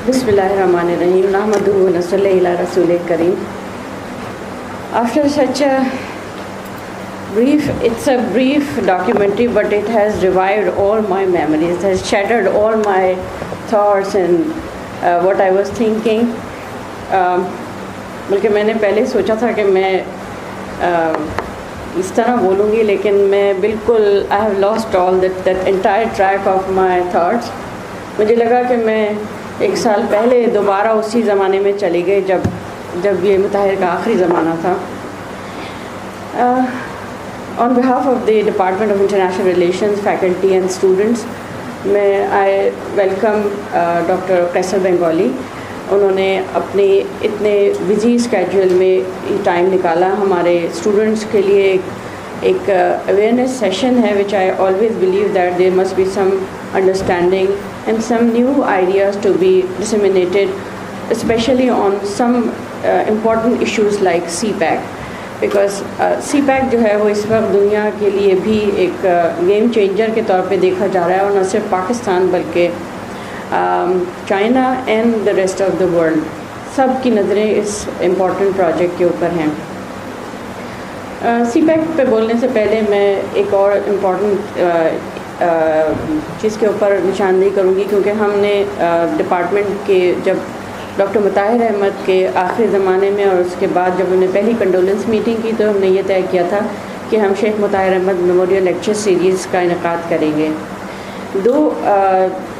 Bismillahirrahmanirrahim. Nahmaduhu wa nusalli ala Rasulil Kareem. After such a it's a brief documentary, but it has revived all my memories, has shattered all my thoughts and what I was thinking. बल्कि मैंने पहले सोचा था कि मैं इस तरह बोलूँगी, लेकिन मैं बिल्कुल I have lost all that entire track of my thoughts. मुझे लगा कि मैं एक साल पहले दोबारा उसी ज़माने में चली गई जब ये मुताहिर का आखिरी ज़माना था. On behalf of the Department of International Relations, faculty and students, I welcome Dr. कैसर बंगाली. उन्होंने अपने इतने बिजी स्केड्यूल में टाइम निकाला हमारे स्टूडेंट्स के लिए. एक अवेयरनेस सेशन है which I always believe that there must be some understanding and some new ideas to be disseminated, especially on some important issues like CPAC. Because CPAC जो है वो इस वक्त दुनिया के लिए भी एक गेम चेंजर के तौर पे देखा जा रहा है, और न सिर्फ पाकिस्तान बल्कि China and the rest of the world, सब की नज़रें इस इम्पॉर्टेंट प्रोजेक्ट के ऊपर हैं. CPAC पे बोलने से पहले मैं एक और इम्पॉर्टेंट चीज़ के ऊपर निशानदेही करूँगी, क्योंकि हमने डिपार्टमेंट के जब डॉक्टर मुताहिर अहमद के आखिरी ज़माने में और उसके बाद जब उन्होंने पहली कंडोलेंस मीटिंग की, तो हमने ये तय किया था कि हम Sheikh Mutahir Ahmed memorial lecture series का इनेकाद करेंगे. दो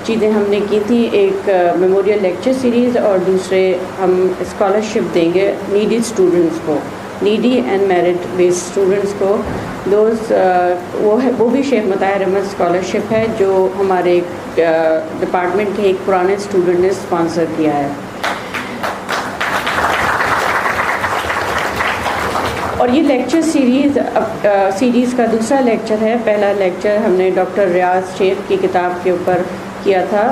चीज़ें हमने की थी, एक मेमोरियल लेक्चर सीरीज़ और दूसरे हम स्कॉलरशिप देंगे नीडी स्टूडेंट्स को, needy and merit based students को. वो भी शेख मुताहिर अहमद स्कॉलरशिप है जो हमारे डिपार्टमेंट के एक पुराने स्टूडेंट ने स्पॉन्सर किया है. और ये लेक्चर सीरीज़ का दूसरा लेक्चर है. पहला लेक्चर हमने डॉक्टर रियाज शेख की किताब के ऊपर किया था,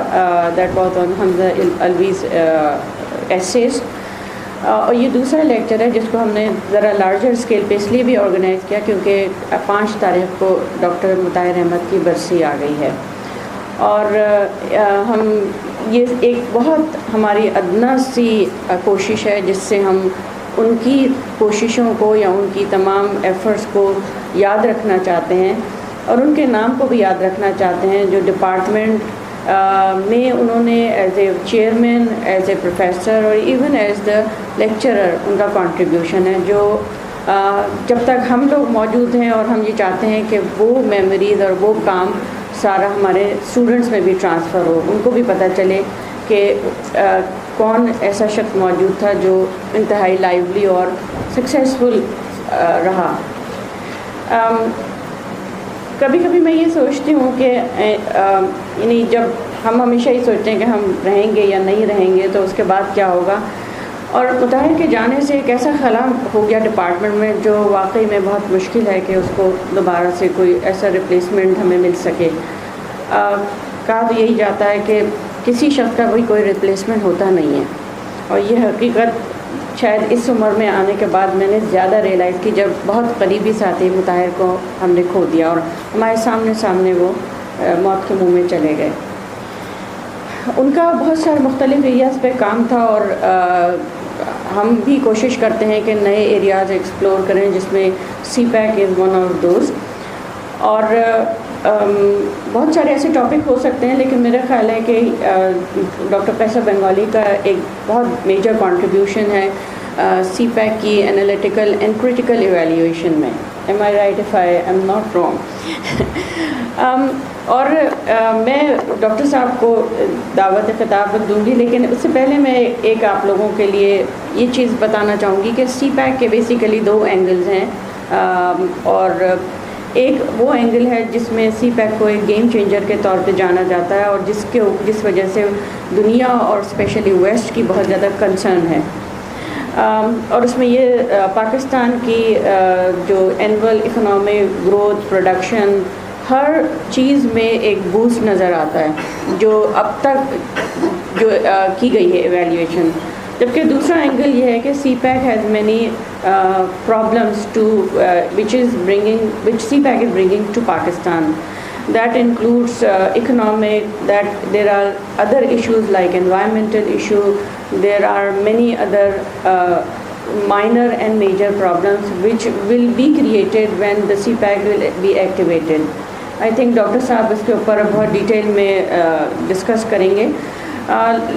that was on Hamza Alvi's essays. और ये दूसरा लेक्चर है जिसको हमने ज़रा लार्जर स्केल पे इसलिए भी ऑर्गेनाइज़ किया क्योंकि 5 तारीख को डॉक्टर मुताहिर अहमद की बरसी आ गई है. और हम ये एक बहुत हमारी अदना सी कोशिश है जिससे हम उनकी कोशिशों को या उनकी तमाम एफ़र्ट्स को याद रखना चाहते हैं, और उनके नाम को भी याद रखना चाहते हैं जो डिपार्टमेंट में उन्होंने as a chairman, as a professor और इवन एज द लेक्चरर उनका कंट्रीब्यूशन है, जो जब तक हम लोग मौजूद हैं. और हम ये चाहते हैं कि वो मेमोरीज़ और वो काम सारा हमारे स्टूडेंट्स में भी ट्रांसफ़र हो, उनको भी पता चले कि कौन ऐसा शख्स मौजूद था जो इंतहाई लाइवली और सक्सेसफुल रहा. कभी कभी मैं ये सोचती हूँ कि यानी जब हम हमेशा ही सोचते हैं कि हम रहेंगे या नहीं रहेंगे तो उसके बाद क्या होगा, और मुताहिर के जाने से एक ऐसा खला हो गया डिपार्टमेंट में जो वाकई में बहुत मुश्किल है कि उसको दोबारा से कोई ऐसा रिप्लेसमेंट हमें मिल सके. कहा तो यही जाता है कि किसी शख्स का कोई रिप्लेसमेंट होता नहीं है, और ये हकीकत शायद इस उम्र में आने के बाद मैंने ज़्यादा रियलाइज़ की जब बहुत करीबी साथी मुताहिर को हमने खो दिया और हमारे सामने वो मौत के मुंह में चले गए. उनका बहुत सारे मुख्तलिफ एरियाज़ पे काम था, और हम भी कोशिश करते हैं कि नए एरियाज़ एक्सप्लोर करें जिसमें CPAC is one of those. और बहुत सारे ऐसे टॉपिक हो सकते हैं, लेकिन मेरा ख़्याल है कि डॉक्टर कैसर बंगाली का एक बहुत मेजर कंट्रीब्यूशन है CPAC की एनालिटिकल एंड क्रिटिकल इवैल्यूएशन में. Am I right if I am not wrong? और मैं डॉक्टर साहब को दावत ख़िताब दूँगी, लेकिन उससे पहले मैं एक आप लोगों के लिए ये चीज़ बताना चाहूँगी कि CPAC के बेसिकली 2 एंगल्स हैं. और एक वो एंगल है जिसमें CPAC को एक गेम चेंजर के तौर पे जाना जाता है, और जिस वजह से दुनिया और स्पेशली वेस्ट की बहुत ज़्यादा कंसर्न है. और उसमें ये पाकिस्तान की जो एनुअल इकोनॉमिक ग्रोथ, प्रोडक्शन, हर चीज़ में एक बूस्ट नज़र आता है जो अब तक जो की गई है एवेल्यूएशन. जबकि दूसरा एंगल ये है कि CPAC has many problems to which CPAC is bringing to Pakistan. That includes economic, that there are other issues like environmental issue, there are many other minor and major problems which will be created when the CPAC will be activated. I think doctor साहब इसके ऊपर बहुत detail में discuss करेंगे,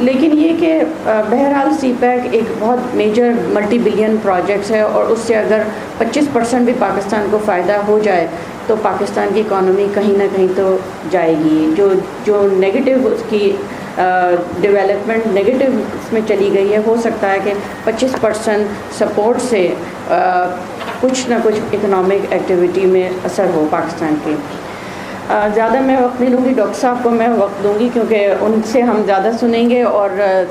लेकिन ये कि बहरहाल CPAC एक बहुत मेजर मल्टी बिलियन प्रोजेक्ट्स है और उससे अगर 25% भी पाकिस्तान को फ़ायदा हो जाए तो पाकिस्तान की इकॉनमी कहीं ना कहीं तो जाएगी। जो नेगेटिव उसकी डेवलपमेंट नेगेटिव इसमें चली गई है, हो सकता है कि 25% सपोर्ट से कुछ ना कुछ इकोनॉमिक एक्टिविटी में असर हो पाकिस्तान की। ज़्यादा मैं वक्त नहीं लूँगी, डॉक्टर साहब को मैं वक्त दूँगी क्योंकि उनसे हम ज़्यादा सुनेंगे और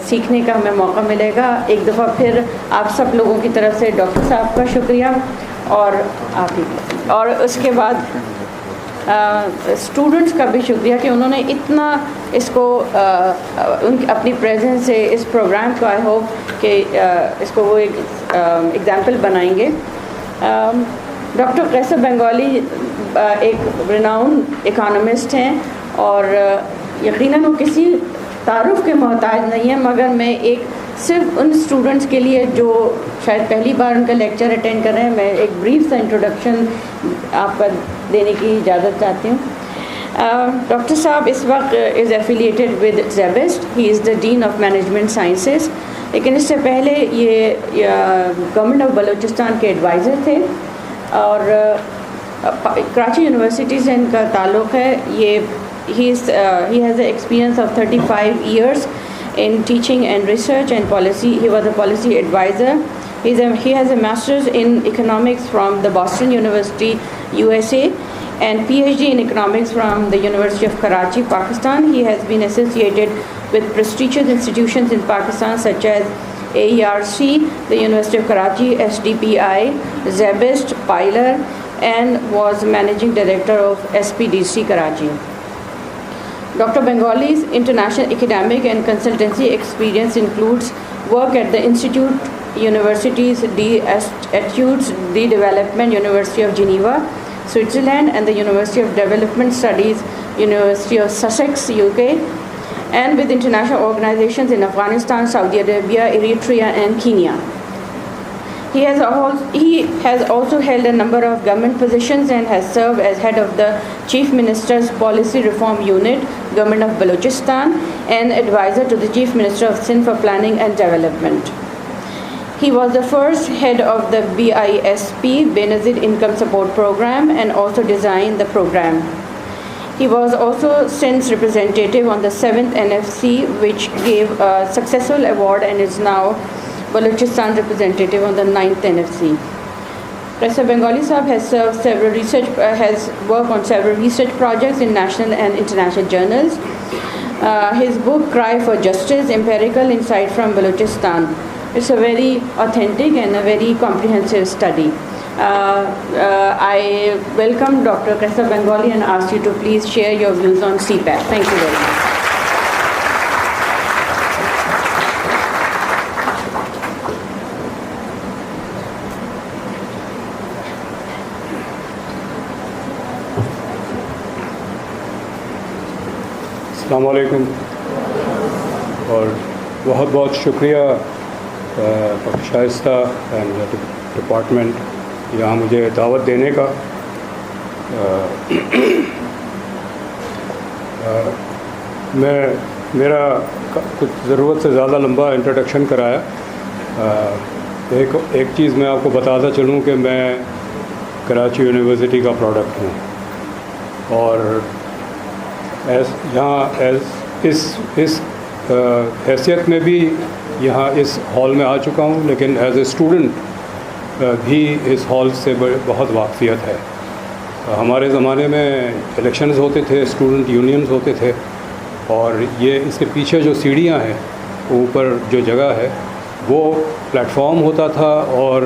सीखने का हमें मौका मिलेगा। एक दफ़ा फिर आप सब लोगों की तरफ से डॉक्टर साहब का शुक्रिया और आप ही, और उसके बाद स्टूडेंट्स का भी शुक्रिया कि उन्होंने इतना इसको अपनी प्रेजेंस से इस प्रोग्राम को, आई होप कि इसको वो एक एग्ज़ाम्पल बनाएंगे। डॉक्टर कैसर बंगाली एक रिनाउंड इकोनॉमिस्ट हैं और यकीनन वो किसी तारुफ के मोहताज नहीं है, मगर मैं एक सिर्फ उन स्टूडेंट्स के लिए जो शायद पहली बार उनका लेक्चर अटेंड कर रहे हैं, मैं एक ब्रीफ सा इंट्रोडक्शन आपका देने की इजाज़त चाहती हूँ। डॉक्टर साहब इस वक्त is affiliated with SZABIST, he is the dean of management sciences, लेकिन इससे पहले ये गवर्नमेंट ऑफ बलूचिस्तान के एडवाइज़र थे और कराची यूनिवर्सिटी से इनका ताल्लुक़ है। ये he has an experience of 35 years in teaching and research and policy. He was a policy advisor. He has a master's in economics from the Boston University, USA, and PhD in economics from the University of Karachi, Pakistan. He has been associated with prestigious institutions in Pakistan such as AERC, the University of Karachi, SDPI, Zebest, Pilar, and was managing director of SPDC Karachi. Dr. Bengali's international academic and consultancy experience includes work at the Institute Universities d'Etudes de Development, University of Geneva, Switzerland, and the University of Development Studies, University of Sussex, UK, and with international organizations in Afghanistan, Saudi Arabia, Eritrea, and Kenya. He has also held a number of government positions and has served as head of the Chief Minister's Policy Reform Unit, Government of Balochistan, and advisor to the Chief Minister of Sindh for Planning and Development. He was the first head of the BISP, Benazir Income Support Program, and also designed the program. He was also Sindh's representative on the 7th NFC, which gave a successful award, and is now Balochistan representative on the 9th NFC. Professor Bengali Sahab has worked on several research projects in national and international journals. His book Cry for Justice: Empirical Insight from Balochistan. It's a very authentic and a very comprehensive study. I welcome Dr. Kaisa Bengali and ask you to please share your views on CPAC. Thank you very much. अस्सलामु अलैकुम और बहुत बहुत शुक्रिया Shaista and department यहाँ मुझे दावत देने का। मेरा कुछ ज़रूरत से ज़्यादा लंबा इंट्रोडक्शन कराया। एक चीज़ मैं आपको बताता चलूँ कि मैं कराची यूनिवर्सिटी का प्रोडक्ट हूँ और इस हैसियत में भी यहाँ इस हॉल में आ चुका हूँ, लेकिन एज ए स्टूडेंट भी इस हॉल से बहुत वाक़फ़ियत है। हमारे ज़माने में इलेक्शंस होते थे, स्टूडेंट यूनियंस होते थे और ये इसके पीछे जो सीढ़ियाँ हैं, ऊपर जो जगह है वो प्लेटफॉर्म होता था और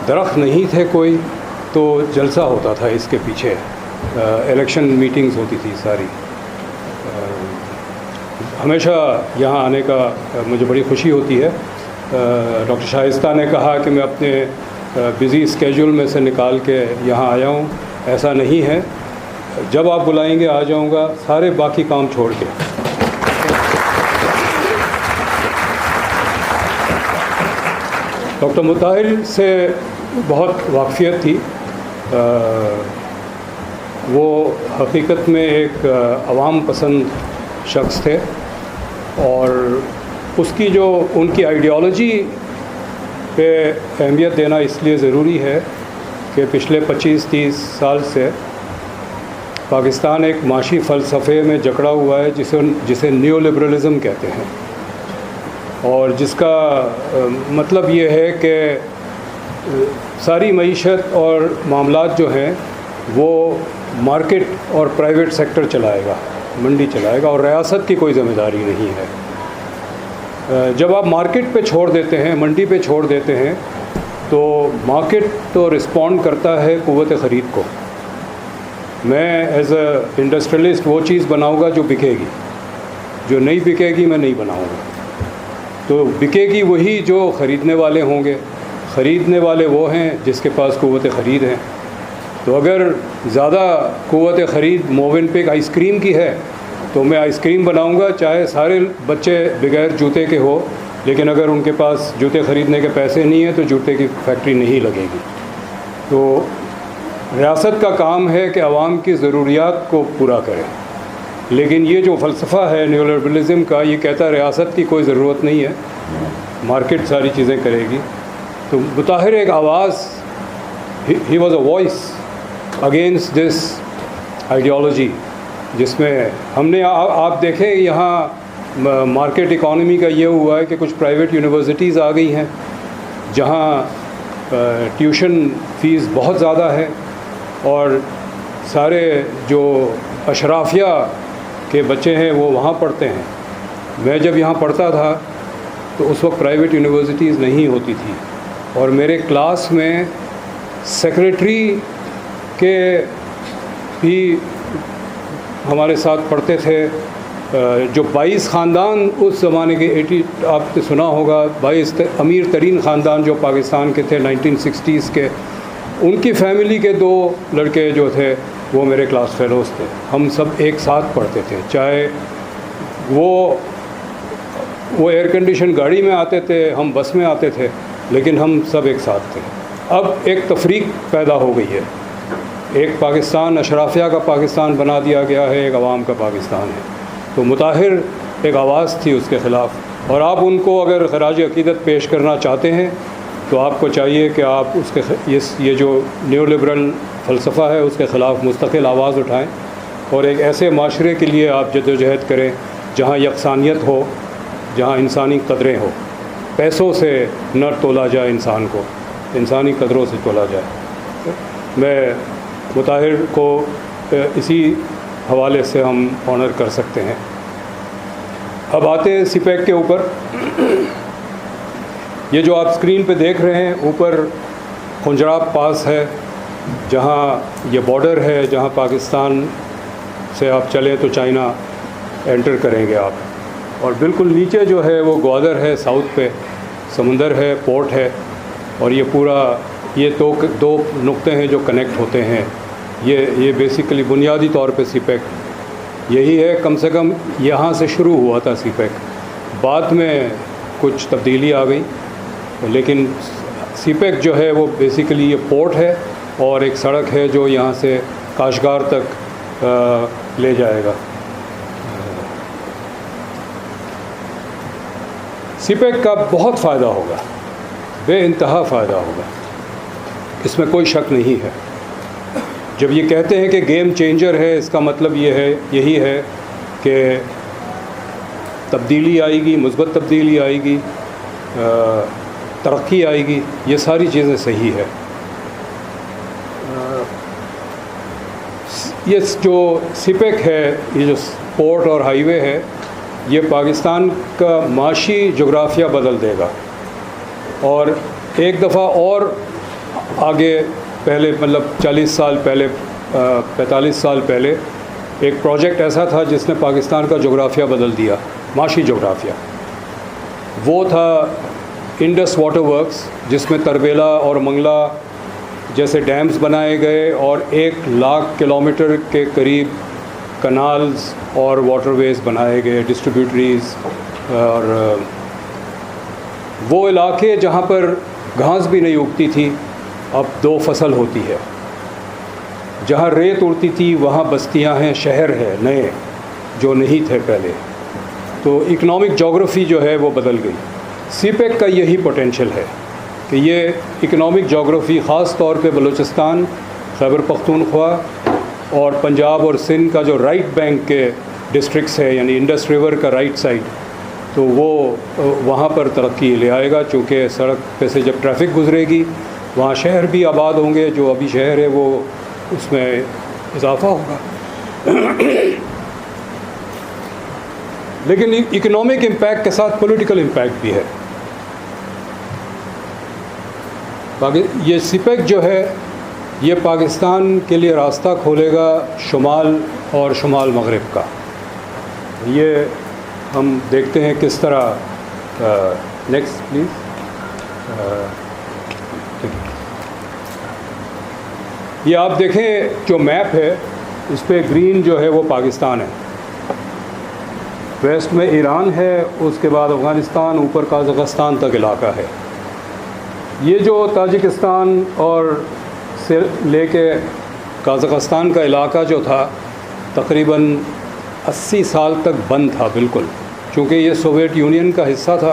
दरख्त नहीं थे कोई, तो जलसा होता था इसके पीछे। इलेक्शन मीटिंग्स होती थी सारी। हमेशा यहाँ आने का मुझे बड़ी खुशी होती है। डॉक्टर शाइस्ता ने कहा कि मैं अपने बिज़ी स्केड्यूल में से निकाल के यहाँ आया हूँ, ऐसा नहीं है। जब आप बुलाएंगे आ जाऊंगा, सारे बाकी काम छोड़ के। डॉक्टर मुताहिर से बहुत वाक़फ़ियत थी। वो हकीकत में एक अवाम पसंद शख्स थे और उसकी जो उनकी आइडियोलॉजी पे अहमियत देना इसलिए ज़रूरी है कि पिछले 25-30 साल से पाकिस्तान एक माशी फ़लसफ़े में जकड़ा हुआ है जिसे न्यू लिबरलिज़म कहते हैं, और जिसका मतलब ये है कि सारी मईशत और मामलात जो हैं वो मार्केट और प्राइवेट सेक्टर चलाएगा, मंडी चलाएगा, और रियासत की कोई ज़िम्मेदारी नहीं है। जब आप मार्केट पे छोड़ देते हैं, मंडी पे छोड़ देते हैं, तो मार्केट तो रिस्पॉन्ड करता है क़ुव्वत ख़रीद को। मैं एज़ अ इंडस्ट्रियलिस्ट वो चीज़ बनाऊंगा जो बिकेगी, जो नहीं बिकेगी मैं नहीं बनाऊंगा। तो बिकेगी वही जो ख़रीदने वाले होंगे। ख़रीदने वाले वो हैं जिसके पास क़ुव्वत ख़रीद है। तो अगर ज़्यादा क़ुव्वत ख़रीद मोवेनपिक आइसक्रीम की है तो मैं आइसक्रीम बनाऊंगा, चाहे सारे बच्चे बगैर जूते के हो, लेकिन अगर उनके पास जूते ख़रीदने के पैसे नहीं हैं तो जूते की फैक्ट्री नहीं लगेगी। तो रियासत का काम है कि आवाम की ज़रूरियात को पूरा करे, लेकिन ये जो फ़लसफ़ा है न्यू लिबरलिज़म का, ये कहता है रियासत की कोई ज़रूरत नहीं है, मार्केट सारी चीज़ें करेगी। तो मुताहिर एक आवाज़, he was a voice against this ideology, जिसमें हमने आप देखें यहाँ मार्केट इकॉनमी का ये हुआ है कि कुछ प्राइवेट यूनिवर्सिटीज़ आ गई हैं जहाँ ट्यूशन फ़ीस बहुत ज़्यादा है, और सारे जो अशराफिया के बच्चे हैं वो वहाँ पढ़ते हैं। मैं जब यहाँ पढ़ता था तो उस वक्त प्राइवेट यूनिवर्सिटीज़ नहीं होती थी, और मेरे क्लास में सेक्रेटरी के भी हमारे साथ पढ़ते थे। जो 22 ख़ानदान उस ज़माने के 80, आपने सुना होगा, 22 अमीर तरीन ख़ानदान जो पाकिस्तान के थे 1960s के, उनकी फैमिली के 2 लड़के जो थे वो मेरे क्लास फेलोज़ थे। हम सब एक साथ पढ़ते थे, चाहे वो एयर कंडीशन गाड़ी में आते थे, हम बस में आते थे, लेकिन हम सब एक साथ थे। अब एक तफरीक पैदा हो गई है, एक पाकिस्तान अशराफिया का पाकिस्तान बना दिया गया है, एक अवाम का पाकिस्तान है। तो मुताहिर एक आवाज़ थी उसके ख़िलाफ़, और आप उनको अगर ख़राज अक़ीदत पेश करना चाहते हैं तो आपको चाहिए कि आप उसके ये जो न्यू लिबरल फ़लसफ़ा है उसके ख़िलाफ़ मुस्तक़िल आवाज़ उठाएं, और एक ऐसे माशरे के लिए आप जद्दोजहद करें जहाँ यकसानियत हो, जहाँ इंसानी कदरें हो। पैसों से न तोला जाए इंसान को, इंसानी कदरों से तोला जाए। मैं मुताहिर को इसी हवाले से हम ऑनर कर सकते हैं। अब आते हैं सीपैक के ऊपर। ये जो आप स्क्रीन पे देख रहे हैं, ऊपर खुंजराब पास है, जहाँ ये बॉर्डर है, जहाँ पाकिस्तान से आप चलें तो चाइना एंटर करेंगे आप, और बिल्कुल नीचे जो है वो ग्वादर है, साउथ पे समुंदर है, पोर्ट है, और ये पूरा ये दो नुक्ते हैं जो कनेक्ट होते हैं। ये बेसिकली बुनियादी तौर पे सीपैक यही है। कम से कम यहाँ से शुरू हुआ था सीपैक, बाद में कुछ तब्दीली आ गई, लेकिन सीपैक जो है वो बेसिकली ये पोर्ट है और एक सड़क है जो यहाँ से काशगार तक ले जाएगा। सीपैक का बहुत फ़ायदा होगा, बेइंतहा फ़ायदा होगा, इसमें कोई शक नहीं है। जब ये कहते हैं कि गेम चेंजर है, इसका मतलब यही है कि तब्दीली आएगी, मुस्बत तब्दीली आएगी, तरक्की आएगी, ये सारी चीज़ें सही है। ये जो सीपैक है, ये जो पोर्ट और हाईवे है, ये पाकिस्तान का माशी जोग्राफिया बदल देगा। और एक दफ़ा और आगे, पहले मतलब 40 साल पहले, 45 साल पहले एक प्रोजेक्ट ऐसा था जिसने पाकिस्तान का जोग्राफिया बदल दिया, माशी जोग्राफिया। वो था इंडस वाटर वर्क्स, जिसमें तरबेला और मंगला जैसे डैम्स बनाए गए और 1 लाख किलोमीटर के करीब कनाल्स और वाटरवेज़ बनाए गए, डिस्ट्रीब्यूटरीज। और वो इलाके जहाँ पर घास भी नहीं उगती थी अब 2 फसल होती है, जहाँ रेत उड़ती थी वहाँ बस्तियाँ हैं, शहर है नए जो नहीं थे पहले। तो इकोनॉमिक जोग्राफ़ी जो है वो बदल गई। सीपेक का यही पोटेंशियल है कि ये इकोनॉमिक जोग्राफ़ी ख़ास तौर पे बलूचिस्तान, खैबर पख्तूनख्वा और पंजाब और सिंध का जो राइट बैंक के डिस्ट्रिक्ट्स है, यानी इंडस रिवर का राइट साइड, तो वो वहाँ पर तरक्की ले आएगा। चूँकि सड़क पे से जब ट्रैफिक गुजरेगी वहाँ शहर भी आबाद होंगे, जो अभी शहर है वो उसमें इजाफ़ा होगा। लेकिन इकोनॉमिक इम्पैक्ट के साथ पॉलिटिकल इम्पैक्ट भी है। ये सीपेक जो है ये पाकिस्तान के लिए रास्ता खोलेगा शुमाल और शुमाल मगरिब का। ये हम देखते हैं किस तरह। Next please. ये आप देखें जो मैप है इस पर ग्रीन जो है वो पाकिस्तान है, वेस्ट में ईरान है, उसके बाद अफ़गानिस्तान, ऊपर कज़ाकिस्तान तक इलाका है। ये जो ताजिकिस्तान और से लेके कज़ाकिस्तान का इलाका जो था तकरीबन 80 साल तक बंद था बिल्कुल, क्योंकि ये सोवियत यूनियन का हिस्सा था।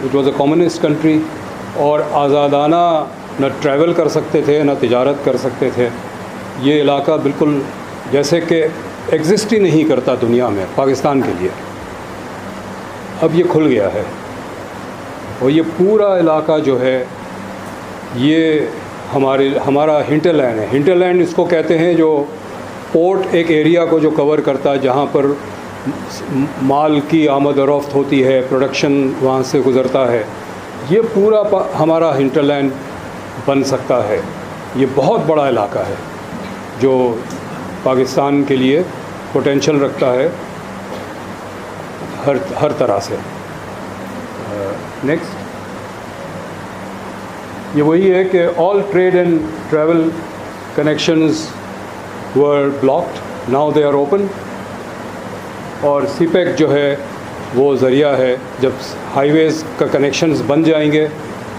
It was a communist country और आज़ादाना न ट्रैवल कर सकते थे न तिजारत कर सकते थे। ये इलाका बिल्कुल जैसे कि एग्जिस्ट ही नहीं करता दुनिया में पाकिस्तान के लिए। अब ये खुल गया है और ये पूरा इलाका जो है ये हमारा हिंटरलैंड है। हिंटरलैंड इसको कहते हैं जो पोर्ट एक एरिया को जो कवर करता है, जहाँ पर माल की आमद और रफ्त होती है, प्रोडक्शन वहाँ से गुज़रता है। ये पूरा हमारा हिंटरलैंड बन सकता है। ये बहुत बड़ा इलाका है जो पाकिस्तान के लिए पोटेंशियल रखता है हर तरह से। नेक्स्ट। ये वही है कि all trade and travel connections were blocked, now they are open. और सीपेक जो है वो ज़रिया है, जब हाईवेज़ का कनेक्शंस बन जाएंगे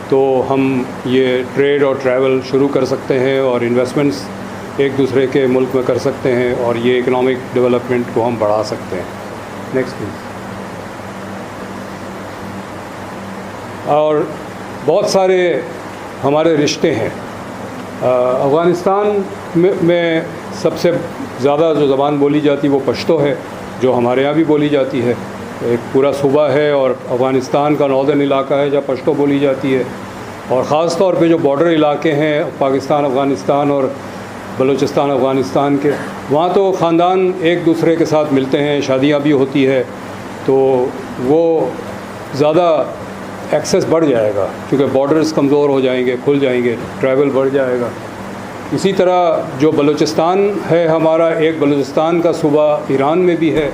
तो हम ये ट्रेड और ट्रैवल शुरू कर सकते हैं और इन्वेस्टमेंट्स एक दूसरे के मुल्क में कर सकते हैं और ये इकोनॉमिक डेवलपमेंट को हम बढ़ा सकते हैं। Next please. और बहुत सारे हमारे रिश्ते हैं। अफ़गानिस्तान में सबसे ज़्यादा जो ज़बान बोली जाती है वो पश्तो है, जो हमारे यहाँ भी बोली जाती है। एक पूरा सूबा है और अफ़गानिस्तान का नॉर्दर्न इलाका है जहाँ पश्तो बोली जाती है। और ख़ास तौर पे जो बॉर्डर इलाके हैं पाकिस्तान अफ़गानिस्तान और बलूचिस्तान अफ़गानिस्तान के, वहाँ तो ख़ानदान एक दूसरे के साथ मिलते हैं, शादियाँ भी होती है, तो वो ज़्यादा एक्सेस बढ़ जाएगा क्योंकि बॉर्डर्स कमज़ोर हो जाएंगे, खुल जाएंगे, ट्रैवल बढ़ जाएगा। इसी तरह जो बलूचिस्तान है हमारा, एक बलूचिस्तान का सूबा ईरान में भी है,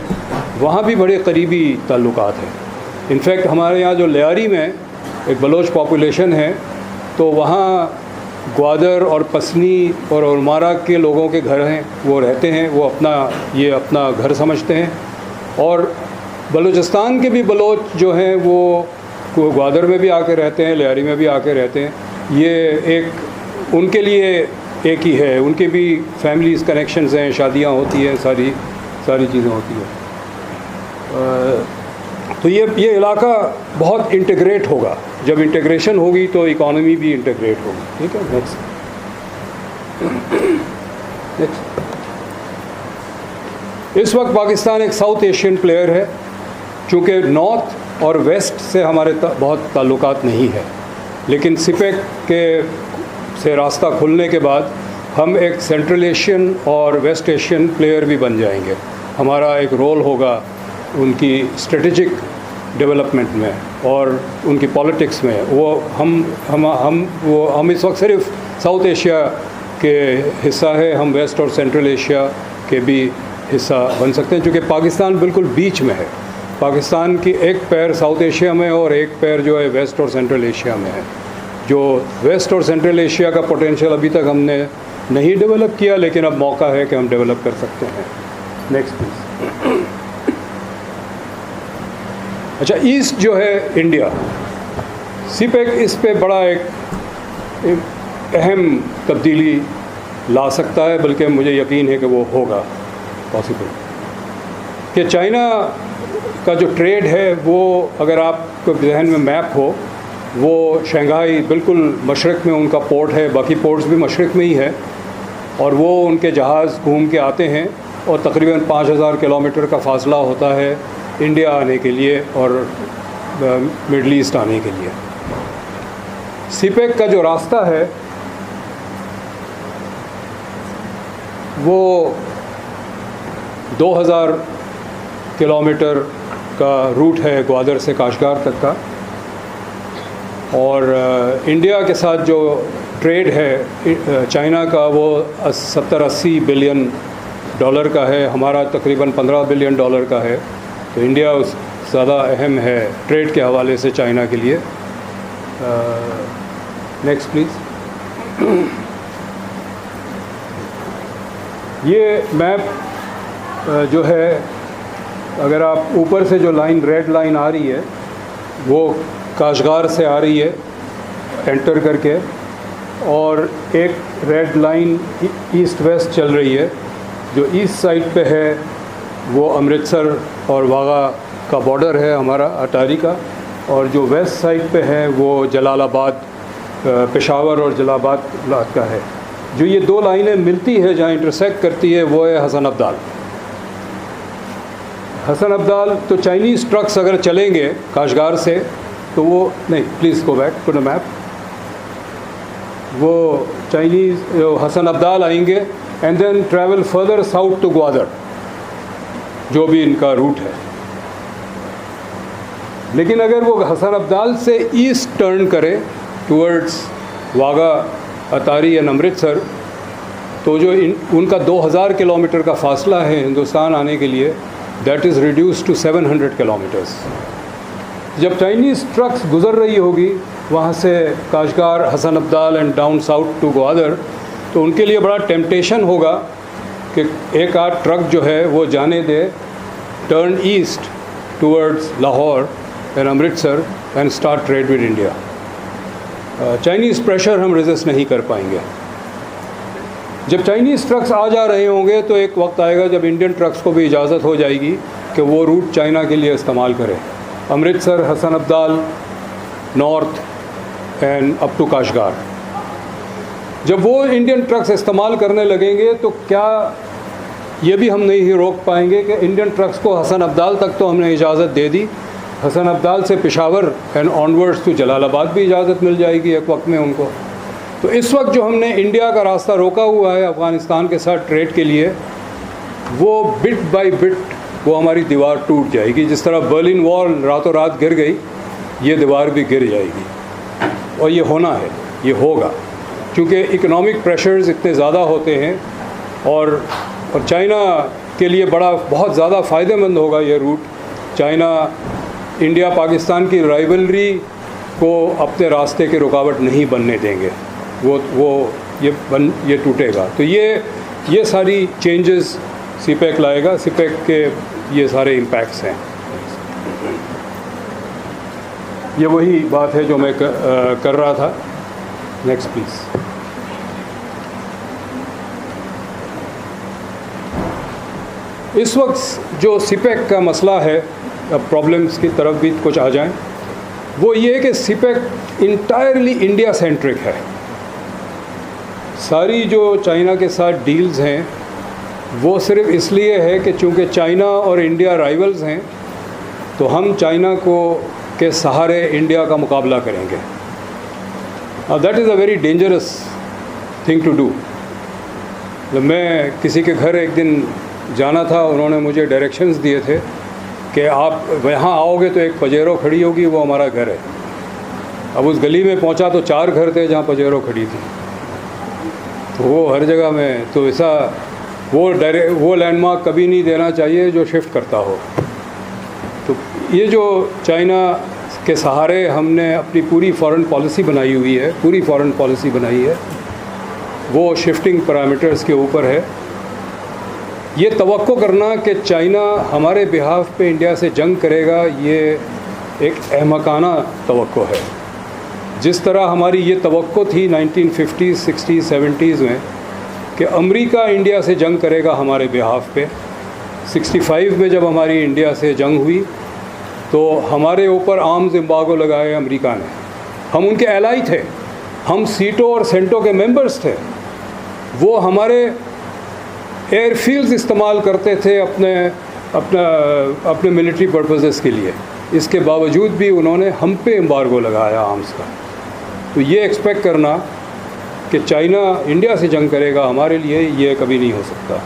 वहाँ भी बड़े करीबी ताल्लुकात हैं। इनफैक्ट हमारे यहाँ जो लियारी में एक बलोच पॉपुलेशन है, तो वहाँ ग्वादर और पसनी और उलमारा के लोगों के घर हैं, वो रहते हैं, वो अपना घर समझते हैं। और बलूचिस्तान के भी बलोच जो हैं वो ग्वादर में भी आके रहते हैं, लियारी में भी आके रहते हैं। ये एक उनके लिए एक ही है, उनके भी फैमिलीज़ कनेक्शंस हैं, शादियाँ होती हैं, सारी चीज़ें होती हैं। तो ये इलाका बहुत इंटीग्रेट होगा। जब इंटीग्रेशन होगी तो इकॉनमी भी इंटीग्रेट होगी। ठीक है। नेक्स्ट। इस वक्त पाकिस्तान एक साउथ एशियन प्लेयर है, चूँकि नॉर्थ और वेस्ट से हमारे बहुत ताल्लुकात नहीं है, लेकिन सीपेक के से रास्ता खुलने के बाद हम एक सेंट्रल एशियन और वेस्ट एशियन प्लेयर भी बन जाएंगे। हमारा एक रोल होगा उनकी स्ट्रेटेजिक डेवलपमेंट में और उनकी पॉलिटिक्स में। वो हम इस वक्त सिर्फ साउथ एशिया के हिस्सा है, हम वेस्ट और सेंट्रल एशिया के भी हिस्सा बन सकते हैं, क्योंकि पाकिस्तान बिल्कुल बीच में है। पाकिस्तान की एक पैर साउथ एशिया में और एक पैर जो है वेस्ट और सेंट्रल एशिया में है। जो वेस्ट और सेंट्रल एशिया का पोटेंशियल अभी तक हमने नहीं डेवलप किया, लेकिन अब मौका है कि हम डेवलप कर सकते हैं। Next please. अच्छा, ईस्ट जो है इंडिया, सीपेक इस पे बड़ा एक अहम तब्दीली ला सकता है, बल्कि मुझे यकीन है कि वो होगा पॉसिबल। कि चाइना का जो ट्रेड है वो, अगर आपको जहन में मैप हो, वो शंघाई बिल्कुल मशरक़ में उनका पोर्ट है, बाकी पोर्ट्स भी मशरक़ में ही है, और वो उनके जहाज़ घूम के आते हैं और तकरीबन 5000 किलोमीटर का फ़ासला होता है इंडिया आने के लिए और मिडल ईस्ट आने के लिए। सीपेक का जो रास्ता है वो 2000 किलोमीटर का रूट है ग्वादर से काशगार तक का, और इंडिया के साथ जो ट्रेड है चाइना का वो 70-80 बिलियन डॉलर का है, हमारा तकरीबन 15 बिलियन डॉलर का है। तो इंडिया ज़्यादा अहम है ट्रेड के हवाले से चाइना के लिए। Next please. ये मैप जो है, अगर आप ऊपर से जो लाइन रेड लाइन आ रही है वो काशगार से आ रही है एंटर करके, और एक रेड लाइन ईस्ट वेस्ट चल रही है। जो ईस्ट साइड पे है वो अमृतसर और वाघा का बॉर्डर है हमारा अटारी का, और जो वेस्ट साइड पे है वो जलालाबाद, पेशावर और जलालाबाद का है। जो ये दो लाइनें मिलती है, जहाँ इंटरसेक्ट करती है, वो है हसन अब्दाल। हसन अब्दाल तो चाइनीज़ ट्रक्स अगर चलेंगे काशगार से तो वो नहीं, please go back to the map. वो चाइनीज़ हसन अब्दाल आएंगे and then travel further south to Gwadar, जो भी इनका रूट है। लेकिन अगर वो हसन अब्दाल से ईस्ट टर्न करें towards Wagah, Attari and Amritsar, तो जो उनका 2000 किलोमीटर का फासला है हिंदुस्तान आने के लिए, that is reduce to 700 kilometres. जब चाइनीज़ ट्रक्स गुज़र रही होगी वहाँ से Kashgar, Hasan Abdal and down south to Gwadar, तो उनके लिए बड़ा टेम्पटेशन होगा कि एक आध ट्रक जो है वो जाने they turn east towards Lahore and Amritsar and start trade with India. Chinese pressure हम रेजिस्ट नहीं कर पाएंगे। जब चाइनीज़ ट्रक्स आ जा रहे होंगे तो एक वक्त आएगा जब इंडियन ट्रक्स को भी इजाज़त हो जाएगी कि वो रूट चाइना के लिए इस्तेमाल करें, Amritsar, Hasan Abdal, north and up to Kashgar. जब वो इंडियन ट्रक्स इस्तेमाल करने लगेंगे तो क्या ये भी हम नहीं रोक पाएंगे कि इंडियन ट्रक्स को हसन अब्दाल तक तो हमने इजाज़त दे दी, हसन अब्दाल से Peshawar and onwards to Jalalabad भी इजाज़त मिल जाएगी एक वक्त में उनको। तो इस वक्त जो हमने इंडिया का रास्ता रोका हुआ है अफ़गानिस्तान के साथ ट्रेड के लिए, वो बिट बाय बिट वो हमारी दीवार टूट जाएगी। जिस तरह बर्लिन वॉल रातों रात गिर गई, ये दीवार भी गिर जाएगी। और ये होना है, ये होगा, क्योंकि इकोनॉमिक प्रेशर्स इतने ज़्यादा होते हैं, और चाइना के लिए बहुत ज़्यादा फ़ायदेमंद होगा ये रूट। चाइना इंडिया पाकिस्तान की राइवलरी को अपने रास्ते की रुकावट नहीं बनने देंगे, ये टूटेगा। तो ये सारी चेंजेस सीपेक लाएगा, सीपेक के ये सारे इम्पैक्ट्स हैं। ये वही बात है जो मैं कर रहा था। Next please. इस वक्त जो सीपेक का मसला है, अब प्रॉब्लम्स की तरफ भी कुछ आ जाएं, वो ये है कि सीपेक इंटायरली इंडिया सेंट्रिक है। सारी जो चाइना के साथ डील्स हैं वो सिर्फ इसलिए है कि चूँकि चाइना और इंडिया राइवल्स हैं, तो हम चाइना के सहारे इंडिया का मुकाबला करेंगे। That is a very dangerous thing to do. मैं किसी के घर एक दिन जाना था, उन्होंने मुझे डायरेक्शंस दिए थे कि आप यहाँ आओगे तो एक पजेरो खड़ी होगी, वो हमारा घर है। अब उस गली में पहुँचा तो 4 घर थे जहाँ पजेरो खड़ी थी। तो वो हर जगह में, तो ऐसा वो लैंडमार्क कभी नहीं देना चाहिए जो शिफ्ट करता हो। तो ये जो चाइना के सहारे हमने अपनी पूरी फॉरेन पॉलिसी बनाई हुई है, पूरी फॉरेन पॉलिसी बनाई है, वो शिफ्टिंग पैरामीटर्स के ऊपर है। ये तवक्को करना कि चाइना हमारे बिहाफ पे इंडिया से जंग करेगा, ये एक अहमकाना तवक्को है। जिस तरह हमारी ये तवक्को थी 1950s, 60s, 70s में कि अमेरिका इंडिया से जंग करेगा हमारे बिहाफ पे। 65 में जब हमारी इंडिया से जंग हुई तो हमारे ऊपर आर्म्स एम्बार्गो लगाए अमेरिका ने। हम उनके एलाई थे, हम सीटो और सेंटो के मेंबर्स थे। वो हमारे एयरफील्ड्स इस्तेमाल करते थे अपने मिलिट्री पर्पसेस के लिए। इसके बावजूद भी उन्होंने हम पे एम्बार्गो लगाया आर्म्स का। तो ये एक्सपेक्ट करना कि चाइना इंडिया से जंग करेगा हमारे लिए, ये कभी नहीं हो सकता।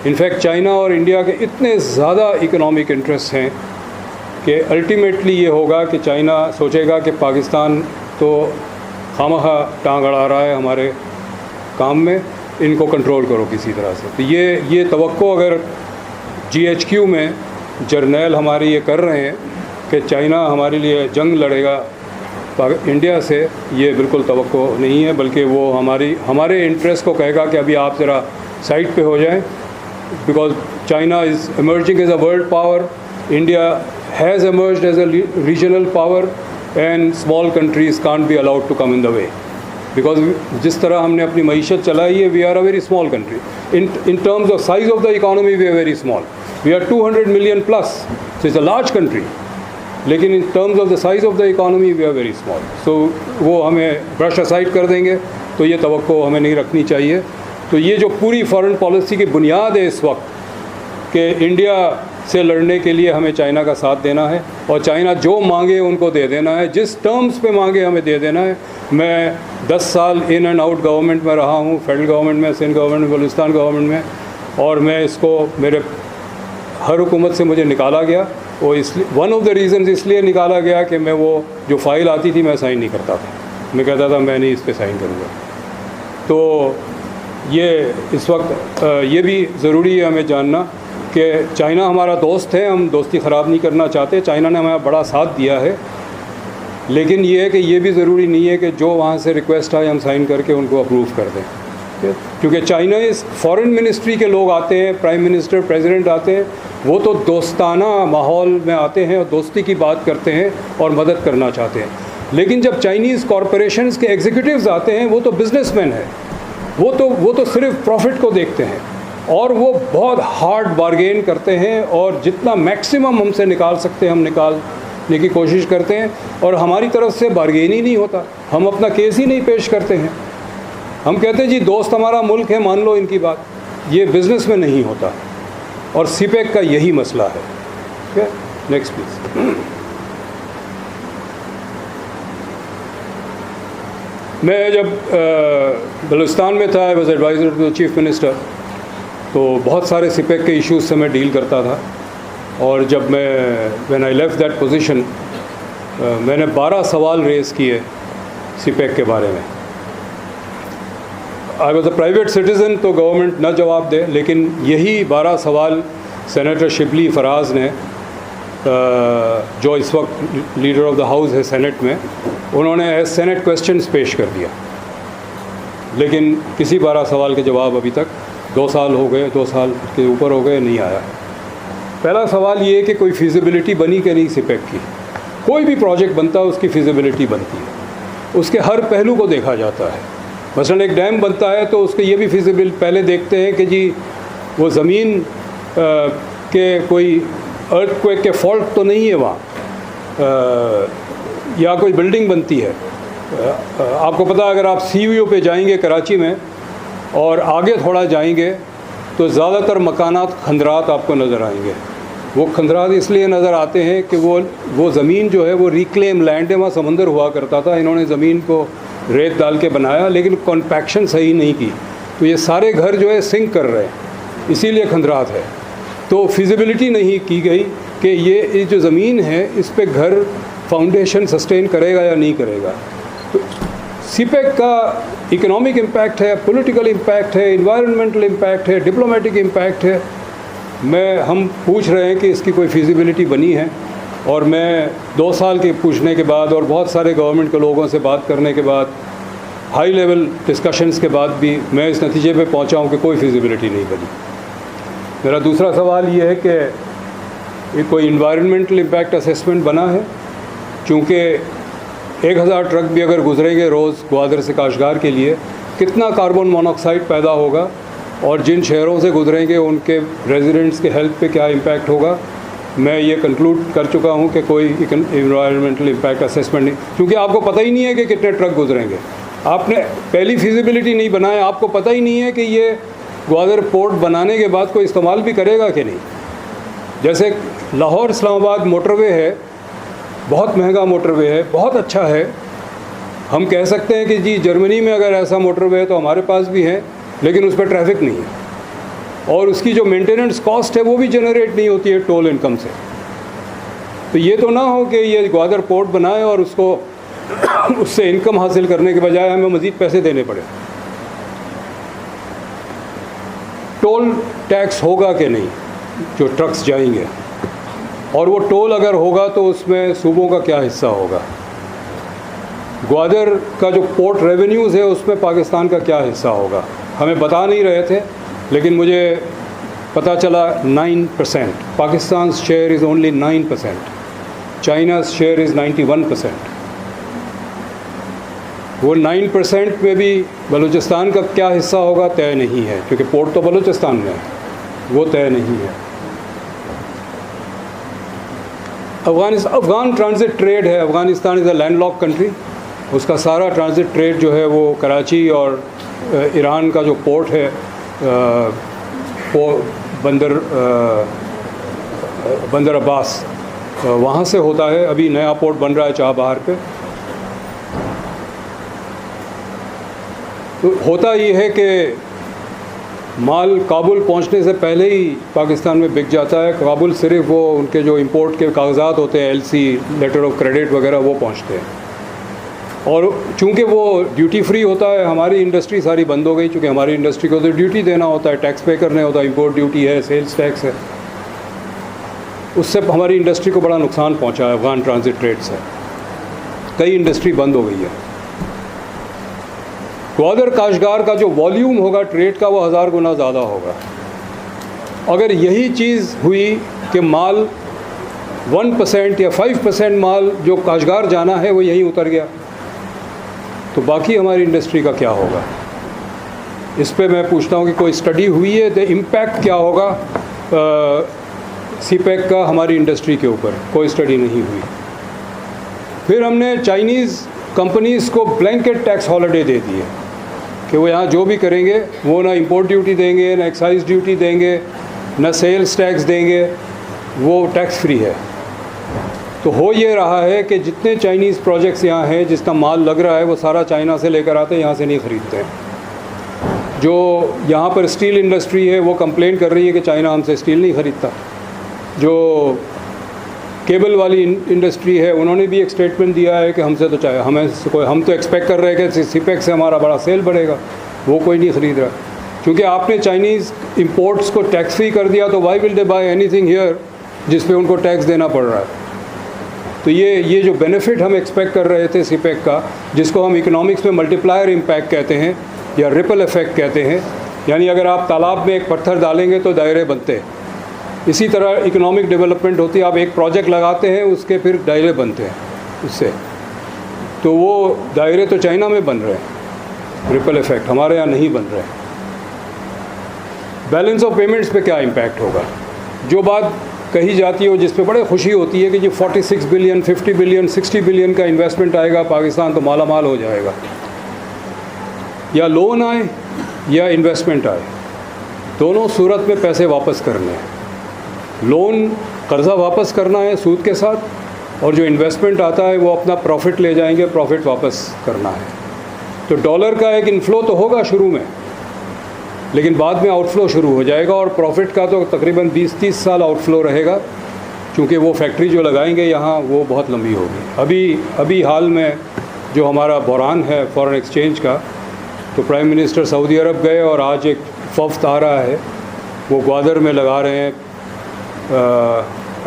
इनफैक्ट चाइना और इंडिया के इतने ज़्यादा इकोनॉमिक इंटरेस्ट हैं कि अल्टीमेटली ये होगा कि चाइना सोचेगा कि पाकिस्तान तो खामखा टांग अड़ा रहा है हमारे काम में, इनको कंट्रोल करो किसी तरह से। तो ये तवक्को अगर GHQ में जर्नैल हमारे ये कर रहे हैं कि चाइना हमारे लिए जंग लड़ेगा इंडिया से, ये बिल्कुल तवक्को नहीं है, बल्कि वो हमारे इंटरेस्ट को कहेगा कि अभी आप ज़रा साइड पे हो जाएं, because China is emerging as a world power, India has emerged as a regional power and small countries can't be allowed to come in the way. Because जिस तरह हमने अपनी मईशत चलाई है, we are a very small country. In terms of size of the economy, we are very small. We are 200 million plus, so it's a large country. लेकिन in terms of the size of the economy, we are very small. So वो हमें brush aside कर देंगे, तो ये तवक्को हमें नहीं रखनी चाहिए। तो ये जो पूरी फॉरेन पॉलिसी की बुनियाद है इस वक्त कि इंडिया से लड़ने के लिए हमें चाइना का साथ देना है और चाइना जो मांगे उनको दे देना है, जिस टर्म्स पे मांगे हमें दे देना है। मैं 10 साल इन एंड आउट गवर्नमेंट में रहा हूँ, फेडरल गवर्नमेंट में, सिंध गवर्नमेंट में, बलूचिस्तान गवर्नमेंट में, और मैं इसको मेरे हर हुकूमत से मुझे निकाला गया। वो इसलिए वन ऑफ द रीज़न्स इसलिए निकाला गया कि मैं वो जो फ़ाइल आती थी मैं साइन नहीं करता था, मैं कहता था मैं नहीं इस पर साइन करूँगा। तो ये इस वक्त ये भी ज़रूरी है हमें जानना कि चाइना हमारा दोस्त है, हम दोस्ती ख़राब नहीं करना चाहते। चाइना ने हमारा बड़ा साथ दिया है, लेकिन ये है कि ये भी ज़रूरी नहीं है कि जो वहाँ से रिक्वेस्ट आए हम साइन करके उनको अप्रूव कर दें, क्योंकि चाइना इस फॉरेन मिनिस्ट्री के लोग आते हैं, प्राइम मिनिस्टर, प्रेसिडेंट आते हैं, वो तो दोस्ताना माहौल में आते हैं और दोस्ती की बात करते हैं और मदद करना चाहते हैं। लेकिन जब चाइनीज़ कॉरपोरेशंस के एग्जीक्यूटिव्स आते हैं, वो तो बिजनेसमैन हैं, वो तो सिर्फ प्रॉफिट को देखते हैं और वो बहुत हार्ड बार्गेन करते हैं और जितना मैक्सिमम हमसे निकाल सकते हैं हम निकालने की कोशिश करते हैं। और हमारी तरफ से बार्गेन ही नहीं होता, हम अपना केस ही नहीं पेश करते हैं। हम कहते हैं जी दोस्त हमारा मुल्क है, मान लो इनकी बात। ये बिज़नेस में नहीं होता और सीपेक का यही मसला है। ठीक है, नेक्स्ट प्लीज़। मैं जब बलूचिस्तान में था, I was adviser to the chief minister, तो बहुत सारे सीपेक के इश्यूज़ से मैं डील करता था। और जब when I left that position, मैंने 12 सवाल रेज़ किए सीपेक के बारे में। I was a private citizen, तो गवर्नमेंट न जवाब दे, लेकिन यही 12 सवाल सेनेटर शिबली फराज ने, जो इस वक्त लीडर ऑफ द हाउस है सेनेट में, उन्होंने एज सेनेट क्वेश्चंस पेश कर दिया। लेकिन किसी 12 सवाल के जवाब अभी तक 2 साल हो गए, 2 साल के ऊपर हो गए, नहीं आया। पहला सवाल ये है कि कोई फिजिबिलिटी बनी कि नहीं सीपेक की। कोई भी प्रोजेक्ट बनता है उसकी फिजिबिलिटी बनती है, उसके हर पहलू को देखा जाता है। मसलन एक डैम बनता है तो उसके ये भी फिजिबिल पहले देखते हैं कि जी वो ज़मीन के कोई अर्थक्वेक के फॉल्ट तो नहीं है वहाँ, या कोई बिल्डिंग बनती है। आपको पता है, अगर आप सीवीओ पे जाएंगे कराची में और आगे थोड़ा जाएंगे तो ज़्यादातर मकानात खंदरात आपको नज़र आएंगे। वो खंदरात इसलिए नज़र आते हैं कि वो ज़मीन जो है वो रिक्लेम लैंड है, वहाँ समंदर हुआ करता था, इन्होंने ज़मीन को रेत डाल के बनाया लेकिन कॉम्पैक्शन सही नहीं की, तो ये सारे घर जो है सिंक कर रहे हैं, इसीलिए खंदरात है। तो फिजिबिलिटी नहीं की गई कि ये जो ज़मीन है इस पे घर फाउंडेशन सस्टेन करेगा या नहीं करेगा। तो सीपेक का इकोनॉमिक इम्पैक्ट है, पॉलिटिकल इम्पैक्ट है, इन्वायरमेंटल इम्पैक्ट है, डिप्लोमेटिक इम्पैक्ट है। हम पूछ रहे हैं कि इसकी कोई फिजिबिलिटी बनी है। और मैं 2 साल के पूछने के बाद और बहुत सारे गवर्नमेंट के लोगों से बात करने के बाद, हाई लेवल डिस्कशंस के बाद भी मैं इस नतीजे पे पहुंचा हूं कि कोई फिजिबिलिटी नहीं बनी। मेरा दूसरा सवाल ये है कि कोई इन्वायरमेंटल इम्पैक्ट असेसमेंट बना है? चूँकि 1000 ट्रक भी अगर गुजरेंगे रोज़ ग्वादर से काशगार के लिए, कितना कार्बन मोनोऑक्साइड पैदा होगा और जिन शहरों से गुजरेंगे उनके रेजिडेंट्स के हेल्थ पे क्या इम्पैक्ट होगा, मैं ये कंक्लूड कर चुका हूँ कि कोई इन्वायरमेंटल इम्पैक्ट असेसमेंट नहीं, क्योंकि आपको पता ही नहीं है कि कितने ट्रक गुजरेंगे। आपने पहली फिजिबिलिटी नहीं बनाया, आपको पता ही नहीं है कि ये ग्वादर पोर्ट बनाने के बाद कोई इस्तेमाल भी करेगा कि नहीं। जैसे लाहौर इस्लामाबाद मोटरवे है, बहुत महंगा मोटरवे है, बहुत अच्छा है। हम कह सकते हैं कि जी जर्मनी में अगर ऐसा मोटरवे है तो हमारे पास भी है, लेकिन उस पर ट्रैफिक नहीं है और उसकी जो मेंटेनेंस कॉस्ट है वो भी जनरेट नहीं होती है टोल इनकम से। तो ये तो ना हो कि ये ग्वादर पोर्ट बनाए और उसको उससे इनकम हासिल करने के बजाय हमें मज़ीद पैसे देने पड़े। टोल टैक्स होगा कि नहीं जो ट्रक्स जाएंगे, और वो टोल अगर होगा तो उसमें सूबों का क्या हिस्सा होगा? ग्वादर का जो पोर्ट रेवेन्यूज़ है उसमें पाकिस्तान का क्या हिस्सा होगा? हमें बता नहीं रहे थे, लेकिन मुझे पता चला 9%। Pakistan share is only 9%, China share is 91%। वो 9% में भी बलूचिस्तान का क्या हिस्सा होगा तय नहीं है, क्योंकि पोर्ट तो बलूचिस्तान में है, वो तय नहीं है। अफ़गान ट्रांजिट ट्रेड है। Afghanistan is a landlock country, उसका सारा ट्रांजिट ट्रेड जो है वो कराची और ईरान का जो पोर्ट है बंदर अब्बास, वहाँ से होता है। अभी नया पोर्ट बन रहा है चाबहार पे। तो होता ये है कि माल काबुल पहुंचने से पहले ही पाकिस्तान में बिक जाता है। काबुल सिर्फ वो उनके जो इंपोर्ट के कागजात होते हैं, एलसी, लेटर ऑफ क्रेडिट वगैरह, वो पहुंचते हैं। और चूंकि वो ड्यूटी फ्री होता है, हमारी इंडस्ट्री सारी बंद हो गई, चूँकि हमारी इंडस्ट्री को तो ड्यूटी देना होता है, टैक्स पे करने होता है, इंपोर्ट ड्यूटी है, सेल्स टैक्स है। उससे हमारी इंडस्ट्री को बड़ा नुकसान पहुँचा है अफ़गान ट्रांजिट ट्रेड से। कई इंडस्ट्री बंद हो गई है। ग्वादर काशगार का जो वॉल्यूम होगा ट्रेड का, वो 1000 गुना ज़्यादा होगा। अगर यही चीज़ हुई कि माल 1% या 5% माल जो काशगार जाना है वो यहीं उतर गया, तो बाकी हमारी इंडस्ट्री का क्या होगा? इस पे मैं पूछता हूँ कि कोई स्टडी हुई है? तो इम्पैक्ट क्या होगा सीपैक का हमारी इंडस्ट्री के ऊपर? कोई स्टडी नहीं हुई। फिर हमने चाइनीज़ कंपनीज़ को ब्लैंकेट टैक्स हॉलिडे दे दिए कि वो यहाँ जो भी करेंगे वो ना इंपोर्ट ड्यूटी देंगे, ना एक्साइज ड्यूटी देंगे, ना सेल्स टैक्स देंगे, वो टैक्स फ्री है। तो हो ये रहा है कि जितने चाइनीज़ प्रोजेक्ट्स यहाँ हैं, जितना माल लग रहा है वो सारा चाइना से लेकर आते हैं, यहाँ से नहीं ख़रीदते हैं। जो यहाँ पर स्टील इंडस्ट्री है वो कंप्लेन कर रही है कि चाइना हमसे स्टील नहीं ख़रीदता। जो केबल वाली इंडस्ट्री है उन्होंने भी एक स्टेटमेंट दिया है कि हमसे तो चाहे हम तो एक्सपेक्ट कर रहे हैं कि सीपैक से हमारा बड़ा सेल बढ़ेगा, वो कोई नहीं ख़रीद रहा। क्योंकि आपने चाइनीज़ इंपोर्ट्स को टैक्स फ्री कर दिया, तो why will they buy anything here जिस पे उनको टैक्स देना पड़ रहा है। तो ये जो बेनिफिट हम एक्सपेक्ट कर रहे थे सीपैक का, जिसको हम इकोनॉमिक्स में मल्टीप्लायर इम्पैक्ट कहते हैं या रिपल इफेक्ट कहते हैं, यानी अगर आप तालाब में एक पत्थर डालेंगे तो दायरे बनते हैं, इसी तरह इकोनॉमिक डेवलपमेंट होती है। आप एक प्रोजेक्ट लगाते हैं, उसके फिर दायरे बनते हैं उससे। तो वो दायरे तो चाइना में बन रहे हैं, रिपल इफेक्ट हमारे यहाँ नहीं बन रहे हैं। बैलेंस ऑफ पेमेंट्स पे क्या इम्पैक्ट होगा? जो बात कही जाती है जिस पे बड़े खुशी होती है कि जी 46 बिलियन, 50 बिलियन, 60 बिलियन का इन्वेस्टमेंट आएगा, पाकिस्तान तो माला माल हो जाएगा। या लोन आए या इन्वेस्टमेंट आए, दोनों सूरत में पैसे वापस करने हैं। लोन कर्ज़ा वापस करना है सूद के साथ, और जो इन्वेस्टमेंट आता है वो अपना प्रॉफिट ले जाएंगे, प्रॉफिट वापस करना है। तो डॉलर का एक इन्फ्लो तो होगा शुरू में, लेकिन बाद में आउटफ्लो शुरू हो जाएगा, और प्रॉफिट का तो तकरीबन 20-30 साल आउटफ्लो रहेगा, क्योंकि वो फैक्ट्री जो लगाएंगे यहाँ वो बहुत लंबी होगी। अभी हाल में जो हमारा बहरान है फॉरेन एक्सचेंज का, तो प्राइम मिनिस्टर सऊदी अरब गए और आज एक वफ्द आ रहा है, वो ग्वादर में लगा रहे हैं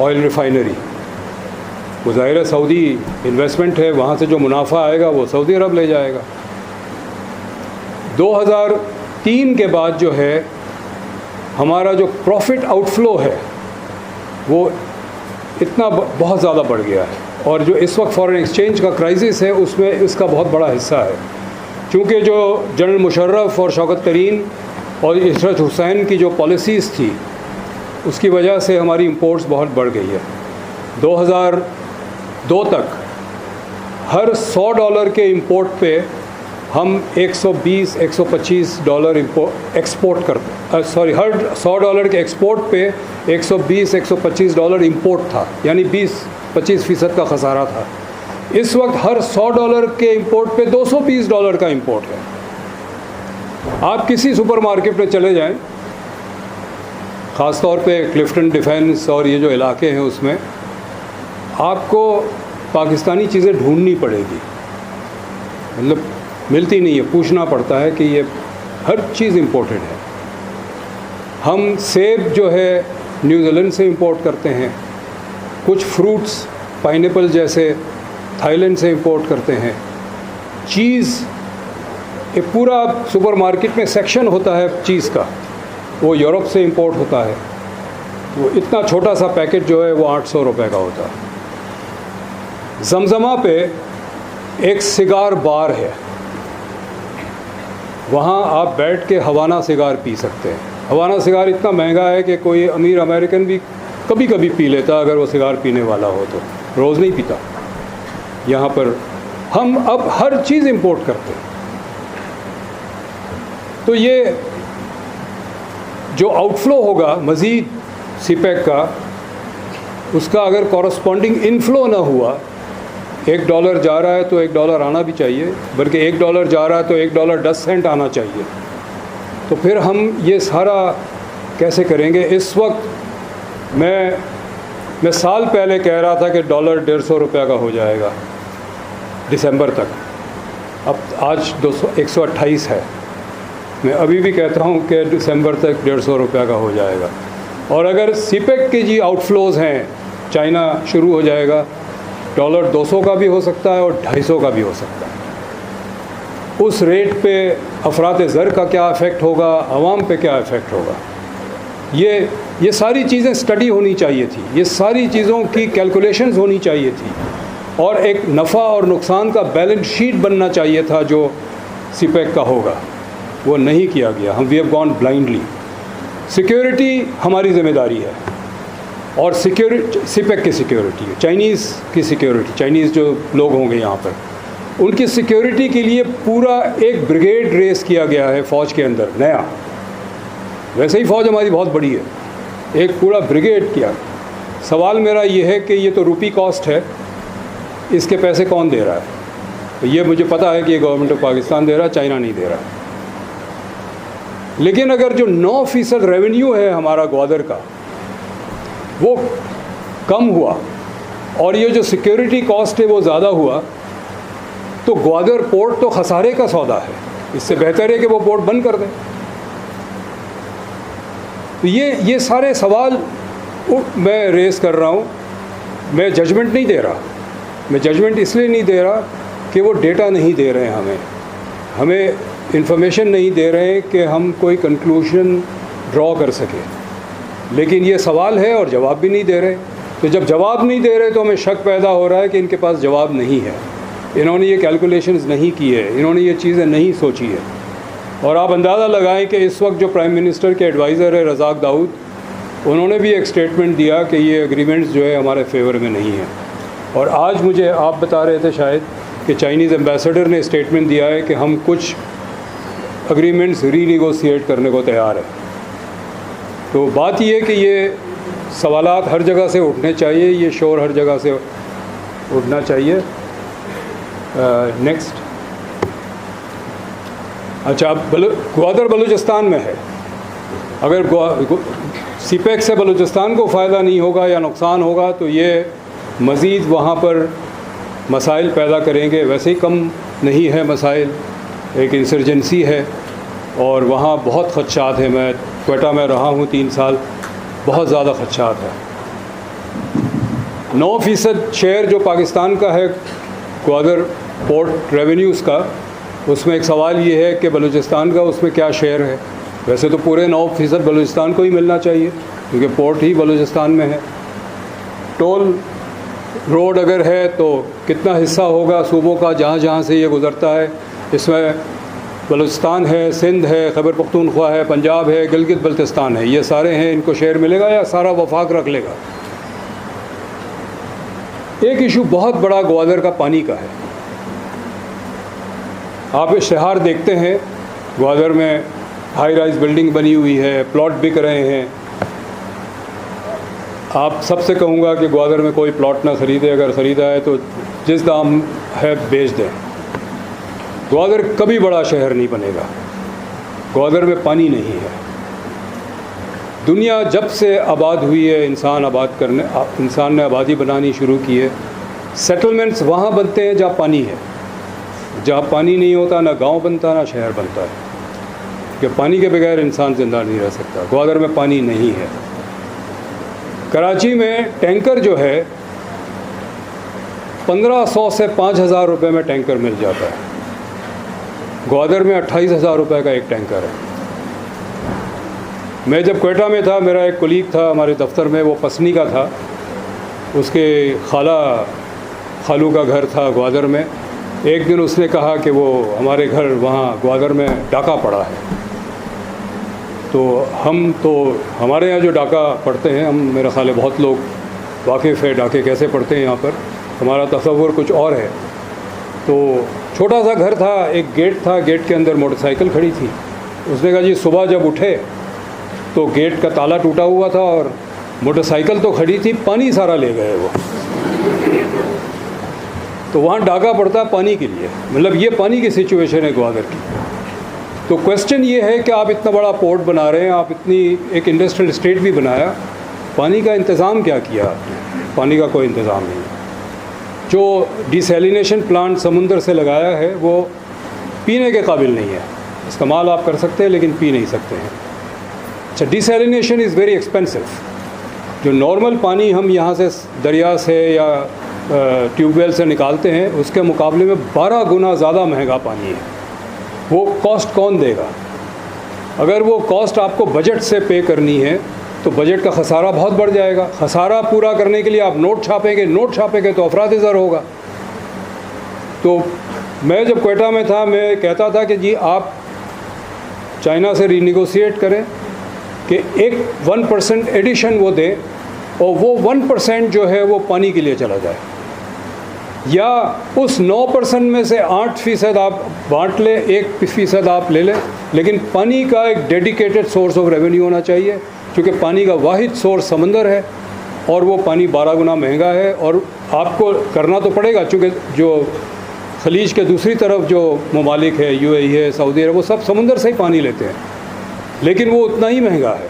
ऑयल रिफाइनरी। वो ज़ाहिर है सऊदी इन्वेस्टमेंट है, वहाँ से जो मुनाफा आएगा वो सऊदी अरब ले जाएगा। 2003 के बाद जो है हमारा जो प्रॉफिट आउटफ्लो है वो इतना बहुत ज़्यादा बढ़ गया है, और जो इस वक्त फॉरेन एक्सचेंज का क्राइसिस है उसमें इसका बहुत बड़ा हिस्सा है। क्योंकि जो जनरल मुशर्रफ और शौकत तरीन और इशरत हुसैन की जो पॉलिसीज़ थी उसकी वजह से हमारी इंपोर्ट्स बहुत बढ़ गई है। 2002 तक हर $100 के इंपोर्ट पे हम 120-125 डॉलर एक्सपोर्ट करते, हर $100 के एक्सपोर्ट पे 120-125 डॉलर इंपोर्ट था, यानी 20-25% का खसारा था। इस वक्त हर $100 के इंपोर्ट पे $220 का इंपोर्ट है। आप किसी सुपरमार्केट में चले जाएं, ख़ास तौर पे क्लिफ्टन डिफेंस और ये जो इलाके हैं उसमें आपको पाकिस्तानी चीज़ें ढूंढनी पड़ेगी, मतलब मिलती नहीं है, पूछना पड़ता है कि ये हर चीज़ इम्पोर्टेड है। हम सेब जो है न्यूजीलैंड से इंपोर्ट करते हैं, कुछ फ्रूट्स पाइनएप्पल जैसे थाईलैंड से इंपोर्ट करते हैं। चीज़ एक पूरा सुपरमार्केट में सेक्शन होता है चीज़ का, वो यूरोप से इंपोर्ट होता है। वो इतना छोटा सा पैकेट जो है वो 800 रुपये का होता है। जमजमा पे एक सिगार बार है, वहाँ आप बैठ के हवाना सिगार पी सकते हैं। हवाना सिगार इतना महंगा है कि कोई अमीर अमेरिकन भी कभी कभी पी लेता, अगर वो सिगार पीने वाला हो तो, रोज़ नहीं पीता। यहाँ पर हम अब हर चीज़ इंपोर्ट करते हैं। तो ये जो आउटफ्लो होगा मज़ीद सीपैक का, उसका अगर कॉरस्पॉन्डिंग इनफ्लो ना हुआ, $1 जा रहा है तो $1 आना भी चाहिए, बल्कि $1 जा रहा है तो $1.10 आना चाहिए। तो फिर हम ये सारा कैसे करेंगे? इस वक्त मैं साल पहले कह रहा था कि डॉलर 150 रुपये का हो जाएगा दिसंबर तक, अब आज 128 है। मैं अभी भी कहता हूँ कि दिसंबर तक 150 रुपये का हो जाएगा। और अगर सीपेक के जी आउटफ्लोज़ हैं, चाइना शुरू हो जाएगा, डॉलर 200 का भी हो सकता है और 250 का भी हो सकता है। उस रेट पे अफरात ज़र का क्या इफ़ेक्ट होगा, आवाम पे क्या इफ़ेक्ट होगा, ये सारी चीज़ें स्टडी होनी चाहिए थी, ये सारी चीज़ों की कैलकुलेशंस होनी चाहिए थी, और एक नफ़ा और नुकसान का बैलेंस शीट बनना चाहिए था जो सीपेक का होगा। वो नहीं किया गया। हम we have gone blindly. Security हमारी ज़िम्मेदारी है, और सिक्योरिटी सीपेक की सिक्योरिटी है, चाइनीज़ की सिक्योरिटी, चाइनीज़ जो लोग होंगे यहाँ पर, उनकी सिक्योरिटी के लिए पूरा एक ब्रिगेड रेस किया गया है फ़ौज के अंदर नया। वैसे ही फ़ौज हमारी बहुत बड़ी है, एक पूरा ब्रिगेड किया। सवाल मेरा ये है कि ये तो रुपी कॉस्ट है, इसके पैसे कौन दे रहा है? तो ये मुझे पता है कि ये गवर्नमेंट ऑफ पाकिस्तान दे रहा है, चाइना नहीं दे रहा। लेकिन अगर जो 9% रेवेन्यू है हमारा ग्वादर का वो कम हुआ, और ये जो सिक्योरिटी कॉस्ट है वो ज़्यादा हुआ, तो ग्वादर पोर्ट तो खसारे का सौदा है। इससे बेहतर है कि वो पोर्ट बंद कर दें। तो ये सारे सवाल मैं रेस कर रहा हूँ। मैं जजमेंट नहीं दे रहा, मैं जजमेंट इसलिए नहीं दे रहा कि वो डेटा नहीं दे रहे हैं, हमें इंफॉर्मेशन नहीं दे रहे हैं कि हम कोई कंक्लूजन ड्रॉ कर सकें। लेकिन ये सवाल है और जवाब भी नहीं दे रहे। तो जब जवाब नहीं दे रहे तो हमें शक पैदा हो रहा है कि इनके पास जवाब नहीं है, इन्होंने ये कैलकुलेशंस नहीं की है, इन्होंने ये चीज़ें नहीं सोची है। और आप अंदाज़ा लगाएं कि इस वक्त जो प्राइम मिनिस्टर के एडवाइज़र है रज़ाक दाऊद, उन्होंने भी एक स्टेटमेंट दिया कि ये एग्रीमेंट्स जो है हमारे फेवर में नहीं है। और आज मुझे आप बता रहे थे शायद कि चाइनीज़ एम्बेसडर ने स्टेटमेंट दिया है कि हम कुछ एग्रीमेंट्स रीनिगोशिएट करने को तैयार है। तो बात ये कि ये सवालात हर जगह से उठने चाहिए, ये शोर हर जगह से उठना चाहिए। नेक्स्ट, अच्छा, ग्वादर बलूचिस्तान में है। अगर सीपेक से बलूचिस्तान को फ़ायदा नहीं होगा या नुकसान होगा तो ये मज़ीद वहाँ पर मसाइल पैदा करेंगे। वैसे ही कम नहीं है मसाइल, एक इंसर्जेंसी है और वहाँ बहुत ख़दशात हैं। मैं क्वेटा में रहा हूँ 3 साल, बहुत ज़्यादा ख़दशात है। 9% शेयर जो पाकिस्तान का है ग्वादर पोर्ट रेवेन्यूज़ का, उसमें एक सवाल ये है कि बलूचिस्तान का उसमें क्या शेयर है। वैसे तो पूरे 9% बलूचिस्तान को ही मिलना चाहिए क्योंकि पोर्ट ही बलूचिस्तान में है। टोल रोड अगर है तो कितना हिस्सा होगा सूबों का जहाँ जहाँ से ये गुज़रता है। इसमें बलूचिस्तान है, सिंध है, खैबर पख्तूनख्वा है, पंजाब है, गिलगित बल्तिस्तान है, ये सारे हैं। इनको शेयर मिलेगा या सारा वफाक रख लेगा? एक इशू बहुत बड़ा ग्वादर का पानी का है। आप इश्तिहार देखते हैं, ग्वादर में हाई राइज बिल्डिंग बनी हुई है, प्लॉट बिक रहे हैं। आप सबसे कहूँगा कि ग्वादर में कोई प्लॉट ना ख़रीदे, अगर ख़रीदा है तो जिस दाम है बेच दें। ग्वादर कभी बड़ा शहर नहीं बनेगा, ग्वादर में पानी नहीं है। दुनिया जब से आबाद हुई है, इंसान ने आबादी बनानी शुरू की है। सेटलमेंट्स वहाँ बनते हैं जहाँ पानी है। जहाँ पानी नहीं होता ना गांव बनता ना शहर बनता है, कि पानी के बगैर इंसान ज़िंदा नहीं रह सकता। ग्वादर में पानी नहीं है। कराची में टैंकर जो है 1500 से 5000 रुपये में टैंकर मिल जाता है। ग्वादर में 28,000 रुपये का एक टैंकर है। मैं जब क्वेटा में था, मेरा एक कोलीग था हमारे दफ्तर में, वो पसनी का था, उसके खालू का घर था ग्वादर में। एक दिन उसने कहा कि वो हमारे घर वहाँ ग्वादर में डाका पड़ा है। तो हमारे यहाँ जो डाका पढ़ते हैं, हम मेरा ख्याल है बहुत लोग वाकिफ़ है डाके कैसे पढ़ते हैं यहाँ पर। हमारा तसव्वुर कुछ और है। तो छोटा सा घर था, एक गेट था, गेट के अंदर मोटरसाइकिल खड़ी थी। उसने कहा जी सुबह जब उठे तो गेट का ताला टूटा हुआ था और मोटरसाइकिल तो खड़ी थी, पानी सारा ले गए वो। तो वहाँ डाका पड़ता है पानी के लिए। मतलब ये पानी की सिचुएशन है ग्वादर की। तो क्वेश्चन ये है कि आप इतना बड़ा पोर्ट बना रहे हैं, आप इतनी एक इंडस्ट्रियल स्टेट भी बनाया, पानी का इंतज़ाम क्या किया आपने? पानी का कोई इंतज़ाम नहीं। जो डिसैलिनेशन प्लांट समुंदर से लगाया है वो पीने के काबिल नहीं है। इस्तेमाल आप कर सकते हैं लेकिन पी नहीं सकते हैं। अच्छा, डिसैलिनेशन इज़ वेरी एक्सपेंसिव। जो नॉर्मल पानी हम यहाँ से दरिया से या ट्यूबवेल से निकालते हैं उसके मुकाबले में 12 गुना ज़्यादा महंगा पानी है। वो कॉस्ट कौन देगा? अगर वो कॉस्ट आपको बजट से पे करनी है तो बजट का खसारा बहुत बढ़ जाएगा। खसारा पूरा करने के लिए आप नोट छापेंगे तो अफराद-ए-ज़र होगा। तो मैं जब क्वेटा में था, मैं कहता था कि जी आप चाइना से रीनिगोशिएट करें कि एक 1% एडिशन वो दें और वो 1% जो है वो पानी के लिए चला जाए, या उस 9% में से 8% आप बांट लें, 1% आप ले लें, लेकिन पानी का एक डेडिकेटेड सोर्स ऑफ रेवेन्यू होना चाहिए, क्योंकि पानी का वाहिद सोर्स समंदर है और वो पानी 12 गुना महंगा है। और आपको करना तो पड़ेगा, चूँकि जो खलीज के दूसरी तरफ जो ममालिक है, UAE है, सऊदी अरब, वो सब समुंदर से ही पानी लेते हैं, लेकिन वो उतना ही महंगा है।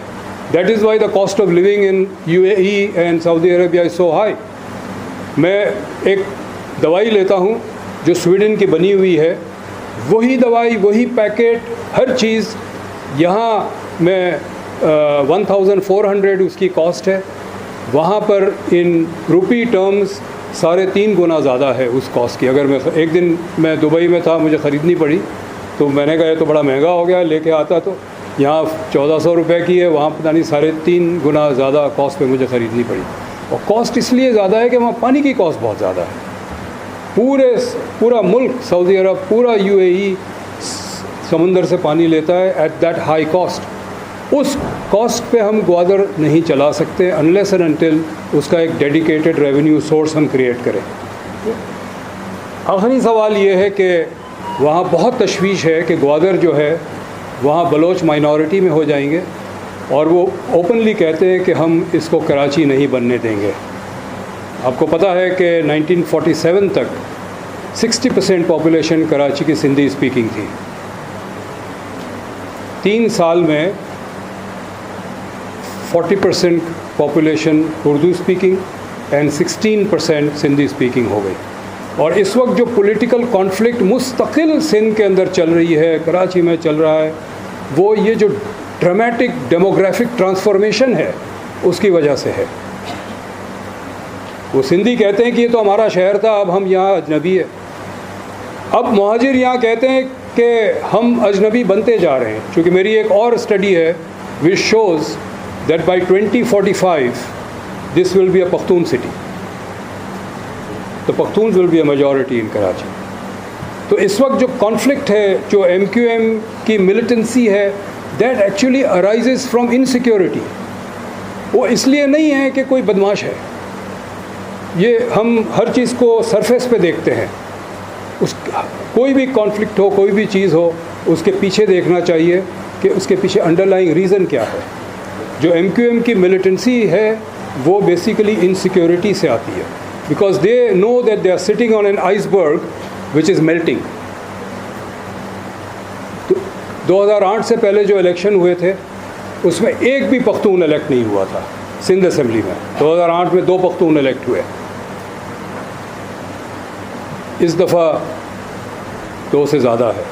That is why the cost of living in UAE and Saudi Arabia is so high. मैं एक दवाई लेता हूँ जो स्वीडन की बनी हुई है, वही दवाई, वही पैकेट, हर चीज़ यहाँ मैं 1400 उसकी कॉस्ट है। वहाँ पर इन रुपी टर्म्स 3.5 गुना ज़्यादा है उस कॉस्ट की। अगर मैं एक दिन मैं दुबई में था, मुझे ख़रीदनी पड़ी, तो मैंने कहा ये तो बड़ा महंगा हो गया, लेके आता तो यहाँ 1400 रुपये की है, वहाँ पता नहीं 3.5 गुना ज़्यादा कॉस्ट पे मुझे ख़रीदनी पड़ी। और कॉस्ट इसलिए ज़्यादा है कि वहाँ पानी की कॉस्ट बहुत ज़्यादा है। पूरा मुल्क सऊदी अरब, पूरा UAE समुंदर से पानी लेता है एट दैट हाई कॉस्ट। उस कॉस्ट पे हम ग्वादर नहीं चला सकते अनलेस एंड अनटिल उसका एक डेडिकेटेड रेवेन्यू सोर्स हम क्रिएट करें। आखिरी सवाल ये है कि वहाँ बहुत तशवीश है कि ग्वादर जो है वहाँ बलोच माइनॉरिटी में हो जाएंगे, और वो ओपनली कहते हैं कि हम इसको कराची नहीं बनने देंगे। आपको पता है कि 1947 तक 60% पॉपुलेशन कराची की सिंधी स्पीकिंग थी। 3 साल में 40% population Urdu speaking and 16% Sindhi speaking हो गई। और इस वक्त जो पॉलिटिकल कॉन्फ्लिक्ट मुस्तकिल सिंध के अंदर चल रही है, कराची में चल रहा है, वो ये जो ड्रामेटिक डेमोग्राफिक ट्रांसफॉर्मेशन है उसकी वजह से है। वो सिंधी कहते हैं कि ये तो हमारा शहर था, अब हम यहाँ अजनबी है। अब मुहाजिर यहाँ कहते हैं कि हम अजनबी बनते जा रहे हैं। क्योंकि मेरी एक और स्टडी है which shows that by 2045 this will be a Pakhtun city, तो Pakhtuns will be a majority in Karachi. तो इस वक्त जो कॉन्फ्लिक्ट है, जो MQM की मिलिटेंसी है, that actually arises from insecurity. वो इसलिए नहीं है कि कोई बदमाश है, ये हम हर चीज़ को सरफेस पे देखते हैं। कोई भी कॉन्फ्लिक्ट हो, कोई भी चीज़ हो, उसके पीछे देखना चाहिए कि उसके पीछे अंडरलाइंग रीज़न क्या है। जो MQM की मिलिटेंसी है वो बेसिकली इनसिक्योरिटी से आती है, because they know that they are sitting on an iceberg which is melting. तो 2008 से पहले जो इलेक्शन हुए थे उसमें एक भी पख्तून इलेक्ट नहीं हुआ था सिंध असेंबली में। 2008 में 2 पख्तून इलेक्ट हुए, इस दफ़ा 2 से ज़्यादा है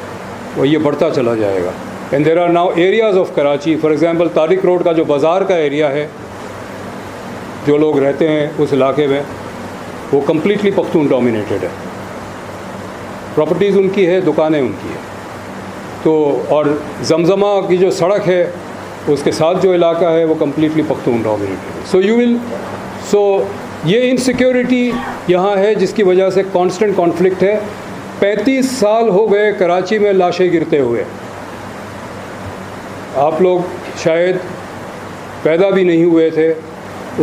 और ये बढ़ता चला जाएगा। And there are now areas of Karachi, for example Tariq road का जो बाज़ार का एरिया है, जो लोग रहते हैं उस इलाके में, वो कम्प्लीटली पख्तून डोमिनेटेड है। प्रॉपर्टीज़ उनकी है, दुकानें उनकी है। तो और जमजमा की जो सड़क है उसके साथ जो इलाका है वो कम्प्लीटली पख्तून डोमिनेटेड है। सो ये इनसिक्योरिटी यहाँ है जिसकी वजह से कांस्टेंट कॉन्फ्लिक्ट है। 35 साल हो गए कराची में लाशें गिरते हुए। आप लोग शायद पैदा भी नहीं हुए थे,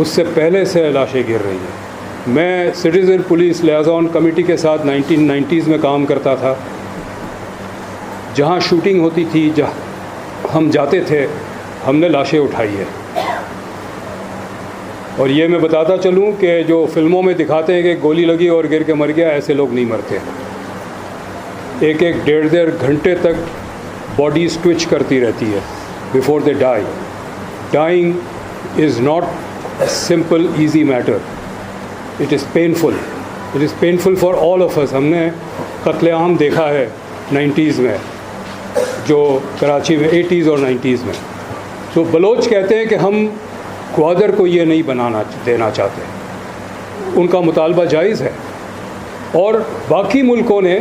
उससे पहले से लाशें गिर रही हैं। मैं सिटीज़न पुलिस लियाज़ॉन कमेटी के साथ 1990s में काम करता था। जहाँ शूटिंग होती थी, जहाँ हम जाते थे, हमने लाशें उठाई है। और ये मैं बताता चलूँ कि जो फिल्मों में दिखाते हैं कि गोली लगी और गिर के मर गया, ऐसे लोग नहीं मरते। एक 1.5 घंटे तक बॉडी ट्विच करती रहती है before they die. Dying is not a simple easy matter. It is painful. It is painful for all of us. हमने कत्लेआम देखा है 90s में, जो कराची में 80s और 90s में। तो बलोच कहते हैं कि हम ग्वादर को ये नहीं बनाना देना चाहते। उनका मुतालबा जायज़ है और बाकी मुल्कों ने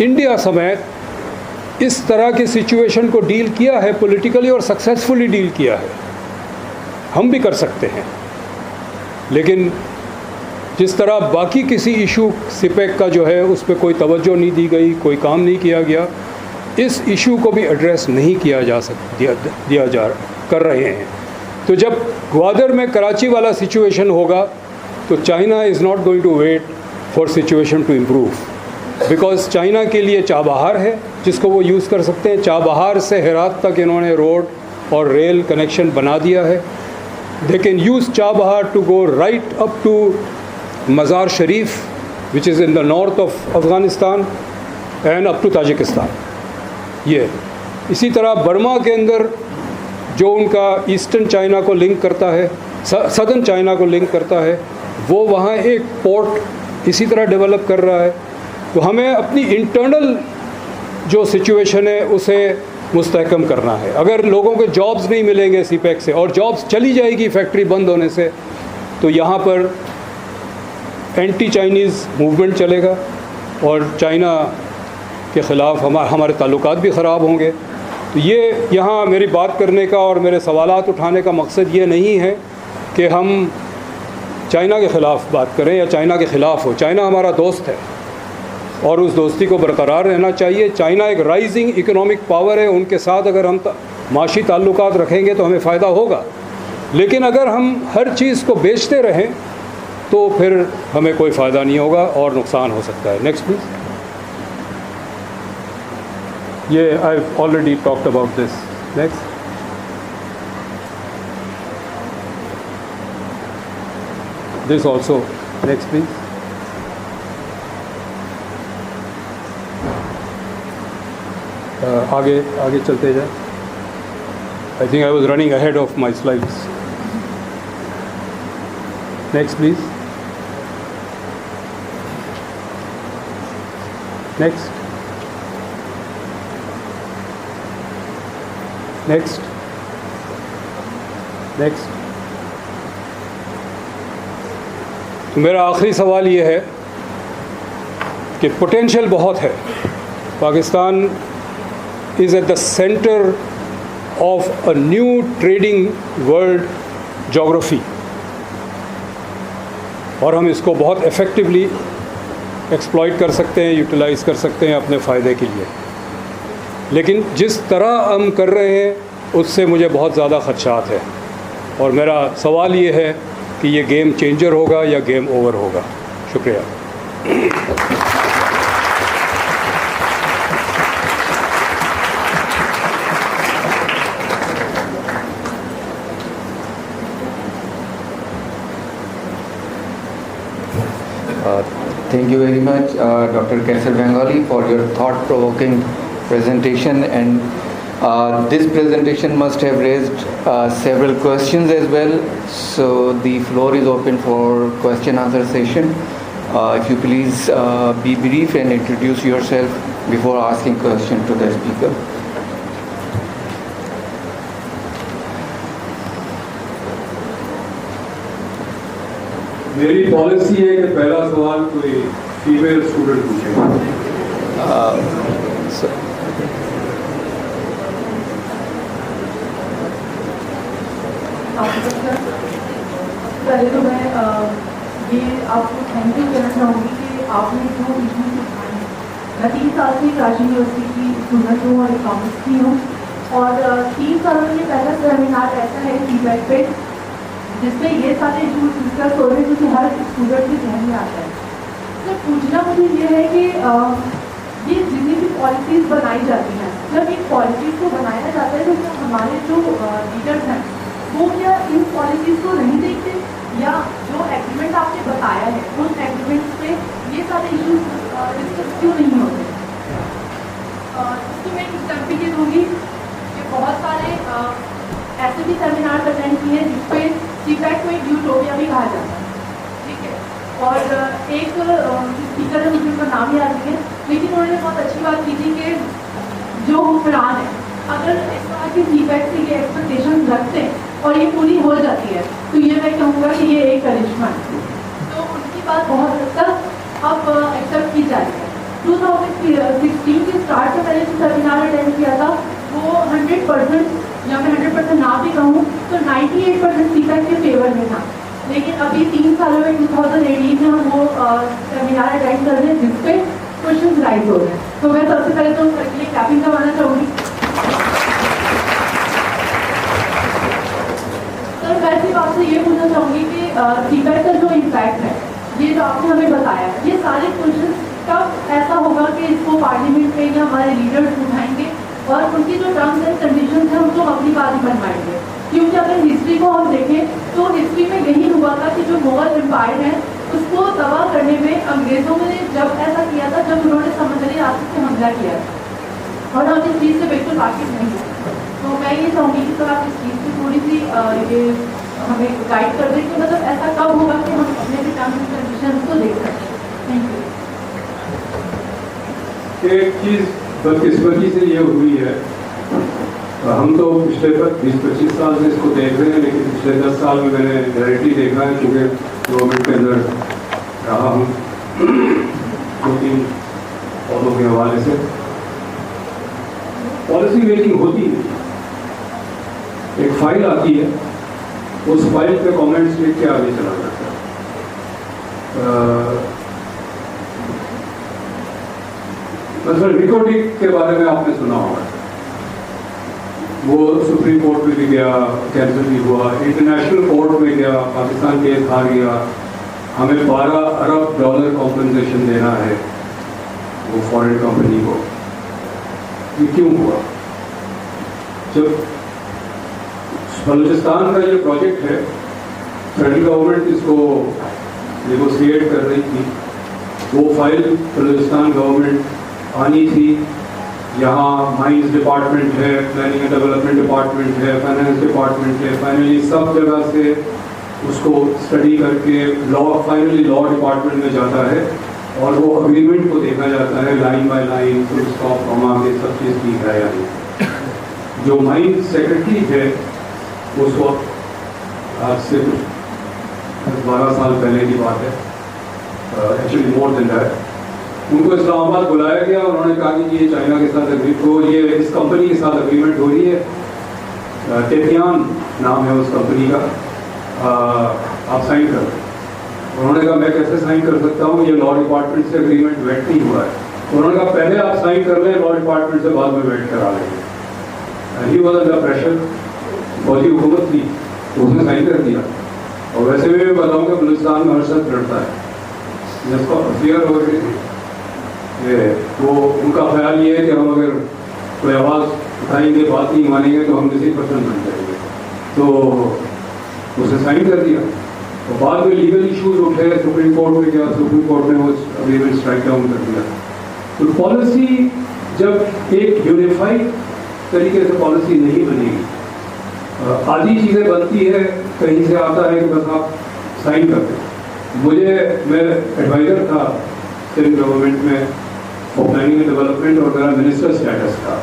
इंडिया समेत इस तरह की सिचुएशन को डील किया है पॉलिटिकली और सक्सेसफुली डील किया है। हम भी कर सकते हैं, लेकिन जिस तरह बाकी किसी इशू सिपेक का जो है उस पर कोई तवज्जो नहीं दी गई, कोई काम नहीं किया गया, इस इशू को भी एड्रेस नहीं किया जा कर रहे हैं। तो जब ग्वादर में कराची वाला सिचुएशन होगा तो China is not going to wait for situation to improve, because China के लिए चाबहार है जिसको वो यूज़ कर सकते हैं। चाबहार से हेरात तक इन्होंने रोड और रेल कनेक्शन बना दिया है। They can use Chabahar to go right up to Mazar Sharif, which is in the north of Afghanistan, and up to Tajikistan. ये इसी तरह बर्मा के अंदर जो उनका ईस्टर्न चाइना को लिंक करता है, सदर्न चाइना को लिंक करता है, वो वहाँ एक पोर्ट इसी तरह डेवलप कर रहा है। तो हमें अपनी इंटरनल जो सिचुएशन है उसे मुस्तहकम करना है। अगर लोगों को जॉब्स नहीं मिलेंगे सीपेक से और जॉब्स चली जाएगी फैक्ट्री बंद होने से, तो यहाँ पर एंटी चाइनीज़ मूवमेंट चलेगा और चाइना के ख़िलाफ़ हमारे ताल्लुकात भी ख़राब होंगे। तो ये यहाँ मेरी बात करने का और मेरे सवालात उठाने का मकसद ये नहीं है कि हम चाइना के ख़िलाफ़ बात करें या चाइना के ख़िलाफ़ हो। चाइना हमारा दोस्त है और उस दोस्ती को बरकरार रहना चाहिए। चाइना एक राइजिंग इकोनॉमिक पावर है, उनके साथ अगर हम माशी ताल्लुकात रखेंगे तो हमें फ़ायदा होगा। लेकिन अगर हम हर चीज़ को बेचते रहें तो फिर हमें कोई फ़ायदा नहीं होगा और नुकसान हो सकता है। Next please. ये I already talked about this. Next. This also. Next please. आगे चलते जाए। I think I was running ahead of my slides. Next please. Next. Next. Next. तो मेरा आखिरी सवाल ये है कि पोटेंशियल बहुत है। Pakistan is at the centre of a new trading world geography और हम इसको बहुत इफ़ेक्टिवली एक्सप्लॉइट कर सकते हैं, यूटिलाइज़ कर सकते हैं अपने फ़ायदे के लिए। लेकिन जिस तरह हम कर रहे हैं उससे मुझे बहुत ज़्यादा ख़दशात है और मेरा सवाल ये है कि ये गेम चेंजर होगा या गेम ओवर होगा। शुक्रिया। Thank you very much, Dr. Kaisar Bengali, for your thought-provoking presentation. And this presentation must have raised several questions as well. So the floor is open for question-answer session. If you please be brief and introduce yourself before asking question to the speaker. मेरी policy है कि पहला सवाल कोई female student पूछेगा। पहले तो मैं ये आपको थैंक यू कहना चाहूँगी कि आपने जो इशूज़ उठाए हैं। मैं 3 साल से काशी यूनिवर्सिटी की स्टूडेंट हूँ और इकोनॉमिक्स की हूँ और 3 सालों में पहला सेमिनार ऐसा है सीबैक पे जिसमें ये सारे इशूज डिस्कस हो रहे हैं जो कि हर स्टूडेंट के ध्यान में आता है। तो पूछना मुझे ये है कि ये जितनी भी पॉलिसीज़ बनाई जाती हैं, जब इन पॉलिसीज़ को बनाया जाता है तो क्या हमारे जो लीडर्स हैं वो क्या इन पॉलिसीज़ को नहीं देखते या जो एग्रीमेंट आपने बताया है उन एग्रीमेंट्स पे ये सारे इशूज डिस्कस क्यों नहीं होते? इसकी मैं एक एग्जाम्पल ये दूँगी कि बहुत सारे ऐसे भी सेमिनार अटेंड किए हैं जिसपे सीबैक को एक यूटोपिया भी कहा जाता है, ठीक है। और एक स्पीकर है, मुझे उनका नाम याद नहीं है, लेकिन उन्होंने बहुत अच्छी बात की थी कि जो हुक्मरान है अगर इस तरह की सीबैक से ये एक्सपेक्टेशन रखते हैं और ये पूरी हो जाती है तो ये मैं कहूँगा कि ये एक करिश्मा है। तो उनकी बात बहुत हद तक अब एक्सेप्ट की जा रही है। 2016 के स्टार्ट में मैंने जो सेमिनार अटेंड किया था वो 100% या मैं 100% ना भी कहूँ तो 98% सीबैक के फेवर में था। लेकिन अभी 3 सालों में 2018 में हम वो सेमिनार अटेंड कर रहे हैं जिसपे क्वेश्चंस राइज हो रहे हैं। तो मैं सबसे पहले तो उनके लिए क्लैपिंग करवाना चाहूँगी। सर वैसे आपसे ये पूछना चाहूँगी कि सीबैक का जो इम्पैक्ट है ये जो आपने हमें बताया ये सारे क्वेश्चन कब ऐसा होगा कि इसको पार्लियामेंट में या हमारे लीडर्स उठाएंगे और उनकी जो टर्म्स एंड कंडीशंस हैं उनको अपनी बात ही बनवाएंगे? क्योंकि अगर हिस्ट्री को हम देखें तो हिस्ट्री में यही हुआ था कि जो मुगल एम्पायर है उसको तबाह करने में अंग्रेज़ों ने जब ऐसा किया था जब उन्होंने समुद्री रास्ते से हमला किया था और हम इस चीज़ से बिल्कुल वाकिफ नहीं है। तो मैं ये चाहूँगी कि सर आप इस चीज़ की थोड़ी सी ये हमें गाइड कर दें कि मतलब ऐसा कब होगा कि हम अपने भी टर्म्स एंड कंडीशंस को देख सकते हैं। Thank you. एक चीज़ बदकिस्मती से ये हुई है, हम तो पिछले 20-25 साल से इसको देख रहे हैं, लेकिन पिछले 10 साल में मैंने डायरेक्टली देखा है क्योंकि गवर्नमेंट के अंदर रहा हूँ 2-3 पौधों के हवाले से। पॉलिसी मेकिंग होती है, एक फाइल आती है, उस फाइल पे कमेंट्स लिख के आगे चला जाता है। मतलब रिकॉर्डिंग के बारे में आपने सुना होगा, वो सुप्रीम कोर्ट में भी गया, कैंसिल भी हुआ, इंटरनेशनल कोर्ट में गया, पाकिस्तान केस हार गया, हमें $12 अरब कॉम्पनसेशन देना है वो फॉरेन कंपनी को। ये क्यों हुआ? जब बलूचिस्तान का ये प्रोजेक्ट है, फेडरल गवर्नमेंट इसको नेगोशिएट कर रही थी, वो फाइल बलूचिस्तान गवर्नमेंट आनी थी, यहाँ माइंस डिपार्टमेंट है, प्लानिंग एंड डेवलपमेंट डिपार्टमेंट है, फाइनेंस डिपार्टमेंट है, फाइनली सब जगह से उसको स्टडी करके फाइनली लॉ डिपार्टमेंट में जाता है और वो अग्रीमेंट को देखा जाता है line by line, full stop comma के सब चीज़ ठीक है या नहीं। जो माइंस सेक्रेटरी है उसको आज से 12 साल पहले की बात है, एक्चुअली मोर देन दैट। उनको इस्लामाबाद बुलाया गया और उन्होंने कहा कि ये चाइना के साथ ये इस कंपनी के साथ अग्रीमेंट हो रही है, टेपियान नाम है उस कंपनी का, आप साइन कर दें। उन्होंने कहा मैं कैसे साइन कर सकता हूँ, ये लॉ डिपार्टमेंट से अग्रीमेंट वेट नहीं हुआ है। उन्होंने कहा पहले आप साइन कर लें, लॉ डिपार्टमेंट से बाद में वेट करा लेंगे। ही वॉज अंडर प्रेशर, फौजी हुकूमत थी तो उसने साइन कर दिया। और वैसे भी मैं बताऊँ कि बलूचिस्तान में हर शख्स लड़ता है, जिसको फियर हो रही थी तो उनका ख्याल ये है कि हम अगर कोई आवाज़ उठाएंगे, बात नहीं मानेंगे तो हम किसी पर्सन बन जाएंगे। तो उसने साइन कर दिया और बाद में लीगल इश्यूज उठे, सुप्रीम कोर्ट में गया, सुप्रीम कोर्ट ने वो अग्रीमेंट स्ट्राइक डाउन कर दिया। तो पॉलिसी जब एक यूनिफाइड तरीके से पॉलिसी नहीं बनेगी, आधी चीज़ें बनती है, कहीं से आता है कि बस आप साइन कर दें। मैं एडवाइज़र था स्टेट गवर्नमेंट में फॉर प्लानिंग एंड डेवलपमेंट और मेरा मिनिस्टर स्टेटस था,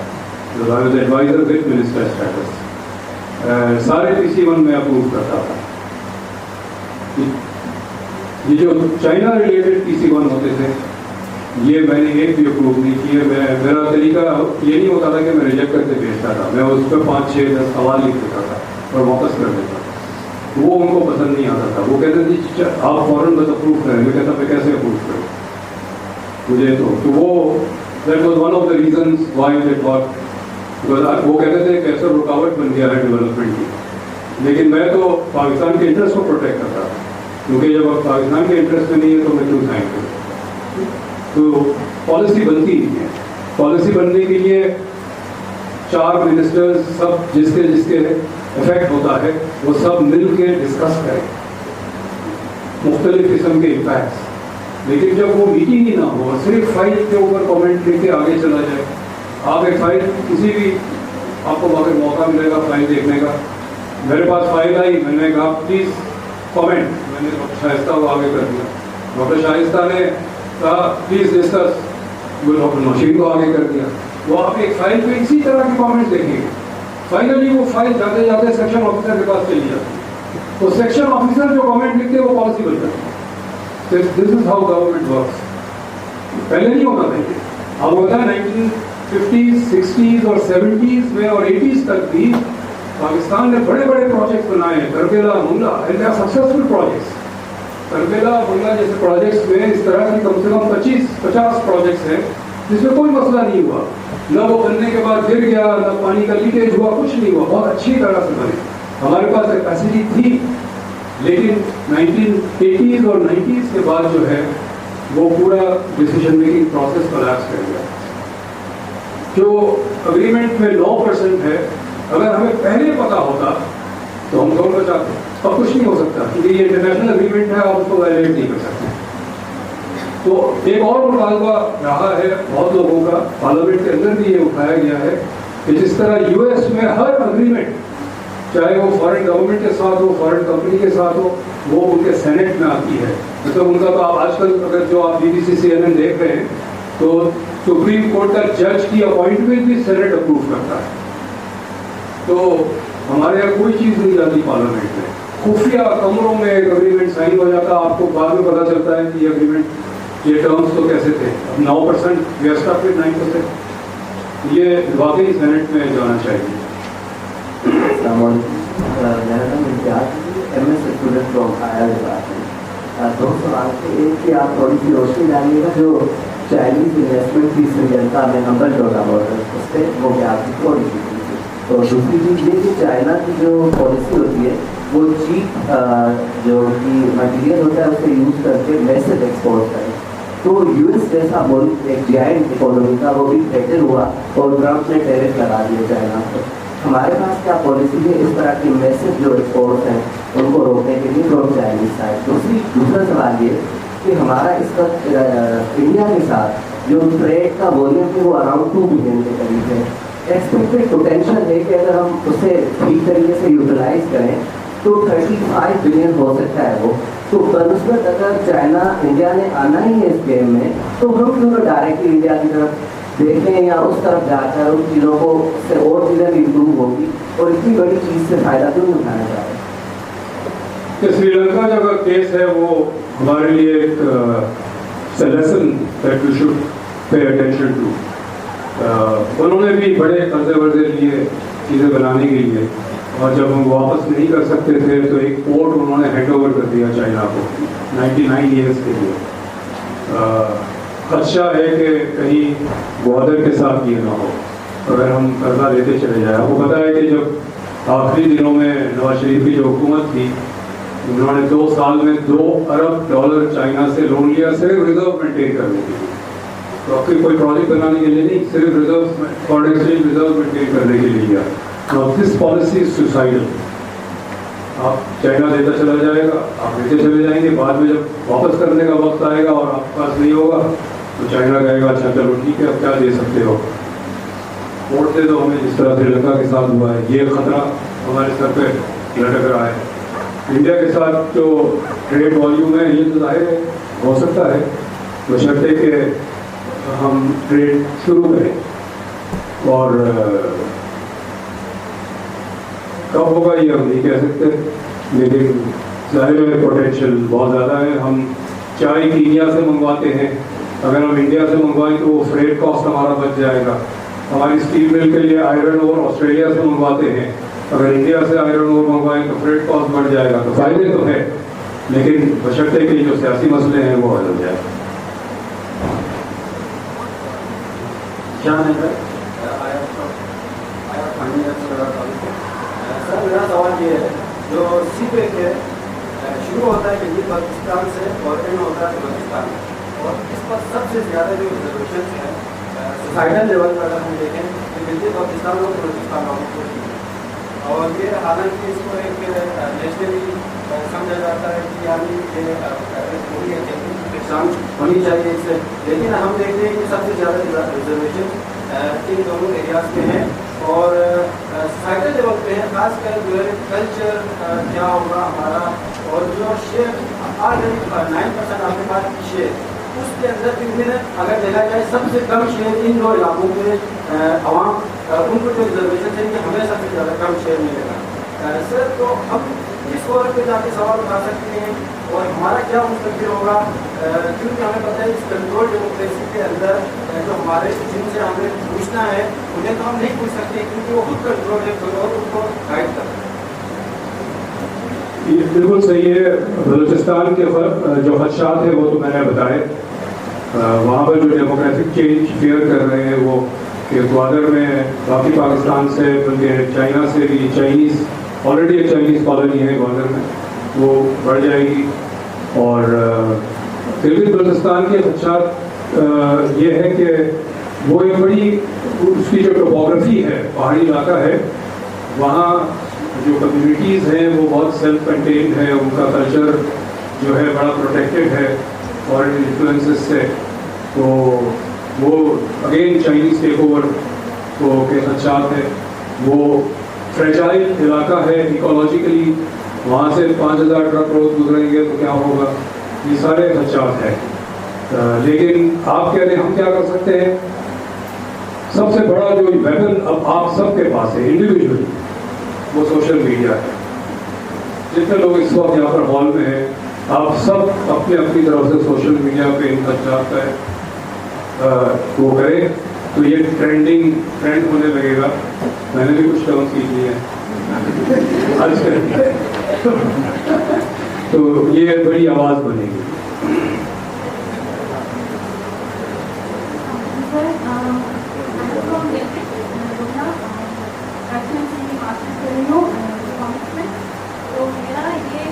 जो I was adviser with minister status. सारे PC1 में अप्रूव करता था। ये जो चाइना रिलेटेड PC1 होते थे ये मैंने एक भी अप्रूव नहीं किए। मेरा तरीका ये नहीं होता था कि मैं रिजेक्ट करके भेजता था, मैं उस पर 5, 6, 10 सवाल लिख देता था और वापस कर देता था। वो उनको पसंद नहीं आता था। वो कहते थे आप फौरन बस अप्रूव करें। मैं कहता मैं कैसे अप्रूव करूँ मुझे तो वो that was one of the reasons why that work. वो कहते थे कैसे रुकावट बन गया है डेवलपमेंट की। लेकिन मैं तो पाकिस्तान के इंटरेस्ट को प्रोटेक्ट करता था, क्योंकि जब अब पाकिस्तान के इंटरेस्ट में नहीं है तो मैं क्यों साइन करूँ। तो पॉलिसी बनती है। पॉलिसी बनने के लिए 4 मिनिस्टर्स सब जिसके इफेक्ट होता है वो सब मिल के डिस्कस करें मुख्तलिफ किस्म के इम्पैक्ट्स। लेकिन जब वो मीटिंग ही ना हो और सिर्फ फाइल के ऊपर कमेंट लेके आगे चला जाए, आप एक फाइल किसी भी आपको अगर मौका मिलेगा फाइल देखने का, मेरे पास फाइल आई, मैंने कहा प्लीज़ कमेंट, मैंने डॉक्टर शाइस्ता को आगे कर दिया। डॉक्टर शाइस्ता ने कहा प्लीज़ डिस्कस, वो डॉक्टर नौशीन को आगे कर दिया। वो आप एक फाइल पे इसी तरह के कमेंट्स देखेंगे। फाइनली वो फाइल जाते जाते सेक्शन ऑफिसर के पास चली जाती है, तो सेक्शन ऑफिसर जो कमेंट लिखते हैं वो पॉलिसी बन जाती है। This is how government works. पहले नहीं होता था ये, अब होता है 1950s, 60s और 70s में और 80s तक भी पाकिस्तान ने बड़े बड़े प्रोजेक्ट बनाए हैं, Tarbela, Mangla, and they are successful projects. Tarbela, Mangla जैसे प्रोजेक्ट्स में इस तरह की कम से कम 25-50 प्रोजेक्ट्स हैं जिसमें कोई मसला नहीं हुआ, न वो बनने के बाद गिर गया, न पानी का लीकेज हुआ, कुछ नहीं हुआ, बहुत अच्छी तरह से बने। हमारे पास कैपेसिटी थी, लेकिन 1980s और 90s के बाद जो है वो पूरा डिसीजन मेकिंग प्रोसेस कोलैप्स कर गया। जो अग्रीमेंट में 9% है, अगर हमें पहले पता होता तो हम कौन बचाते। अब कुछ नहीं हो सकता क्योंकि ये इंटरनेशनल अग्रीमेंट है, आप उसको वायलेट नहीं कर सकते। तो एक और मुतालबा रहा है बहुत लोगों का, पार्लियामेंट के अंदर भी ये उठाया गया है कि जिस तरह US में हर अग्रीमेंट, चाहे वो फॉरेन गवर्नमेंट के साथ हो, फॉरेन कंपनी के साथ हो, वो उनके सेनेट में आती है। मतलब उनका तो आप आजकल अगर जो आप BBC CNN देख रहे हैं तो सुप्रीम कोर्ट का जज की अपॉइंटमेंट भी सेनेट अप्रूव करता है। तो हमारे यहाँ कोई चीज़ नहीं जाती पार्लियामेंट में, खुफिया कमरों में एक अग्रीमेंट साइन हो जाता है। आपको बाद में पता चलता है कि ये अग्रीमेंट, ये टर्म्स तो कैसे थे। अब 9% व्यवस्था फिर 9%, ये वाकई सेनेट में जाना चाहिए। MS student from IIM department. 2 सवाल थे। एक कि आप थोड़ी सी रोशनी डालिएगा जो चाइनीज इन्वेस्टमेंट की श्रीलंका में नंबर जो रहा उस पर वो क्या आपकी थोड़ी सी थी। तो दूसरी चीज़ ये कि चाइना की जो पॉलिसी होती है वो चीप जो कि मटीरियल होता है उसे यूज़ करके मैसेज एक्सपोर्ट करें। तो US जैसा मुल्क एक जायंट इकोनॉमी का वो भी थ्रेटन हुआ और ट्रम्प ने टैरिफ लगा दिए चाइना पर। हमारे पास क्या पॉलिसी है इस तरह की मैसेज जो एक्सपोर्ट्स हैं उनको रोकने के लिए फ्रॉम चाइनीज साइड। दूसरा सवाल ये कि हमारा इस वक्त इंडिया के साथ जो ट्रेड का वॉल्यूम है वो अराउंड 2 बिलियन के करीब है। एक्सपेक्टेड पोटेंशियल है कि अगर हम उसे ठीक तरीके से यूटिलाइज करें तो 35 बिलियन हो सकता है वो। तो बनस्बत अगर चाइना इंडिया ने आना ही है इस गेम में तो हम क्यों ना डायरेक्टली इंडिया की तरफ देखें या उस तरफ जाकर उन चीज़ों को से और चीज़ें भी इम्प्रूव होगी और इतनी बड़ी चीज़ से फ़ायदा क्यों उठाना चाह रहे हैं। कि श्रीलंका जो का केस है वो हमारे लिए एक lesson that we should pay attention to. उन्होंने भी बड़े कर्जे वर्जे लिए चीज़ें बनाने के लिए, और जब हम वापस नहीं कर सकते थे तो एक पोर्ट उन्होंने हैंड ओवर कर दिया चाइना को 99 ईयर्स के लिए। खदशा है कि कहीं ग्वादर के साथ ये ना हो अगर हम कर्जा लेते चले जाए। आपको पता है कि जब आखिरी दिनों में नवाज शरीफ की जो हुकूमत थी, उन्होंने 2 साल में $2 अरब चाइना से लोन लिया सिर्फ रिजर्व मेंटेन करने के लिए। तो आपकी कोई प्रोजेक्ट बनाने के लिए नहीं, सिर्फ reserve foreign exchange reserve maintain करने के लिए लिया। और दिस पॉलिसी इज सुसाइडल। आप चाइना देता चला जाएगा, आप देते चले जाएंगे, बाद में जब वापस करने का वक्त आएगा और आपके पास नहीं होगा तो चाइना कहेगा अच्छा चलो ठीक है, अब क्या दे सकते हो, वोट दे दो हमें, जिस तरह श्रीलंका के साथ हुआ है। ये खतरा हमारे सर पे लटक रहा है। इंडिया के साथ जो ट्रेड वॉल्यूम है ये तो जाहिर है हो सकता है, बशर्ते कि हम ट्रेड शुरू करें। और कब होगा ये हम नहीं कह सकते, लेकिन जाहिर है पोटेंशियल बहुत ज़्यादा है। हम चाय कीनिया से मंगवाते हैं, अगर हम इंडिया से मंगवाएं तो वो फ्रेट कॉस्ट हमारा बच जाएगा। हमारी स्टील मिल के लिए आयरन ओर ऑस्ट्रेलिया से मंगवाते हैं, अगर इंडिया से आयरन ओर मंगवाएं तो फ्रेट कॉस्ट बढ़ जाएगा। तो फायदे तो है, लेकिन बशर्ते कि जो सियासी मसले हैं वो हल हो जाए। सर मेरा सवाल ये है, जो सीपेक है शुरू होता है कि पाकिस्तान से और एंड होता है बलूचिस्तान, और इस पर सबसे ज़्यादा जो रिजर्वेशन है सोसाइटल लेवल पर अगर हम देखें तो गिलगित पाकिस्तान और बलूचिस्तान वालों को, और ये हालांकि इसको एक नेशनली समझा जाता है कि यानी ये पहचान होनी चाहिए इससे, लेकिन हम देखते हैं कि सबसे ज़्यादा रिजर्वेशन इन दोनों एरियाज में है और सोसाइटल लेवल पे है। खासकर जो है कल्चर क्या होगा हमारा, और जो शेयर ऑलरेडी 9% आपके पास शेयर, उसके अंदर इनमें अगर देखा जाए सबसे कम शेयर इन 2 इलाकों के अवाम उनको जो रिजर्वेशन है कि हमें सबसे ज़्यादा कम शेयर मिलेगा। सर तो हम इस फोरम पे जाके सवाल उठा सकते हैं और हमारा क्या मुस्तकबिल होगा, क्योंकि हमें पता है इस कंट्रोल डेमोक्रेसी के अंदर जो हमारे जिनसे हमें पूछना है उन्हें तो हम नहीं पूछ सकते क्योंकि वो खुद कंट्रोल है, खुद और उनको गाइड करते हैं। ये बिल्कुल सही है। बलूचिस्तान के जो खदशात है वो तो मैंने बताए, वहाँ पर जो डेमोक्रेटिक चेंज फेयर कर रहे हैं वो कि ग्वादर में बाकी पाकिस्तान से बल्कि चाइना से भी चाइनीज़ ऑलरेडी एक चाइनीज़ कॉलोनी है ग्वादर में, वो बढ़ जाएगी। और गिलगित बल्तिस्तान के खदशात ये है कि वो एक बड़ी उसकी जो टोपोग्राफी है, पहाड़ी इलाका है, वहाँ जो कम्युनिटीज़ हैं वो बहुत सेल्फ कंटेन्ड है, उनका कल्चर जो है बड़ा प्रोटेक्टेड है फॉरेन इन्फ्लुएंसेस से। तो वो अगेन चाइनीज़ टेक ओवर को के खदशात है। वो फ्रेजाइल इलाका है इकोलॉजिकली, वहाँ से 5000 ट्रक रोज गुजरेंगे तो क्या होगा, ये सारे खदशात हैं। लेकिन आप कह रहे हैं हम क्या कर सकते हैं, सबसे बड़ा जो वेपन अब आप सबके पास है इंडिविजुअली, वो सोशल मीडिया है। जितने लोग इस वक्त यहाँ पर हॉल में हैं, आप सब अपनी अपनी तरफ से सोशल मीडिया पे इन खदशात का वो करें तो ये ट्रेंड होने लगेगा। मैंने भी कुछ टर्म सीख लिए हैं आजकल तो ये बड़ी आवाज़ बनेगी। तो मेरा ये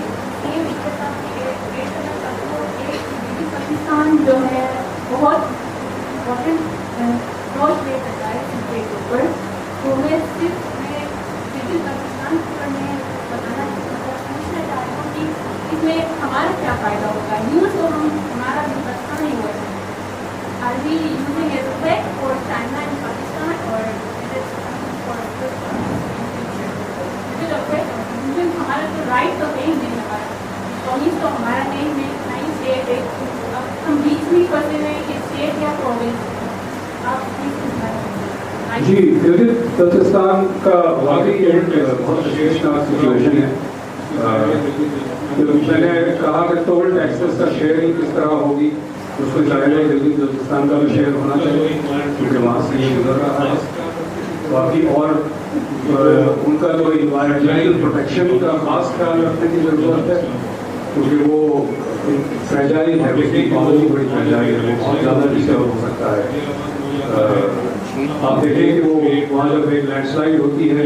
पाकिस्तान जो है बहुत इम्पोर्टेंट रोल प्ले करता है इसके ऊपर। तो मैं सिर्फ पाकिस्तान पर मैं पूछना चाहती हूँ कि इसमें हमारा क्या फ़ायदा होगा। न्यूज़ तो हमारा भी अच्छा नहीं हुआ है। Are we using a threat for China and Pakistan, or is it something for future? Is it a threat? क्योंकि हमारा तो राइट तो कहीं नहीं, हमारा प्रोविंस तो हमारा नहीं स्टेट है। अब हम बीच में फंसे हुए कि स्टेट या प्रोविंस। आप जी, गिलगित बल्तिस्तान का वाकई बहुत विशेषनाक सिचुएशन है। मैंने कहा कि टोल टैक्सेस का शेयरिंग किस तरह होगी, उसमें जाहिर है दिल्ली बल्तिस्तान का भी शेयर होना चाहिए क्योंकि वहाँ से ये गुजर रहा है। बाकी और उनका जो इन्वायरमेंटल प्रोटेक्शन का खास ख्याल रखने की ज़रूरत है क्योंकि वो फ्रेजाइल है, उसकी पॉलिसी बड़ी फ्रेजाइल है, बहुत ज़्यादा डिस्टर्ब हो सकता है। आप देखें कि वो वहाँ जब एक लैंडस्लाइड होती है,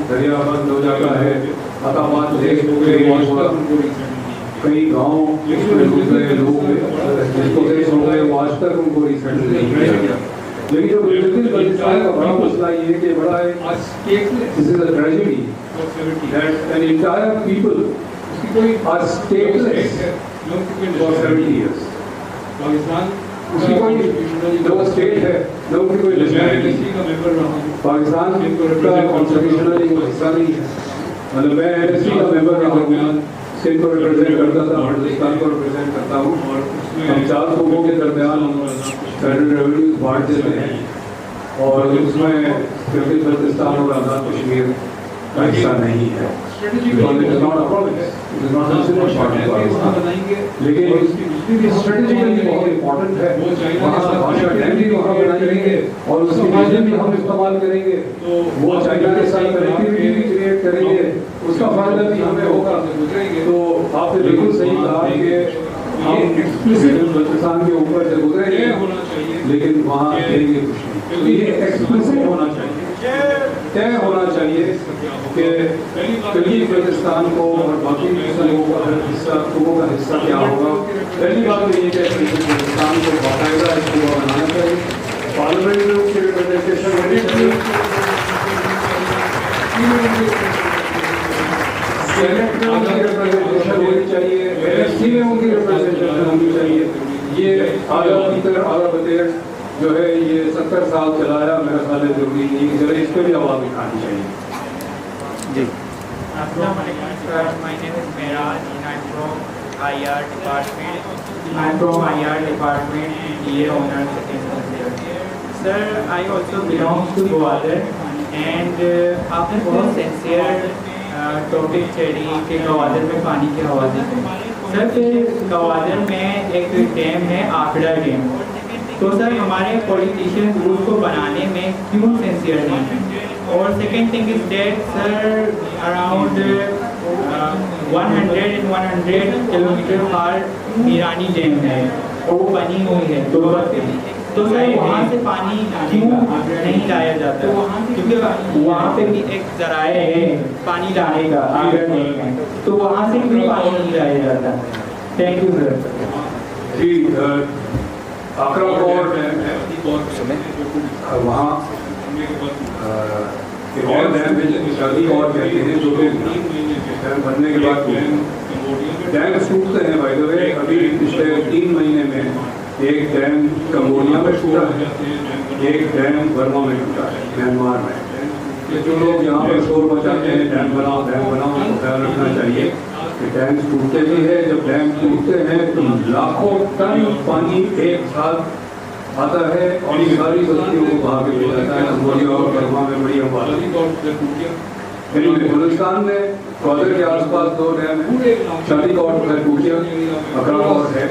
दरिया बंद हो जाता है, अकाबाद कई गाँव उसमें डूब गए, लोग जिसको देश हो गए, वो आज तक उनको रिसेंट नहीं किया गया। लेकिन जो बिल्कुल बल्तिस्तान का बड़ा मसला ये है कि बड़ा एक this is a tragedy that an entire people are stateless for 70 years। उसकी कोई जो स्टेट है न उनकी कोई पाकिस्तान का कॉन्स्टिट्यूशनल हिस्सा नहीं है। मतलब मैं NSC का मेंबर रहा हूँ, सिंध को रिप्रेजेंट करता था, बल्तिस्तान को रिप्रेजेंट करता हूँ। हम 4 सूबों के दरमियान फेडरल रेवेन्यू बांट देते हैं और उसमें गिलगित बल्तिस्तान और आज़ाद कश्मीर का हिस्सा नहीं है। लेकिन स्ट्रेटेजिकली बहुत इम्पोर्टेंट है, वहाँ भाषा डैम भी वहाँ बनाएंगे और उसकी माध्यम भी हम इस्तेमाल करेंगे, वो चाइना के साथ कनेक्टिविटी भी क्रिएट करेंगे, उसका फायदा भी हमें होगा। तो आपने बिल्कुल सही कहा कि हम बल्तिस्तान के ऊपर से गुजरेंगे लेकिन वहाँ देंगे कुछ नहीं। तो ये एक्सप्लिसिट होना चाहिए, तय होना चाहिए कि गिलगित बल्तिस्तान को और बाकी सूबों का हिस्सा क्या होगा। पहली बात तो ये कि बल्तिस्तान को बाकायदा सूबा बनाना चाहिए, पार्लियामेंट में उसकी रिप्रेजेंटेशन होनी चाहिए, सेनेट में उनकी रिप्रेजेंटेशन होनी चाहिए, NSC में उनकी रिप्रेजेंटेशन होनी चाहिए। ये आला बतेर जो है ये 70 साल चलाया, मेरा ख्याल है जरूरी नहीं है, जरा इस पर भी आवाज़ उठानी चाहिए। जी My name is Miraj and I'm from IR department. I'm from IR department, DA owner second year. Sir, I also belong to Gwadar and आपने बहुत sincere टॉपिक छेड़ी कि गवादर में पानी के हवाले से। सर फिर गवादर में एक डैम है आखड़ा डैम, तो सर हमारे पॉलिटिशियन उसको बनाने में क्यों सिंसियर नहीं है? और second thing is that sir around 100 kilometre far Mirani dam है और वो बनी हुई है तुर्बत पे, तो सर वहाँ से पानी क्यों नहीं लाया जाता? क्योंकि वहाँ पे भी एक जराए है पानी लाने का आगर नहीं है, तो वहाँ से क्यों पानी नहीं लाया जाता? Thank you sir. जी आकरा और वहाँ एक और डैम है शादी और कहते हैं जो लोग डैम बनने के बाद डैम टूटते हैं। बाय द वे अभी पिछले 3 महीने में एक डैम कंबोडिया में टूटा है, एक डैम बर्मा में टूटा है, म्यांमार में। जो लोग यहाँ पर शोर मचाते हैं डैम बनाओ उनको ख्याल रखना चाहिए कि डैम टूटते भी है। जब डैम टूटते हैं तो लाखों टन पानी एक साथ आता है और ये सारी बस्तियों को बहा के ले जाता है। कंबोडिया और बर्मा में बड़ी आबादी। बलूचिस्तान में ग्वादर के आसपास 2 डैम है, शादीकोट है, टूटिया, अकराकोट है।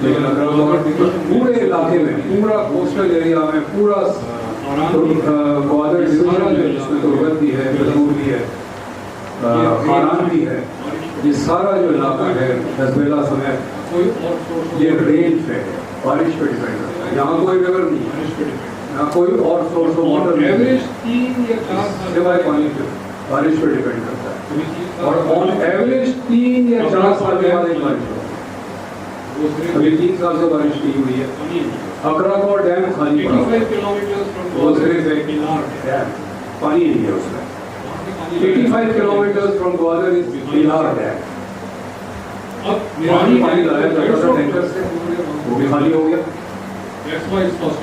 लेकिन अकराकोट पूरे इलाके में, पूरा कोस्टल एरिया में, पूरा ग्वादर डिवीजन में जिसमें तुर्बत भी है, बदूर भी है, खारान भी है, ये सारा जो इलाका है दसबेला समय ये रेंज पे है, बारिश पे डिपेंड करता है। यहाँ कोई रिवर नहीं है, यहाँ कोई और सोर्स ऑफ वाटर एवरेज 3 या 4 सिवाय पानी पे बारिश पे डिपेंड करता है। और ऑन एवरेज 3 या 4 साल के बाद एक बारिश होती है। अभी 3 साल से बारिश नहीं हुई है। अकराकोट डैम खाली पड़ा हुआ है, वो सिर्फ एक डैम, पानी नहीं है उसमें। 85 किलोमीटर फ्रॉम ग्वादर इज बिलार डैम। अब पानी लाया जाता था टैंकर से, वो भी खाली हो गया।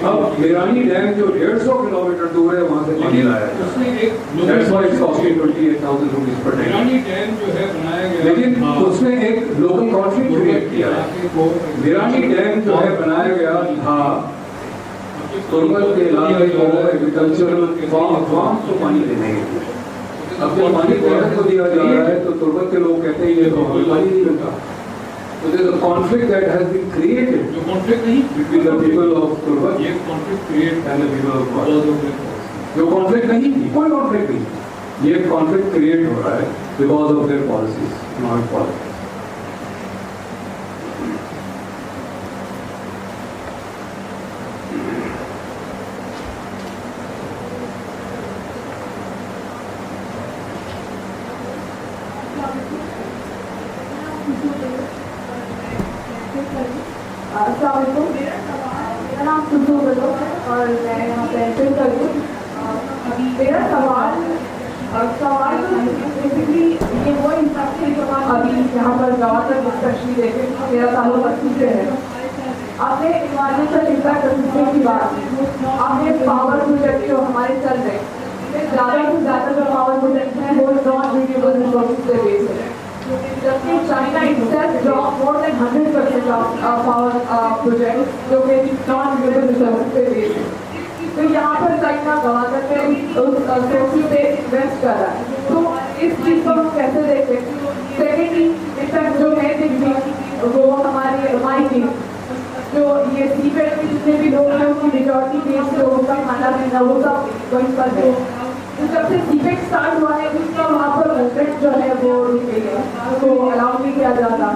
अब मीरानी डैम जो 150 किलोमीटर दूर है वहाँ से पानी लाया जाता है। That's why it's costing 28,000 rupees per day। लेकिन उसने एक लोकल कॉन्फ्लिक्ट क्रिएट किया है। मीरानी डैम जो है बनाया गया था तुर्बत के इलाके को एग्रीकल्चरल फार्म को पानी देने के लिए। अब जब पानी तुर्बत को दिया जा रहा है तो तुर्बत के लोग कहते हैं ये तो हमें पानी नहीं मिलता। So there is a conflict that has been created between the people of Turbat and the people of Guwahati. जो conflict नहीं थी, कोई conflict नहीं, ये conflict create हो रहा है because of their policies, economic policies. मेरा नाम सुधू बलो है और मैं यहाँ पे एंटर करूँ। मेरा सवाल बेसिकली ये वो इंस्ट्रक्शन जो हम अभी यहाँ पर गवर्नर डिस्कशन देखे 13 सालों पच्चीस से है। आपने इन्वायरमेंटल इम्पैक्ट असेसमेंट की बात की, आपने पावर प्रोजेक्ट जो हमारे चल रहे हैं ज़्यादा से ज़्यादा जो पावर प्रोजेक्ट हैं वो नॉन रिन्यूएबल रिसोर्सेज पे बेस्ड है। जबकि China itself drop more than 100% of power projects जो कि नॉन रिन्यूएबल रिसोर्सेज पे बेस्ड है। तो यहाँ पर चाइना गवादर में उस सोर्सेज पे इन्वेस्ट कर रहा है, तो इस चीज़ को हम कैसे देखें? सेकेंडली इफेक्ट जो है देखिए वो हमारी जो ये सीपेट में जितने भी लोग हैं उनकी मेजॉरिटी बेस लोगों का खाना पीना वो सब वहीं पर है। तो जब से सीपेट स्टार्ट हुआ है उसका वहाँ पर मूवमेंट जो है वो रुक गई है, उसको अलाउ नहीं किया जाता।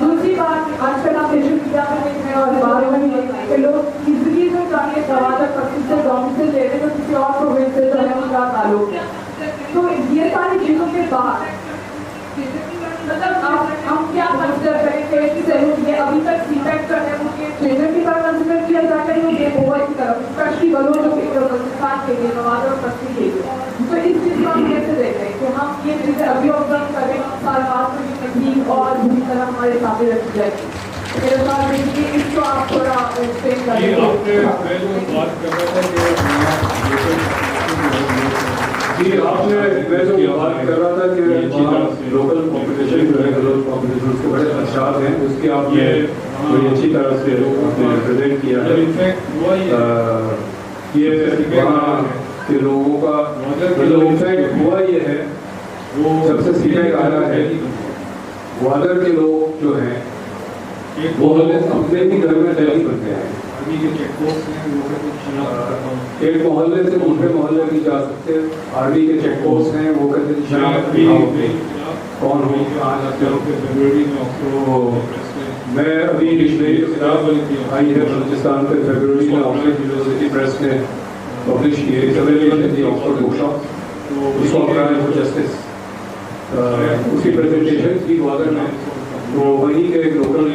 दूसरी बात आजकल आप सोशल मीडिया में देख रहे हैं और बाहर में देख रहे हैं कि लोग इजली जो जाके गवादर पच्चीस से गवर्नमेंट से ले रहे हैं तो किसी और प्रोविंस से जो है उनका ताल्लुक। तो ये सारी चीज़ों के बाद मतलब हम क्या कंसिडर करें कि ये अभी तक सीपेट जो है वो ट्रेजर की तरह कंसिडर किया जाता है ये ओवर की तरफ स्पेशली बलोच जो बलूचिस्तान के लिए गवादर और पश्चिम के लिए। तो इस चीज़ को हम कैसे देखते हैं कि हम ये चीज़ें अभी ऑब्जर्व करें साल बाद में ये तकलीफ और बुरी तरह हमारे सामने रखी जाएगी। मेरे साथ देखिए इसको आप थोड़ा एक्सप्लेन आपने मैं जो बात कर रहा था कि लोकल कॉम्पिटिशन जो है ग्लोबल कॉम्पिटिशन उसके बड़े खदशात हैं, उसकी आपने बड़ी अच्छी तरह से रिप्रेजेंट किया है। ये वहाँ के लोगों का मतलब इनफैक्ट हुआ ये है वो सबसे सीधा आया है ग्वादर के लोग जो हैं वो अपने ही घर में डेली बनते हैं। एक मोहल्ले से दूसरे मोहल्ले नहीं जा सकते, आर्मी के चेक पोस्ट हैं वो कहते हैं कौन हो कहाँ जाते हो। मैं अभी किताब आई है बलूचिस्तान पे फरवरी में ऑक्सफोर्ड यूनिवर्सिटी प्रेस ने पब्लिश की है, अवेलेबल है ऑक्सफोर्ड बुक शॉप, उसको अप्लाई फॉर जस्टिस। उसकी प्रेजेंटेशन की ग्वादर में तो वहीं के एक लोकल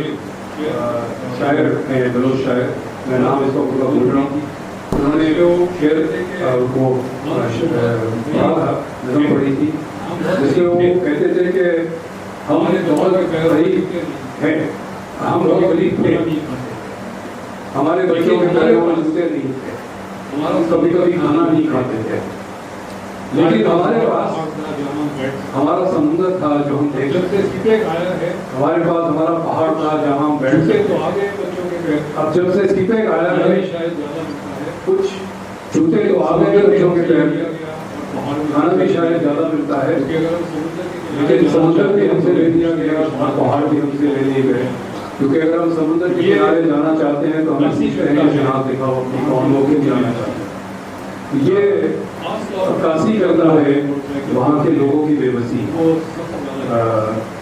शायर हैं बलोच शायर, मैं नाम इसका पूरा बोल रहा हूँ, उन्होंने जो शेर को पढ़ा था नज़म पढ़ी थी जिसमें वो कहते थे कि हम बहुत गरीब हैं, हम बहुत गरीब थे, हमारे बच्चों के पैरों में जूते नहीं थे, हम कभी कभी खाना नहीं खाते थे, लेकिन हमारे पास हमारा समुद्र था जो हम देखते, हमारे पास हमारा पहाड़ था जहाँ हम बैठते। अब जब से सीपेक आया है कुछ जूते तो आ गए बच्चों के पैर, खाना भी शायद ज़्यादा मिलता है, लेकिन समुद्र भी हमसे ले लिया गया और पहाड़ भी हमसे ले लिए गए, क्योंकि अगर हम समुद्र के किनारे जाना चाहते हैं तो हमें सीखते हैं कि हाँ देखा कौन लोग जाना चाहते हैं। ये अक्कासी करता है वहाँ के लोगों की बेबसी,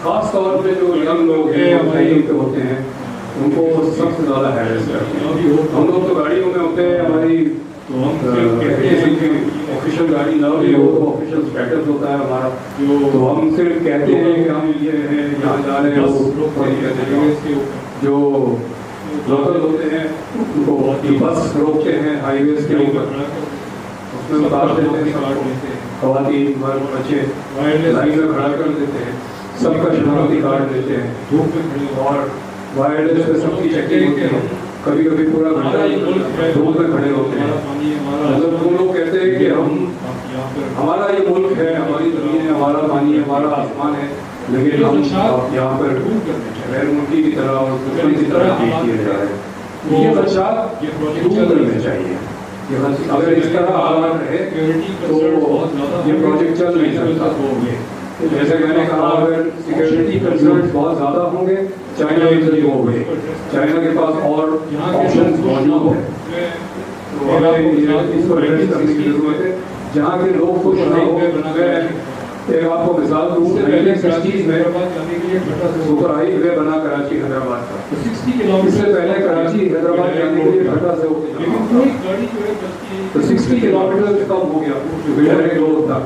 खास तौर पे जो यंग लोग हैं पे होते हैं उनको सबसे ज़्यादा हैरेस करते हैं। हम लोग तो गाड़ियों में होते हैं, हमारी ऑफिशियल गाड़ी ना भी हो तो ऑफिशियल स्टेटस होता है हमारा, तो हम सिर्फ कहते हैं कि हम ये हैं यहाँ जा रहे हैं। जो लोकल होते हैं उनको बस रोकते हैं हाईवेज के ऊपर, उसमें उतार देते हैं, खवातीन मर्द बच्चे लाइन में खड़ा कर देते हैं, सबका शनाख्ती कार्ड देते हैं और वायरलेस पे सबकी चेकिंग होती है। कभी कभी पूरा घंटा धूप में खड़े होते हैं, मतलब वो लोग कहते हैं कि हम हमारा ये मुल्क है, हमारी ज़मीन है, हमारा पानी है, हमारा आसमान है, लेकिन हम यहाँ पर गैर मुल्की की तरह और दुश्मन की तरह ट्रीट किए जा रहे हैं। ये बच्चा दूर करने चाहिए। अगर इस तरह हालात रहे तो ये प्रोजेक्ट चल नहीं सकता। जैसे मैंने कहा, अगर सिक्योरिटी कंसर्न्स बहुत ज़्यादा होंगे, चाइना इधर हो गए, चाइना के पास और ऑप्शंस मौजूद है, तो हमें इसको एड्रेस करने की ज़रूरत है। जहाँ के लोग खुश ना हो, मैं एक आपको मिसाल दूँ, 1960s में सुपर हाईवे बना कराची हैदराबाद का, इससे पहले कराची हैदराबाद जाने के लिए घटा से तो 60 किलोमीटर कम हो गया जो रोड था,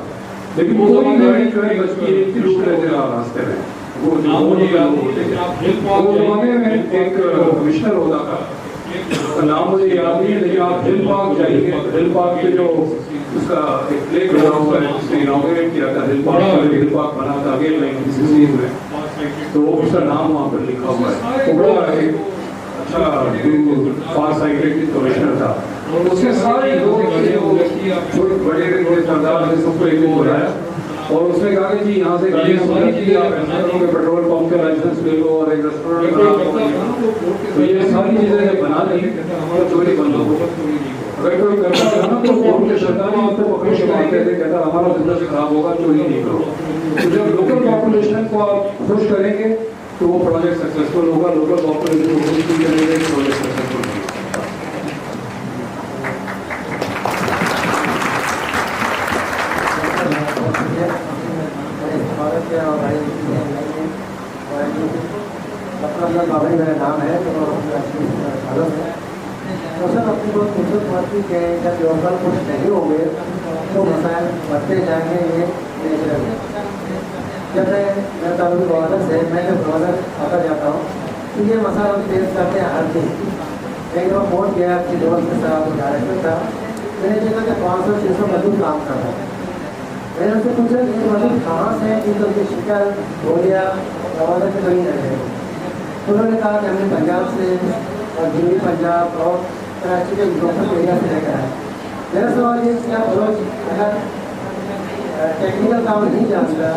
लेकिन कोई गाड़ी जो है बचती है, इतनी रुक रहते रहा रास्ते में। वो जमाने में एक कमिश्नर होता था, नाम मुझे याद नहीं है, लेकिन आप हिल पार्क जाइए, हिल पार्क के जो उसका एक प्ले ग्राउंड है जिसने इनॉग्रेट किया था, हिल पार्क बना था आगे 1960s में, तो उसका नाम वहाँ पर लिखा हुआ है। तो बड़ा एक अच्छा फार साइटेड कमिश्नर था, और उसके सारे लोग छोटे बड़े सरदार ने सबको एक दिन बुलाया और उसने कहा कि जी यहाँ से गाड़ी पेट्रोल पंप का लाइसेंस ले लो और एक रेस्टोरेंट बना लो, तो ये सारी चीज़ें जब बना ली तो चोरी बंद हो गई। अगर कोई करता था ना तो बोर्ड के सरकार आपको पकड़ के मारते थे, कहता हमारा बिजनेस खराब होगा, चोरी नहीं करो। तो जब लोकल पॉपुलेशन को आप खुश करेंगे तो वो प्रोजेक्ट सक्सेसफुल होगा, लोकल पॉपुलेशन को खुश नहीं करेंगे तो प्रोजेक्ट सक्सेसफुल होगा। मेरा नाम है तो सर अपनी बहुत फुर्सत पड़ती है, जब लोकल कुछ नहीं होंगे तो मसाइल बढ़ते जाएंगे, ये नेचुरल है। जब मैं तभी गवर्नर से मैं जब गवर्नर आता जाता हूँ तो ये मसाला हम फेस करते हैं हर दिन। एक दफ़ा फोन किया कि दोस्त के साथ डायरेक्टर था, मैंने देखा कि 500-600 मजदूर काम कर रहा है। मैंने उनसे पूछा कि ये मजदूर कहाँ से हैं, कि उनकी शिकायत हो गया गवर्नर से कहीं नहीं है। तो उन्होंने कहा कि हमने पंजाब से और दिल्ली पंजाब और कराची के लोकल एरिया से लेकर आए। मेरा सवाल ये कि आप रोज अगर टेक्निकल काम नहीं जानता,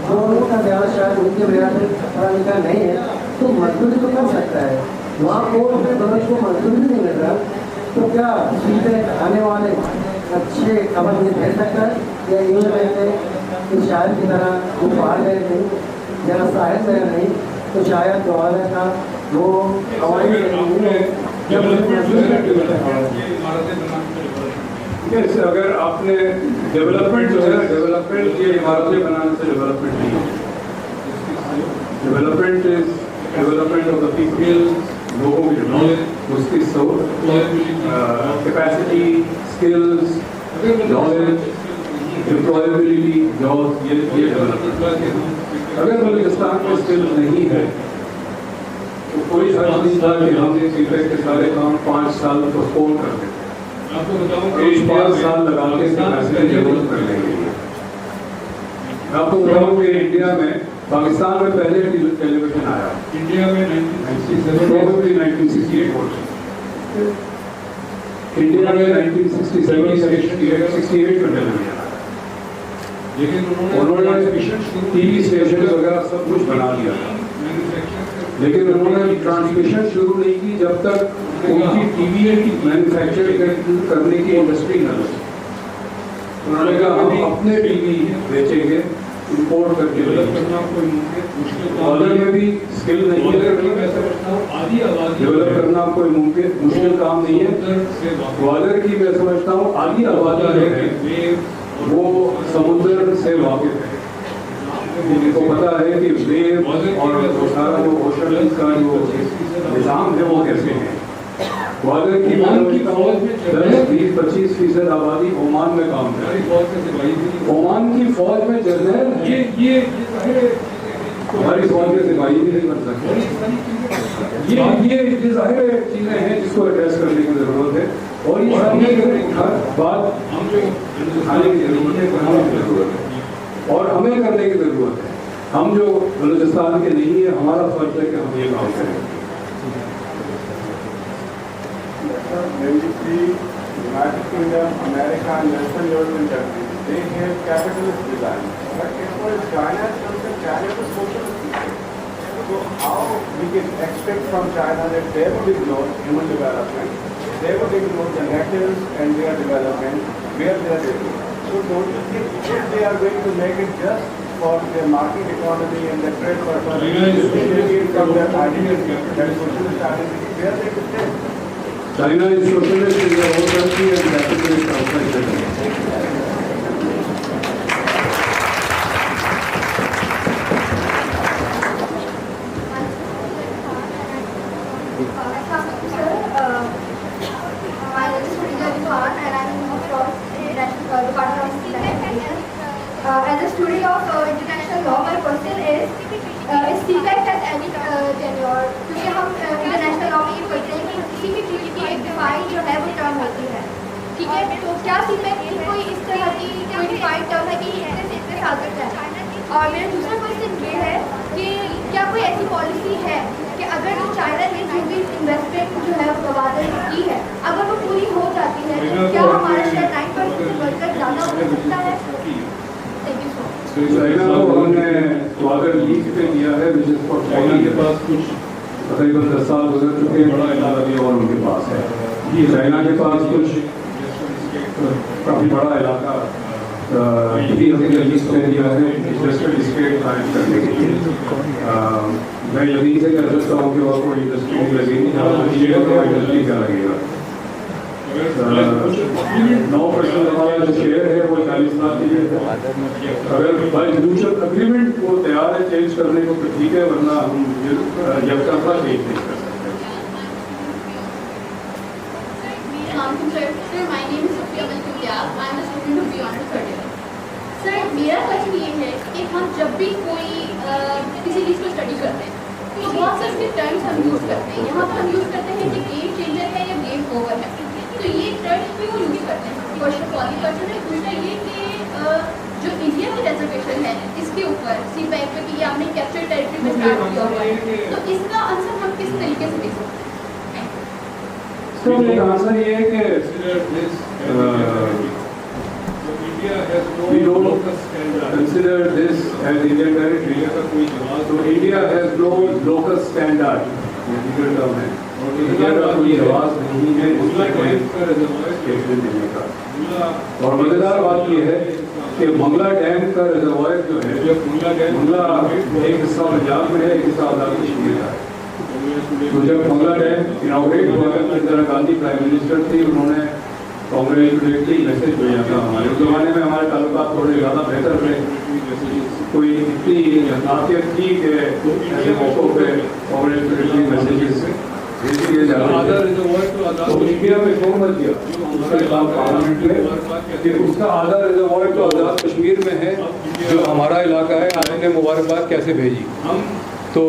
जो लोगों का ज़्यादा शायद उनके मेरा पढ़ा लिखा नहीं है, तो मजदूरी तो कर सकता है, वहाँ कोर्ट में गवर्नमेंट को मजदूरी नहीं मिल रहा, तो क्या सीधे आने वाले अच्छे खबर ये दे सकता है या यूँ रहते कि शायद की तरह वो बाहर गए नहीं या साहिब गए नहीं, तो शायद गवर्नर का वो यस, अगर आपने डेवलपमेंट जो है, डेवलपमेंट ये इमारतें बनाने से डेवलपमेंट नहीं है। Development is development of the people, लोगों की नॉलेज, उसकी capacity, skills, knowledge, employability, job, ये डेवलपमेंट। अगर बलूचिस्तान में स्किल नहीं है तो कोई हर्ज नहीं था कि हम सीपेक के सारे काम 5 साल पोस्टपोन कर देते, 1-5 साल लगा के कैपेसिटी डेवलप कर लेंगे। मैं आपको बताऊँ कि इंडिया में, पाकिस्तान में पहले टेलीविजन आया इंडिया में 1968 इंडिया में 1967-68 में टेलीविजन आया, लेकिन उन्होंने टीवी स्टेशन वगैरह सब कुछ बना दिया था, लेकिन उन्होंने ट्रांसमिशन शुरू नहीं की जब तक उनकी टीवी मैन्युफैक्चर करने की इंडस्ट्री न लगी। उन्होंने कहा हम अपने टीवी बेचेंगे, इंपोर्ट करके ऑर्डर में भी स्किल नहीं है, डेवलप करना कोई मुश्किल काम नहीं है। ग्वालियर की मैं समझता हूँ आधी आबादी है वो समुद्र से वाकिफ है, उनको पता है कि वेव और सारा जो ओशन का जो निज़ाम है वो कैसे है। ग्वालियर की 10-20-25% आबादी ओमान में काम कर रही है। ओमान की फौज में जर्नल हमारी फौज में सिपाही भी नहीं बन सकते। ये ज़ाहिर चीज़ें हैं जिसको एड्रेस करने की ज़रूरत है, और ये सारी बात हम जो उठाने की ज़रूरत है, बनाने की ज़रूरत है और हमें करने की ज़रूरत है। हम जो बलूचिस्तान के नहीं है, हमारा फर्ज है कि हम ये काम करें। United Kingdom, America, and Western European countries, they have capitalist design. But as far as China is concerned, China is a socialist system. So how we can expect from China that there will be growth, human development, they would ignore the natives and their development where they are living. So don't you think if they are going to make it just for their market economy and the trade purpose, deviate from their identity, that socialist identity, where they could stay? China is socialist in their own country and capitalist outside the country. As a student of international law, my question is CPEC has any tenure? क्योंकि हम international law में ये पढ़ते हैं कि किसी भी treaty की एक डिफाइंड जो है वो टर्म होती है, ठीक है? तो क्या CPEC की कोई इस तरह की कोई डिफाइंड टर्म है कि इतने से इतने साल तक है? और मेरा दूसरा क्वेश्चन ये है कि क्या कोई ऐसी पॉलिसी है कि अगर जो चाइना ने जो भी इन्वेस्टमेंट जो है वो वादा की है, अगर वो पूरी हो जाती है तो क्या हमारा शेयर 9% से बढ़कर ज़्यादा हो सकता है? Thank you so much. China को हमने वादा लीज पे दिया है, चाइना के पास कुछ तकरीबन 10 साल गुजर चुके हैं, बड़ा इलाका भी और उनके पास है। चाइना के पास कुछ काफ़ी बड़ा इलाका भी हमने लीज पे दिया है इंडस्ट्रियल स्टेट कायम करने के लिए। मैं यकीन से कह सकता हूँ कि वहाँ कोई इंडस्ट्री नहीं लगेगी, जहाँ इंडस्ट्री क्या लगेगा। 9% हमारा जो शेयर है वो 40 लाख के लिए है। अगर बाई म्यूचुअल अग्रीमेंट वो तैयार है चेंज करने को तो ठीक है, वरना हम जब तक चेंज नहीं कर सकते। My name is Sophia Malkulia. I am a student of Beyond Studies. Sir मेरा क्वेश्चन ये है कि हम जब भी कोई किसी चीज़ को स्टडी करते हैं तो बहुत से उसके टर्म्स हम यूज़ करते हैं। यहाँ पर हम यूज़ करते हैं कि गेम चेंजर है या गेम ओवर है, तो ये टर्म्स क्यों यूज़ करते हैं? फर्स्ट ऑफ ऑल ये क्वेश्चन है। दूसरा ये कि जो इंडिया की रिजर्वेशन है इसके ऊपर CPEC पे कि ये आपने कैप्चर टेरिटरी में स्टार्ट किया हुआ है, तो इसका आंसर हम किस तरीके से दे सकते हैं? तो मेरा आंसर ये है कि we don't consider this as Indian territory. So India has no local standard. India का कोई आवाज नहीं है उसमें कोई स्टेटमेंट देने का। और मजेदार बात ये है कि मंगला डैम का रिजर्वायर जो है, मंगला एक हिस्सा पंजाब में है, एक हिस्सा आजाद कश्मीर का है। तो जब मंगला डैम इनॉग्रेट हुआ, इंदिरा गांधी प्राइम मिनिस्टर थी, उन्होंने कांग्रेचुलेटरी मैसेज भेजा था हमारे। उस जमाने में हमारे ताल्लुकात थोड़े ज़्यादा बेहतर थे, कोई इतनी नाफियत थी कि ऐसे मौक़ों पर कांग्रेचुलेटरी मैसेजेस भेज दिए जाते थे। तो इंडिया में कौन मत गया उसका खिलाफ पार्लियामेंट में कि उसका आधा रिजर्वायर तो आज़ाद कश्मीर में है जो हमारा इलाका है, आपने मुबारकबाद कैसे भेजी? तो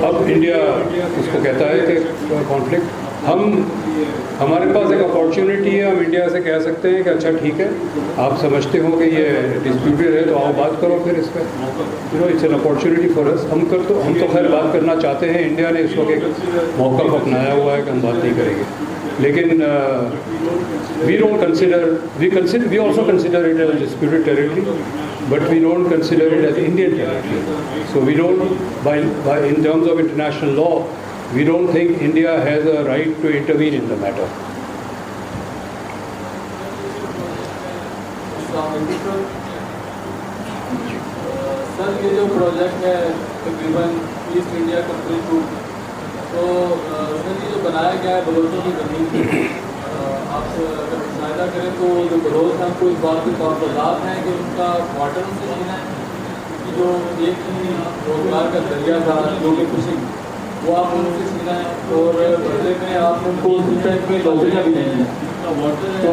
अब इंडिया उसको कहता है कि कॉन्फ्लिक्ट, हमारे पास एक अपॉर्चुनिटी है, हम इंडिया से कह सकते हैं कि अच्छा ठीक है, आप समझते हो कि ये डिस्प्यूटेड है तो आओ बात करो फिर इस पर। It's an opportunity for us. हम तो खैर बात करना चाहते हैं। इंडिया ने इस वक्त एक मौका अपनाया हुआ है कि हम बात नहीं करेंगे, लेकिन we also consider it as disputed territory, but we don't consider it as Indian territory. So we don't, in terms of international law, we don't think India has a right to intervene in the matter. Sir ये जो project है तकरीबन east India country to, तो sir ये जो बनाया गया है बलोचों की ज़मीन पे, आप अगर मुशाहिदा करें तो जो बलोच हैं उनको इस बात के तौर पर आज़ाद हैं कि उनका वाटर से लेना है, कि जो एक ही रोजगार का जरिया था जो कि फिशिंग, वो आप उनसे सीना है, और बदले में आप उनको सिंचाई में नौकरियाँ भी नहीं हैं। तो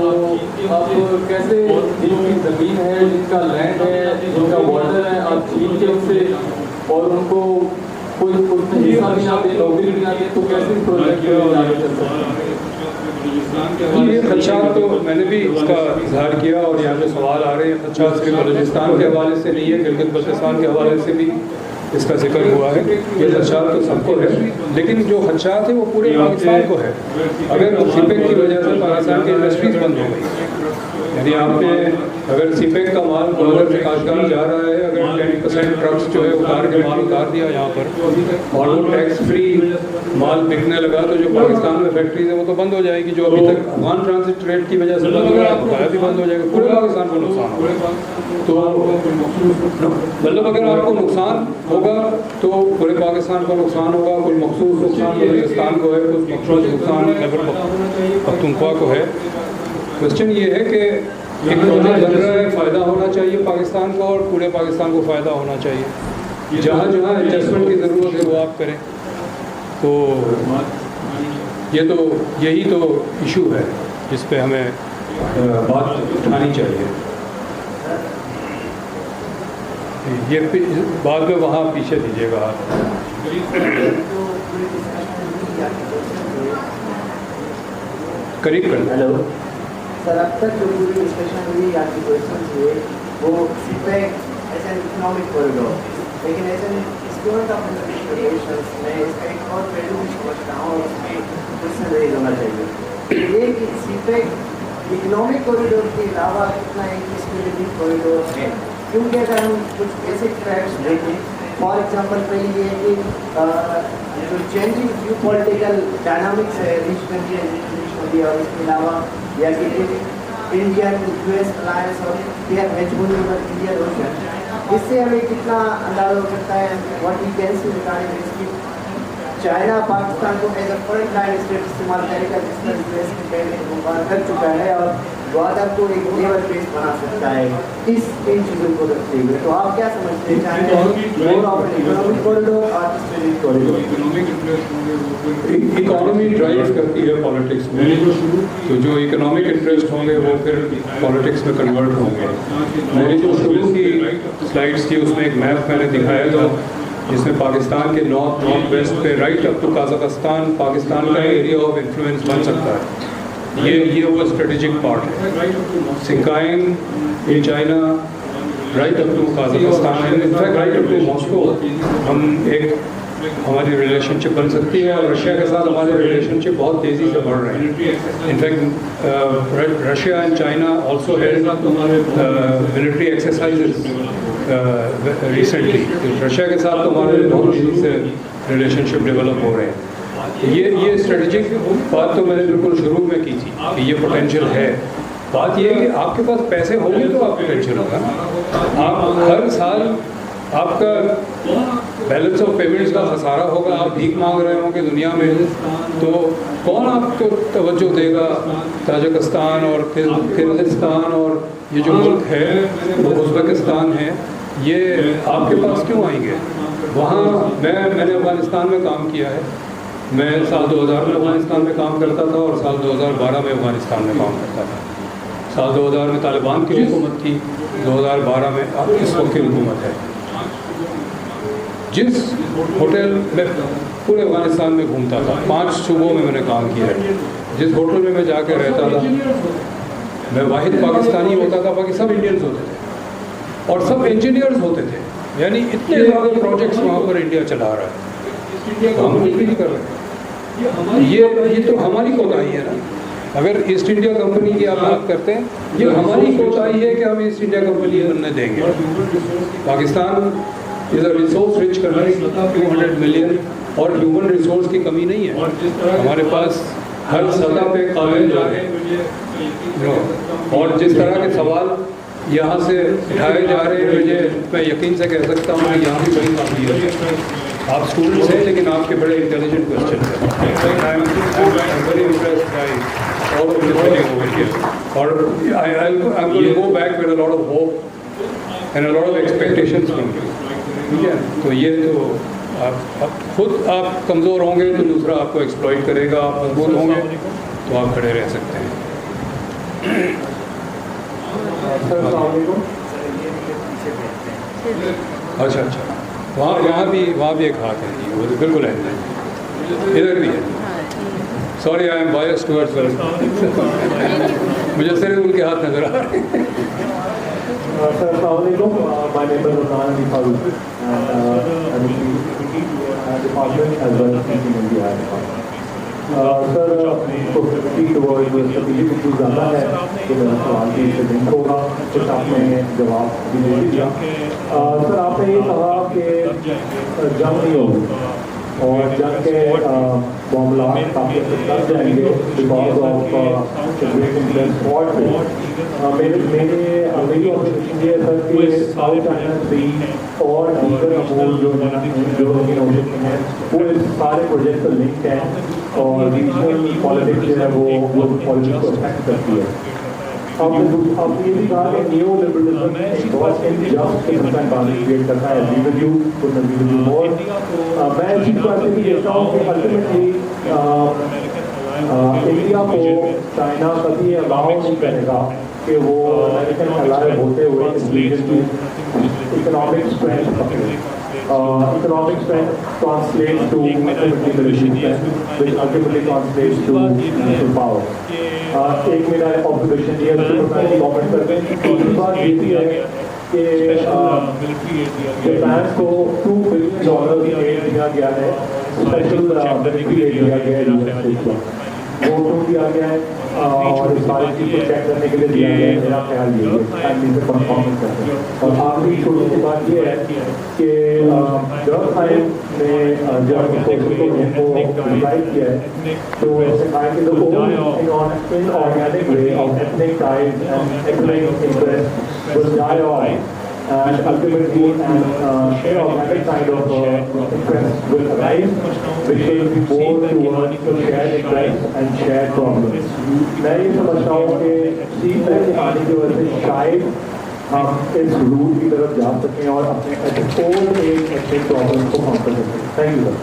आप कैसे जिनकी ज़मीन है, जिनका लैंड है, जिनका वाटर है, आप छीन के उनसे और उनको कोई उसमें हिस्सा भी ना दे, नौकरी भी ना दे, तो कैसे प्रोजेक्ट आगे चल सकता है? ये खदशात तो मैंने भी इसका इजहार किया और यहाँ जो सवाल आ रहे हैं खदशात सिर्फ बलूचिस्तान के हवाले से नहीं है, गिलगित बल्तिस्तान के हवाले से भी इसका जिक्र हुआ है। ये खदशात तो सबको है, लेकिन जो खदशात है वो पूरे पाकिस्तान को है। अगर सीपेक की वजह से पाकिस्तान की इंडस्ट्रीज बंद हो गई, यानी आपने अगर सीपेक का माल बॉर्डर से काशगार जा रहा है, अगर 10% ट्रक्स जो है उतार के माल उतार दिया यहाँ पर और वो टैक्स फ्री माल बिकने लगा, तो जो पाकिस्तान में फैक्ट्रीज है वो तो बंद हो जाएगी। जो अभी तक अफगान ट्रांजिट ट्रेड की वजह से बंद हो गया, बकाया भी बंद हो जाएगा, पूरे पाकिस्तान को नुकसान होगा। तो मतलब अगर आपको नुकसान होगा तो पूरे पाकिस्तान को नुकसान होगा। कोई मखसूस नुकसान बलूचिस्तान को है, कुछ मखसूस नुकसान खैबर पख्तूनख्वा को है। क्वेश्चन ये है कि एक प्रोजेक्ट बन रहा है, फ़ायदा होना चाहिए पाकिस्तान को और पूरे पाकिस्तान को फ़ायदा होना चाहिए। जहाँ जहाँ एडजस्टमेंट की ज़रूरत है वो आप करें। तो यही तो इशू है जिस पे हमें बात उठानी चाहिए। ये बाद में वहाँ पीछे दीजिएगा आप। करीब कर। हेलो सर, अब तक जो पूरी डिस्कशन हुई, आपके क्वेश्चन हुए, वो CPEC as an economic corridor, लेकिन as an student of international मैं इसका एक और पहलू भी समझता हूँ और उसमें क्वेश्चन रेज होना चाहिए। ये कि सीपेक इकोनॉमिक कॉरिडोर के अलावा कितना एक स्ट्रेटेजिक कॉरिडोर है, क्योंकि अगर हम कुछ बेसिक फैक्ट्स देखें, फॉर एग्जाम्पल पहले ये है कि जो चेंजिंग जियो पॉलिटिकल डायनामिक्स है रीजनली और इसके अलावा या कि इंडियन यूएस अलायंस और their hegemony over Indian Ocean, इससे हमें कितना अंदाजा हो सकता है what we can see regarding इसकी चाइना पाकिस्तान को as a front line state इस्तेमाल करेगा, जिस तरह यूएस ने पहले मुबारक कर चुका है और वादा को एक लेवल बेस बना सकता है इन चीज़ों को रखते हुए। तो आप क्या समझते हैं, China more of economic corridor और स्ट्रेटेजिक कॉरिडोर? इकोनॉमी ड्राइव करती है पॉलिटिक्स में, तो जो इकोनॉमिक इंटरेस्ट होंगे वो फिर पॉलिटिक्स में कन्वर्ट होंगे। मेरी जो शुरू की स्लाइड्स थी उसमें एक मैप मैंने दिखाया था जिसमें पाकिस्तान के नॉर्थ वेस्ट पे right up to Kazakhstan Pakistan का एरिया ऑफ इन्फ्लुएंस बन सकता है। ये वो स्ट्रेटेजिक पार्ट है। Sinkiang in China right up to Kazakhstan, in fact right up to Moscow हम हमारी रिलेशनशिप बन सकती है और रशिया के साथ हमारे रिलेशनशिप बहुत तेज़ी से बढ़ रहे हैं। In fact Russia and China also has military exercises recently. Russia के साथ तो हमारे बहुत तेज़ी से रिलेशनशिप डेवलप हो रहे हैं। ये स्ट्रेटेजिक बात तो मैंने बिल्कुल शुरू में की थी कि ये पोटेंशियल है। बात ये है कि आपके पास पैसे होंगे तो आप पोटेंशियल होगा। आप हर साल आपका बैलेंस ऑफ पेमेंट्स का खसारा होगा, आप भीख मांग रहे होंगे दुनिया में, तो कौन आपको तवज्जो देगा? ताजिकिस्तान और किर्गिस्तान और ये जो मुल्क है वो उज़्बेकिस्तान है, ये आपके पास क्यों आएंगे? वहाँ मैंने अफ़गानिस्तान में काम किया है। मैं साल 2000 में अफ़गानिस्तान में काम करता था और साल 2012 में अफ़गानिस्तान में काम करता था। साल 2000 में तालिबान की हुकूमत थी, 2012 में अब इस वक्त की हुकूमत है। जिस होटल में पूरे अफ़गानिस्तान में घूमता था, 5 सूबों में मैंने काम किया है, जिस होटल में मैं जाकर रहता था मैं वाहिद पाकिस्तानी होता था, बाकी सब इंडियंस होते थे और सब इंजीनियर्स होते थे। यानी इतने ज़्यादा प्रोजेक्ट्स वहाँ पर इंडिया चला रहा है, तो हम कुछ भी नहीं कर रहे। ये तो हमारी कोताही है ना। अगर ईस्ट इंडिया कंपनी की आप बात करते हैं, ये हमारी कोताही है कि हम ईस्ट इंडिया कंपनी बनने देंगे। Pakistan is a resource rich country, 200 million और ह्यूमन रिसोर्स की कमी नहीं है हमारे पास। हर सतह पे काबिल लोग हैं और जिस तरह के सवाल यहाँ से उठाए जा रहे हैं, मैं यकीन से कह सकता हूँ कि यहाँ भी बड़ी काबिलियत है। आप स्टूडेंट्स हैं लेकिन आपके बड़े इंटेलिजेंट क्वेश्चन हैं। I am very impressed by all of this sitting over here. और I'm going to go back with a lot of hope and a lot of expectations from you. ठीक है? तो ये तो आप खुद आप कमज़ोर होंगे तो दूसरा आपको एक्सप्लॉइट करेगा, आप मजबूत होंगे तो आप खड़े रह सकते हैं। अच्छा, वहाँ भी एक हाथ है जी, वो तो बिल्कुल है, इधर भी है। Sorry, I am biased towards मुझे सिर्फ उनके हाथ नजर आ रहे हैं। Sir, Assalamualaikum. My name is Rahman Ali Farooq, and I'm in the department as well as teaching in the IR department. Sir, प्रस्तुति तो वो strategic issues ज़्यादा है, तो मेरा सवाल भी इससे लिंक होगा, कुछ आपने जवाब भी दे दिया। सर, आपने ये कहा कि जंग नहीं होगी और जंग के मामला काफ़ी हद तक लग जाएंगे because of great interest war पे। मेरी ऑब्जर्वेशन ये है सर कि साउथ चाइना सी और दूसरे अमूल जो इंडियन ओशन हैं वो इस सारे प्रोजेक्ट से लिंक हैं और रीजनल पॉलिटिक्स जो है वो ग्लोबल पॉलिटिक्स को अफेक्ट करती है। आपने ये भी कहा कि न्यू लिबरलिज्म एक बहुत इनजस्ट किस्म का क्रिएट करता है। Agree with you more. मैं इस चीज़ को ऐसे भी देखता हूँ कि अल्टीमेटली इंडिया को चाइना कभी अलाउ नहीं करेगा कि वो अमेरिकन अलाय होते हुए इस रीजन की इकोनॉमिक स्ट्रेंथ पकड़े। Economic strength translates to ultimately military strength, which ultimately translates to national power. एक मेरा ऑब्जर्वेशन ये है तो मैं कमेंट करते हैं। दूसरी बात ये भी है कि जापान को $2 बिलियन एड दिया गया है, स्पेशल मिलिट्री एड दिया गया है यूएस को, वो क्यों दिया गया है और इस सारी चीज़ को चेक करने के लिए दिया गया है। मेरा ख्याल ये है फैमिली से परफॉर्मेंस करते हैं। और आखिरी छोटी सी बात ये है कि जब टाइम में जब को डिसाइड किया है तो society the whole inorganic way of ethnic ties and economic interest will die off and ultimately an inorganic kind of interest will arise which will be more towards shared interests and shared problems. मैं ये समझता हूँ कि CPEC आने की वजह से शायद हम इस रूट की तरफ जा सकें और अपने और एक एथनिक प्रॉब्लम को कम कर सकें। Thank you sir.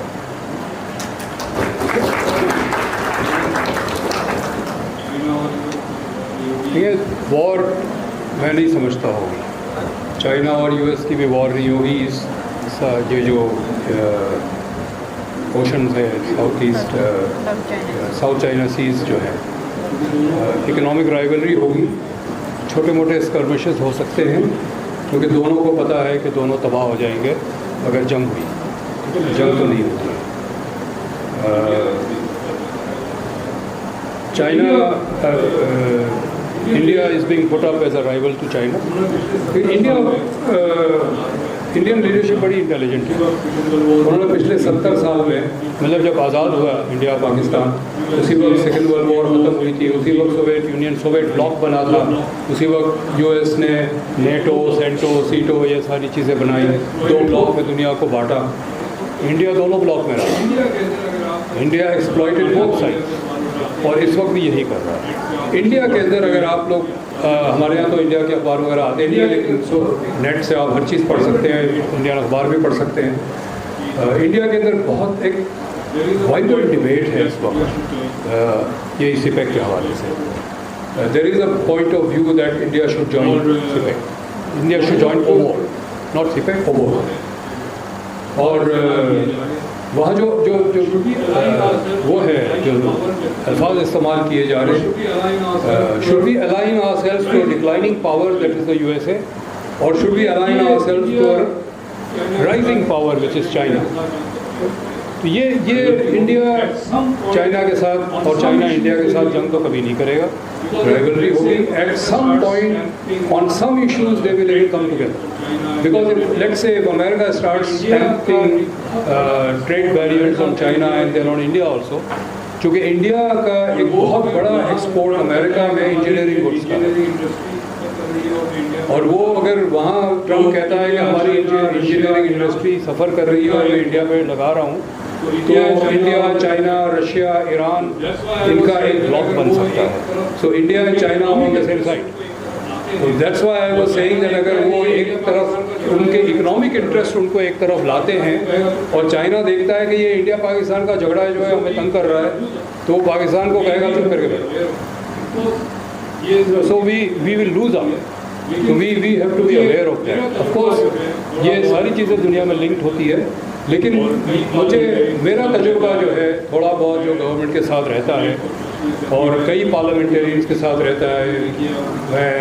ये वॉर मैं नहीं समझता होगी, चाइना और यूएस की भी वॉर नहीं होगी। ये जो ओशन है साउथ चाइना सीज जो है, इकोनॉमिक राइवलरी होगी, छोटे मोटे स्कर्मिशेस हो सकते हैं क्योंकि दोनों को पता है कि दोनों तबाह हो जाएंगे अगर जंग हुई। जंग तो नहीं होती। China India is being put up as a rival to China. Indian leadership बड़ी इंटेलिजेंट है। उन्होंने पिछले 70 साल में, मतलब जब आज़ाद हुआ इंडिया पाकिस्तान, उसी वक्त सेकेंड वर्ल्ड वॉर ख़त्म हुई थी, उसी वक्त सोवियत यूनियन सोवियत ब्लॉक बना था, उसी वक्त यूएस ने नेटो सेंटो सीटो ये सारी चीज़ें बनाई, 2 ब्लॉक में दुनिया को बांटा। इंडिया दोनों ब्लॉक में रहा। इंडिया एक्सप्लॉइटेड बोथ साइड और इस वक्त भी यही कर रहा है। इंडिया के अंदर अगर आप लोग हमारे यहाँ तो इंडिया के अखबार वगैरह आते नहीं है, लेकिन नेट से आप हर चीज़ पढ़ सकते हैं, इंडियन अखबार भी पढ़ सकते हैं। इंडिया के अंदर बहुत एक वाइब्रेंट डिबेट है इस वक्त ये सीपेक के हवाले से। There is a point of view that India should join CPEC, India should join ओवो, not CPEC, ओवो। और वहाँ जो जो जो वो है जो अल्फाज इस्तेमाल किए जा रहे हैं, should be align ourselves to declining power that is the USA और should be align ourselves to rising power which is China. तो ये इंडिया चाइना के साथ और चाइना इंडिया के साथ जंग तो कभी नहीं करेगा, राइवलरी होगी। At some point on some issues they will come together because if, let's say if America starts stamping trade barriers on China and then on India also, क्योंकि इंडिया का एक बहुत बड़ा एक्सपोर्ट अमेरिका में engineering goods का है और वो अगर वहाँ ट्रम्प कहता है कि हमारी इंजीनियरिंग इंडस्ट्री सफ़र कर रही है और मैं इंडिया में लगा रहा हूँ, तो इंडिया, चाइना, रशिया, ईरान इनका एक ब्लॉक बन सकता है। So India and China on the same side. तो that's why I was saying that अगर वो एक तरफ उनके इकोनॉमिक इंटरेस्ट उनको एक तरफ लाते हैं और चाइना देखता है कि ये इंडिया पाकिस्तान का झगड़ा जो है हमें तंग कर रहा है, तो पाकिस्तान को कहेगा चुप करके बैठो। So we will lose out. तो we have to be aware of that. Of course ये सारी चीज़ें दुनिया में लिंक्ड होती है लेकिन मेरा तजुर्बा जो है थोड़ा बहुत जो गवर्नमेंट के साथ रहता है और कई पार्लियामेंटेरियंस के साथ रहता है, मैं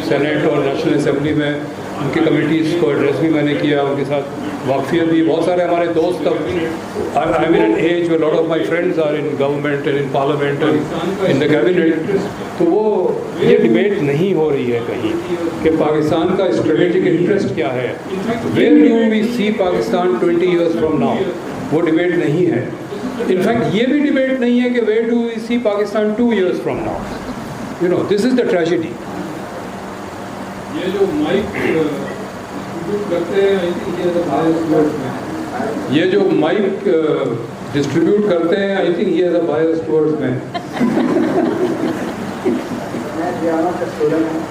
सेनेट और नेशनल असेंबली में उनकी कमेटीज़ को एड्रेस भी मैंने किया, उनके साथ वाकफियत भी, बहुत सारे हमारे दोस्त अब आई मीन एन एज में lot of my friends are in government and in parliament and in the cabinet. तो वो ये डिबेट नहीं हो रही है कहीं कि पाकिस्तान का स्ट्रेटेजिक इंटरेस्ट क्या है, where do we see Pakistan 20 years from now, वो डिबेट नहीं है। इनफैक्ट ये भी डिबेट नहीं है कि where do we see Pakistan 2 years from now, you know this is the tragedy. ये जो माइक डिस्ट्रीब्यूट करते हैं, आई थिंक ये बायस टुवर्ड्स मैन। ये जो माइक डिस्ट्रीब्यूट करते हैं, आई थिंक ये बायस टुवर्ड्स मैन। मैं जियामा का स्टूडेंट हूँ।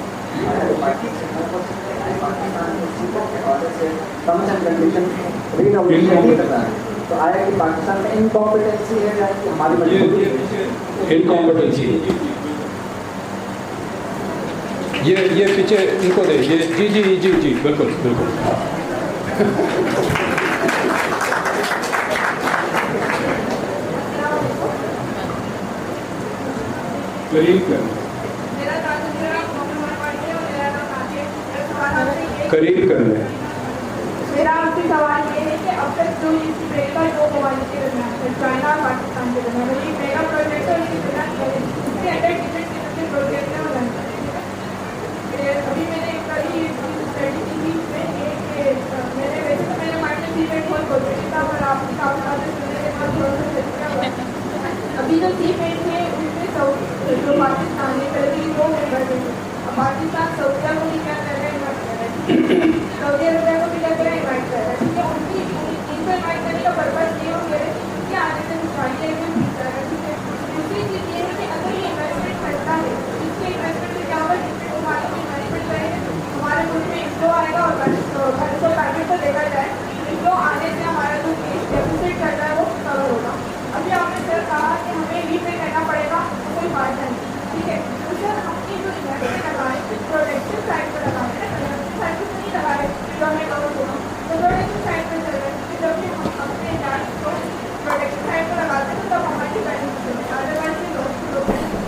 पाकिस्तान में सीटों के ऑर्डर से टर्म्स एंड कंडीशन रीनोवेशन नहीं करता है, तो आया कि पाकिस्तान में इनकॉम्पिटेंसी है या कि हमारी मजबूरी है? इनकॉम्पिटेंसी। ये पीछे इनको दे, ये जी जी जी जी बिल्कुल बिल्कुल। करीब कर लें। मेरा आपसे सवाल ये है कि अब तक जो इस ट्रेड का जो मोबाइल के दरमियान चाइना और पाकिस्तान के दरमियान ये मेगा प्रोजेक्ट और इसके अंदर डिफरेंट किस्म के प्रोजेक्ट हैं और अभी मैंने एक करी स्टडी की थी इसमें मैंने वैसे तो मेरे माइंड में सीमेंट बहुत पॉजिटिव था, पर आपकी कागजात सुनने के बाद थोड़ा सा चलता हुआ अभी जो सीमेंट है उसमें जो पाकिस्तान है पहले वो इन्वर्ट है, अब पाकिस्तान सऊदिया को भी क्या कर रहा है, इन्वर्ट कर रहा है, सऊदी अरबिया को भी क्या कर रहा है, इन्वाइट कर रहा है। ठीक है, उनकी इनको इन्वाइट करने का पर्पज ये हो गया है कि आने से चाहिए ठीक है। दूसरी चीज़ ये है कि अगर ये इन्वेस्टमेंट करता है तो इसके इन्वेस्टमेंट से क्या होगा, जिससे हमारे को इन्वेस्टमेंट करेंगे हमारे मुल्क में इनको आएगा और घर को पैकेट तो देखा जाए इनको आने से हमारा जो डेफिसिट कर रहा है वो कवर होगा। अभी आपने सर कहा कि हमें रीपे करना पड़ेगा, तो कोई बात नहीं, ठीक है। तो सर अपनी जो इन्वेस्टमेंट लगाए प्रोडक्टिव साइड पर लगाए हैं, प्रोडक्टिव साइड पर नहीं लगाए जो हमें कवर होगा, तो प्रोडक्टिव साइड पर चल रहे हैं कि जब भी हम अपने जान को प्रोडक्टिव साइड पर लगाते हैं तब हमारी बेनिफिट होते हैं, अदरवाइज लोग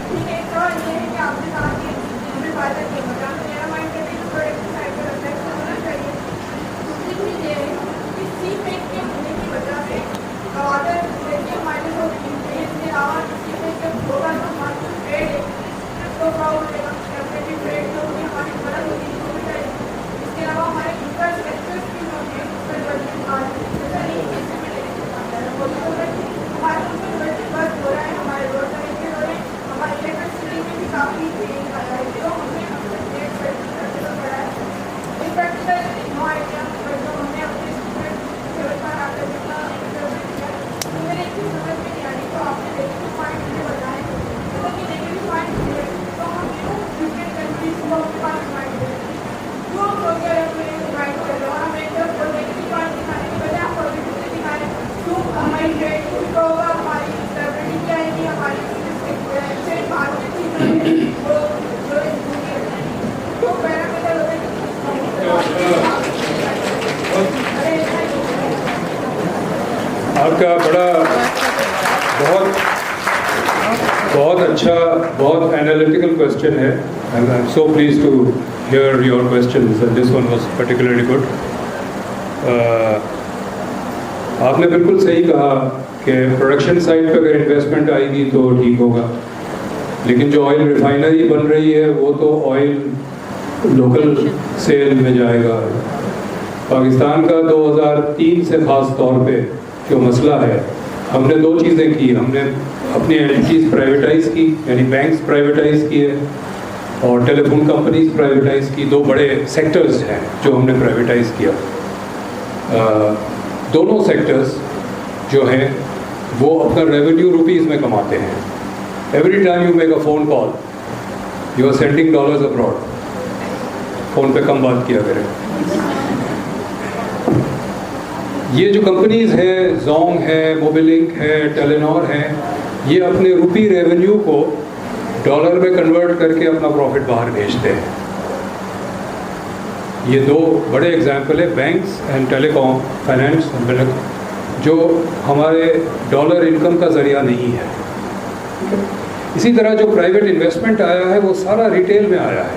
ठीक है। तो ये है कि आपने कहा कि हमें फायदा नहीं होगा, मेरा माइंड कहते हैं प्रोडक्टिव साइड पर रखना होना चाहिए। दूसरी चीज़ ये है कि सी पेट के होने की वजह से अगर देखिए हमारे जो इसके अलावा सी पेट जब होगा तो हमारा ट्रेड है तो क्या होगा, डेफिनेटली ट्रेड जो होगी हमारी मदद होगी, होनी चाहिए। इसके अलावा हमारे इंफ्रास्ट्रक्चर की जो है उस पर जैसा नहीं हमारे उसमें इन्वेस्टमेंट बस हो रहा है, हमारे रोड कनेक्टेड हो रहे हैं, हमारे इलेक्ट्रिसिटी में भी काफ़ी चेंज आ रहा है, जो हमने अपने स्टेट पर पड़ा है। इनफैक्ट नो आइडिया जो हमने अपने व्यवस्था आकर जितना तो मेरे एक चीज़ समझ में नहीं आ रही, तो आपने नेगेटिव पॉइंट मुझे बताए, मतलब कि नेगेटिव पॉइंट तो हम क्यों डिफरेंट कंट्रीज को अपने पास इन्वाइट करें, क्यों हम लोग इन्वाइट कर रहे हो, हमें जब नेगेटिव पॉइंट दिखाने के बजाय आप पॉजिटिव दिखाएं, क्यों हमारी ट्रेड खुद होगा, हमारी स्टेबिलिटी क्या आएगी, हमारी स्टेट बाहर में चीज़ वो जो पैरामीटर होते हैं आपका बड़ा बहुत अच्छा, बहुत एनालिटिकल क्वेश्चन है, and I am so pleased to hear your questions and this one was particularly good. आपने बिल्कुल सही कहा कि प्रोडक्शन साइड पर अगर इन्वेस्टमेंट आएगी तो ठीक होगा, लेकिन जो ऑयल रिफाइनरी बन रही है वो तो ऑयल लोकल सेल में जाएगा। पाकिस्तान का 2003 से ख़ास तौर पे जो मसला है, हमने दो चीज़ें की, हमने अपनी एंटिटीज़ प्राइवेटाइज़ की, यानी बैंक्स प्राइवेटाइज़ किए और टेलीफोन कंपनीज प्राइवेटाइज़ की। दो बड़े सेक्टर्स हैं जो हमने प्राइवेटाइज़ किया। दोनों सेक्टर्स जो हैं वो अपना रेवेन्यू रुपीज़ में कमाते हैं। Every time you make a phone call you are sending dollars abroad. Phone पे कम बात किया करें। ये जो कंपनीज़ हैं, जोंग है, मोबिलिंक है, टेलीनॉर है, ये अपने रुपी रेवेन्यू को डॉलर में कन्वर्ट करके अपना प्रॉफिट बाहर भेजते हैं। ये दो बड़े एग्जाम्पल है, बैंक्स एंड टेलीकॉम फाइनेंस, जो हमारे डॉलर इनकम का ज़रिया नहीं है। इसी तरह जो प्राइवेट इन्वेस्टमेंट आया है वो सारा रिटेल में आया है।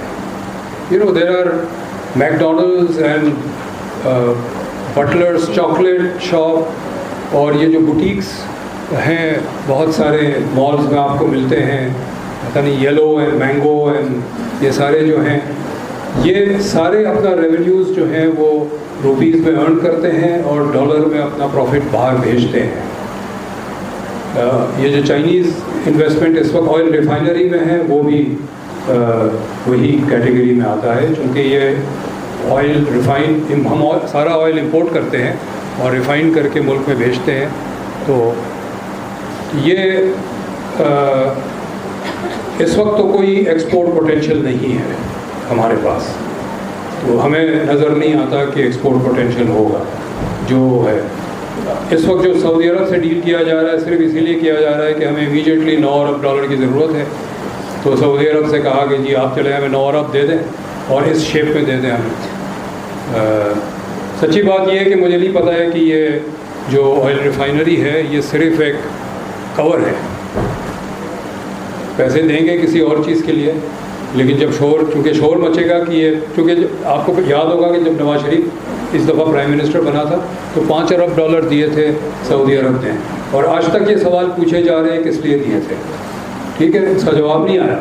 You know, there are McDonald's and Butlers chocolate shop, और ये जो बुटीक्स हैं बहुत सारे मॉल्स में आपको मिलते हैं, पता नहीं येलो एंड मैंगो एंड ये सारे जो हैं, ये सारे अपना रेवेन्यूज़ जो हैं वो रुपीज़ में अर्न करते हैं और डॉलर में अपना प्रॉफिट बाहर भेजते हैं। ये जो चाइनीज़ इन्वेस्टमेंट इस वक्त ऑयल रिफाइनरी में है वो भी वही कैटेगरी में आता है, क्योंकि ये ऑयल रिफाइन, हम सारा ऑयल इंपोर्ट करते हैं और रिफाइन करके मुल्क में भेजते हैं। तो ये इस वक्त तो कोई एक्सपोर्ट पोटेंशियल नहीं है हमारे पास, तो हमें नज़र नहीं आता कि एक्सपोर्ट पोटेंशियल होगा। जो है इस वक्त जो सऊदी अरब से डील किया जा रहा है सिर्फ इसीलिए किया जा रहा है कि हमें इमीडिएटली 9 अरब डॉलर की ज़रूरत है, तो सऊदी अरब से कहा कि जी आप चले हमें 9 अरब दे दें और इस शेप में दे दें हमें। सच्ची बात यह है कि मुझे नहीं पता है कि ये जो ऑयल रिफाइनरी है ये सिर्फ एक कवर है, पैसे देंगे किसी और चीज़ के लिए, लेकिन जब चूँकि शोर मचेगा कि ये, चूँकि आपको याद होगा कि जब नवाज शरीफ इस दफ़ा प्राइम मिनिस्टर बना था तो 5 अरब डॉलर दिए थे सऊदी अरब ने, और आज तक ये सवाल पूछे जा रहे हैं किस लिए दिए थे। ठीक है, इसका जवाब नहीं आया।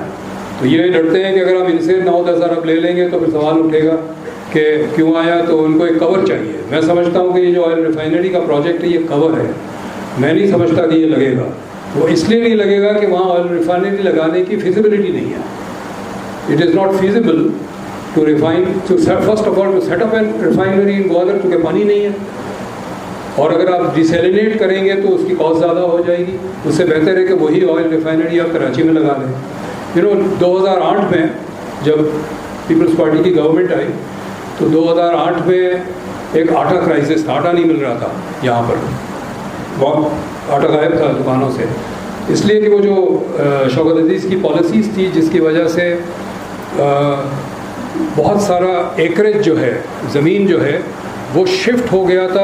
तो ये डरते हैं कि अगर हम इनसे 9-10 अरब ले लेंगे तो फिर सवाल उठेगा कि क्यों आया, तो उनको एक कवर चाहिए। मैं समझता हूँ कि ये जो ऑयल रिफाइनरी का प्रोजेक्ट है ये कवर है, मैं नहीं समझता कि ये लगेगा। वो इसलिए नहीं लगेगा कि वहाँ ऑयल रिफाइनरी लगाने की फिजिबिलिटी नहीं है। It is not feasible to refine, to first of all to set up a refinery in Gwadar, क्योंकि पानी नहीं है, और अगर आप डिसैलिनेट करेंगे तो उसकी कॉस्ट ज़्यादा हो जाएगी। उससे बेहतर है कि वही ऑयल रिफाइनरी आप कराची में लगा लें। यू नो, 2008 में जब पीपल्स पार्टी की गवर्नमेंट आई तो 2008 में एक आटा क्राइसिस था, आटा नहीं मिल रहा था यहाँ पर, बहुत आटा गायब था दुकानों से, इसलिए कि वो जो शौकत अजीज़ की पॉलिसीज़ थी जिसकी वजह से बहुत सारा एकरेज जो है, ज़मीन जो है वो शिफ्ट हो गया था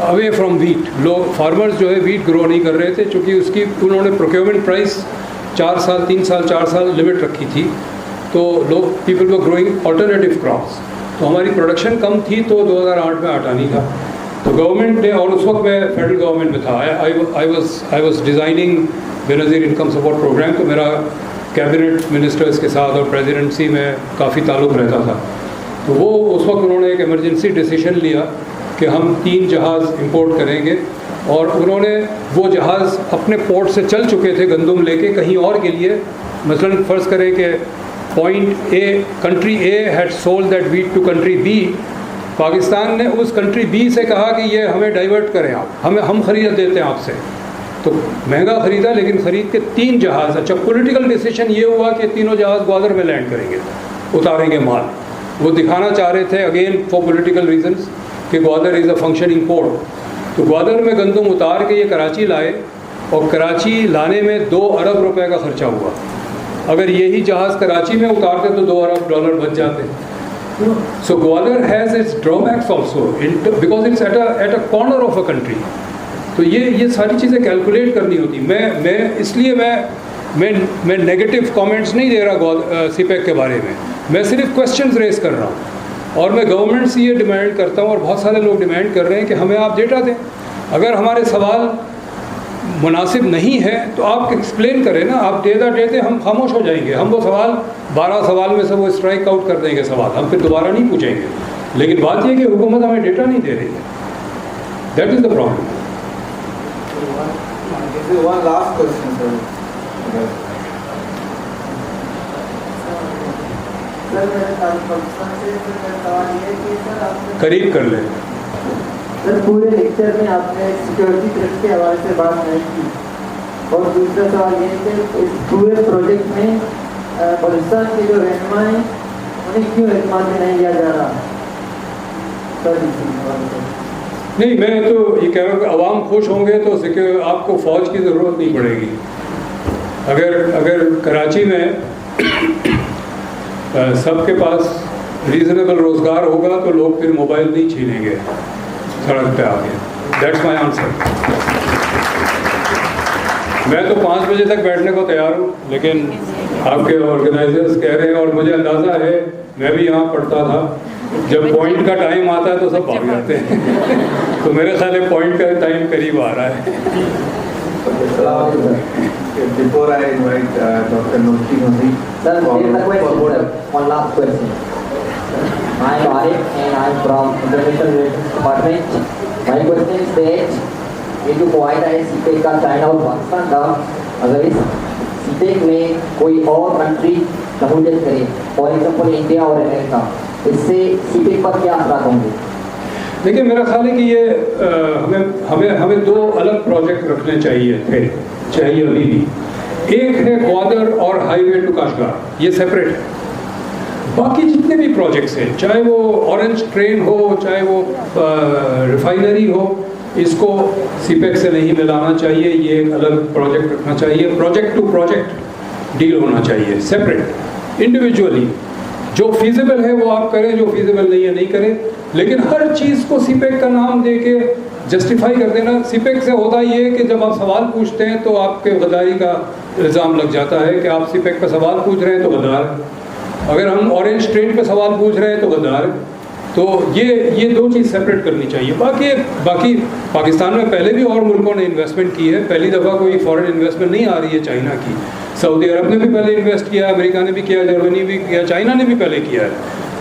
अवे फ्रॉम वीट। लोग फार्मर्स जो है वीट ग्रो नहीं कर रहे थे, चूँकि उसकी उन्होंने प्रोक्योरमेंट प्राइस 4 साल 3 साल 4 साल लिमिट रखी थी, तो लोग people were growing alternative crops, तो हमारी प्रोडक्शन कम थी, तो 2008 में आटा नहीं था। तो गवर्नमेंट ने, और उस वक्त मैं फेडरल गवर्नमेंट में था, I was designing Benazir income support programme, तो मेरा कैबिनेट मिनिस्टर्स के साथ और प्रेसिडेंसी में काफ़ी ताल्लुक़ रहता था। तो वो उस वक्त उन्होंने एक इमरजेंसी डिसीजन लिया कि हम 3 जहाज़ इंपोर्ट करेंगे, और उन्होंने वो जहाज़ अपने पोर्ट से चल चुके थे गंदम लेके कहीं और के लिए। मसलन फ़र्ज़ करें कि point A, country A had sold that wheat to country B, Pakistan ने उस कंट्री बी से कहा कि ये हमें डाइवर्ट करें आप, हम ख़रीद देते हैं आपसे, तो महंगा ख़रीदा, लेकिन ख़रीद के 3 जहाज़। अच्छा, पॉलिटिकल डिसीजन ये हुआ कि तीनों जहाज़ ग्वादर में लैंड करेंगे, उतारेंगे माल। वो दिखाना चाह रहे थे अगेन फॉर पॉलिटिकल रीजंस कि Gwadar is a functioning port. तो ग्वादर में गंदम उतार के ये कराची लाए, और कराची लाने में 2 अरब रुपए का ख़र्चा हुआ। अगर यही जहाज़ कराची में उतारते तो 2 अरब डॉलर बच जाते। So Gwadar has its drawbacks also, because it's at a corner of a country. तो ये सारी चीज़ें कैलकुलेट करनी होती। मैं इसलिए मैं नेगेटिव कमेंट्स नहीं दे रहा सीपैक के बारे में, मैं सिर्फ क्वेश्चंस रेस कर रहा हूँ, और मैं गवर्नमेंट से ये डिमांड करता हूँ, और बहुत सारे लोग डिमांड कर रहे हैं कि हमें आप डेटा दें। अगर हमारे सवाल मुनासिब नहीं है तो आप एक्सप्लेन करें ना, आप देते हम खामोश हो जाएंगे। हम वो सवाल 12 सवाल में से वो स्ट्राइक आउट कर देंगे सवाल, हम फिर दोबारा नहीं पूछेंगे। लेकिन बात यह कि हुकूमत हमें डेटा नहीं दे रही है, that is the problem. One last question, sir. करीब कर ले। सर, पूरे लेक्चर में आपने सिक्योरिटी थ्रेट के हवाले से बात नहीं की, और दूसरा सवाल ये है कि इस पूरे प्रोजेक्ट में बलूचिस्तान के जो रहनुमा हैं उन्हें क्यों एतमाद में नहीं लिया जा रहा? सर, नहीं, मैं तो ये कह रहा हूँ कि अवाम खुश होंगे तो आपको फ़ौज की ज़रूरत नहीं पड़ेगी। अगर कराची में सबके पास रीजनेबल रोजगार होगा तो लोग फिर मोबाइल नहीं छीनेंगे सड़क पे आके। That's my answer. मैं तो 5 बजे तक बैठने को तैयार हूँ, लेकिन आपके ऑर्गेनाइजर्स कह रहे हैं, और मुझे अंदाज़ा है, मैं भी यहाँ पढ़ता था, जब पॉइंट का टाइम आता है तो सब भाग जाते हैं। तो मेरे ख्याल है पॉइंट का टाइम करीब आ रहा है। Before I invite Dr. Noshi Nosi, Sir, there is a question, sir. One last question. I am Arif and I am from International Relations Department. My question is that ये जो क्वाइटा है CPEC का China और पाकिस्तान का, अगर इस CPEC में कोई और कंट्री शमूलियत करे, फॉर एग्जाम्पल इंडिया और अमेरिका, इससे सीपेक पर क्या असर होंगे? देखिए, मेरा ख्याल है कि ये हमें 2 अलग प्रोजेक्ट रखने चाहिए अभी भी। एक है ग्वादर और हाईवे टू काशगार, ये सेपरेट है। बाकी जितने भी प्रोजेक्ट्स हैं, चाहे वो ऑरेंज ट्रेन हो, चाहे वो रिफाइनरी हो, इसको सीपेक से नहीं मिलाना चाहिए। ये एक अलग प्रोजेक्ट रखना चाहिए। प्रोजेक्ट टू प्रोजेक्ट डील होना चाहिए, सेपरेट, इंडिविजुअली। जो फीजिबल है वो आप करें, जो फीजिबल नहीं है नहीं करें, लेकिन हर चीज़ को सीपेक का नाम दे के जस्टिफाई कर देना। सीपेक से होता ये है कि जब आप सवाल पूछते हैं तो आपके गद्दारी का इल्ज़ाम लग जाता है कि आप सीपेक पर सवाल पूछ रहे हैं तो गद्दार है। अगर हम ऑरेंज ट्रेन पर सवाल पूछ रहे हैं तो गद्दार है। तो ये 2 चीज़ सेपरेट करनी चाहिए। बाकी पाकिस्तान में पहले भी और मुल्कों ने इन्वेस्टमेंट की है। पहली दफ़ा कोई फॉरेन इन्वेस्टमेंट नहीं आ रही है चाइना की। सऊदी अरब ने भी पहले इन्वेस्ट किया, अमेरिका ने भी किया, जर्मनी भी किया, चाइना ने भी पहले किया है।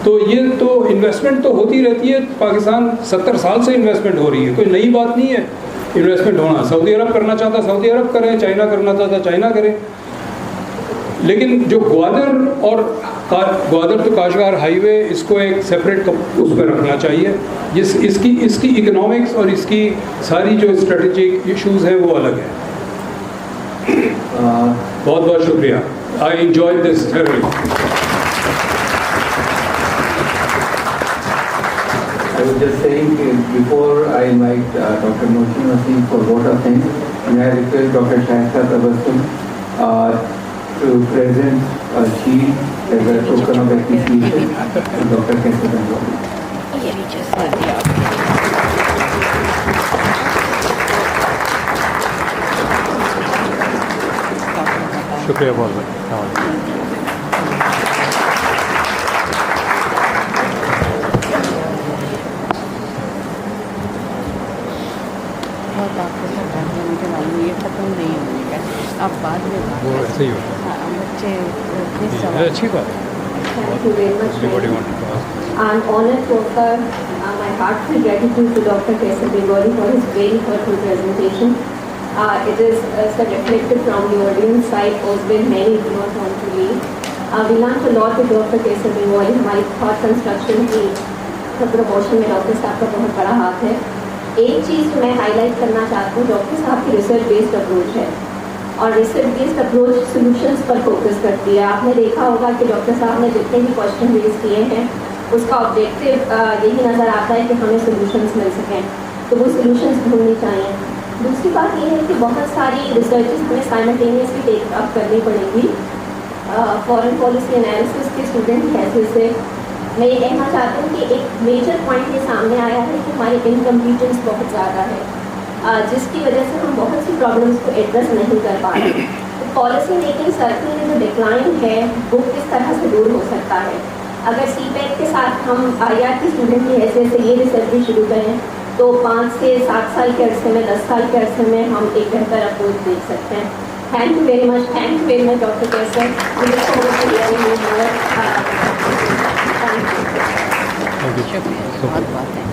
तो ये तो इन्वेस्टमेंट तो होती रहती है। पाकिस्तान 70 साल से इन्वेस्टमेंट हो रही है, कोई नई बात नहीं है इन्वेस्टमेंट होना। सऊदी अरब करना चाहता सऊदी अरब करे, चाइना करना चाहता चाइना करे। लेकिन जो ग्वादर तो काशगार हाईवे, इसको एक सेपरेट उस पर रखना चाहिए। इसकी इकोनॉमिक्स और इसकी सारी जो स्ट्रेटेजिक इश्यूज हैं वो अलग है। बहुत बहुत शुक्रिया। I enjoy this therapy. I was just saying, before I invite Dr. Noshi Nosi for vote of thanks, may I request Dr. Shahista Tabassum to present a shield as a token of appreciation to Dr. Kaisar Bengali. शुक्रिया बहुत। मुझे मालूम ये ख़त्म नहीं होने का, आप बाद में वो ऐसे ही होता हाँ, बच्चे है। अच्छी बात है। Thank you very much. I'm honored to offer my heartfelt gratitude to Dr. Kaisar Bengali for his very thoughtful presentation. It is reflected from the audience side as well. Many do not want to leave. We learned a lot with Dr. Kaisar Bengali. हमारी thought construction की proportion में doctor साहब का बहुत बड़ा हाथ है। एक चीज़ मैं हाईलाइट करना चाहती हूँ, डॉक्टर साहब की रिसर्च बेस्ड अप्रोच है और रिसर्च बेस्ड अप्रोच सॉल्यूशंस पर फोकस करती है। आपने देखा होगा कि डॉक्टर साहब ने जितने भी क्वेश्चन रेज किए हैं उसका ऑब्जेक्टिव यही नज़र आता है कि हमें सॉल्यूशंस मिल सकें, तो वो सॉल्यूशंस ढूंढनी चाहिए। दूसरी बात ये है कि बहुत सारी रिसर्चेस हमें साइमल्टेनियसली टेक अप करनी पड़ेगी। फॉरेन पॉलिसी एनालिसिस के स्टूडेंट की हैसियत से मैं ये कहना चाहती हूँ कि एक मेजर पॉइंट ये सामने आया है कि हमारी इनकम्प्लीटेंस बहुत ज़्यादा है, जिसकी वजह से हम बहुत सी प्रॉब्लम्स को एड्रेस नहीं कर पा रहे। तो पॉलिसी मेकिंग सर्कल में जो डिक्लाइन है वो किस तरह से दूर हो सकता है। अगर सीपेक के साथ हम IR के स्टूडेंट की हैसियत से ये रिसर्च भी शुरू करें तो 5 से 7 साल के अरसे में, 10 साल के अरसे में हम एक बेहतर अप्रोच देख सकते हैं। Thank you very much doctor Qaiser. बहुत है।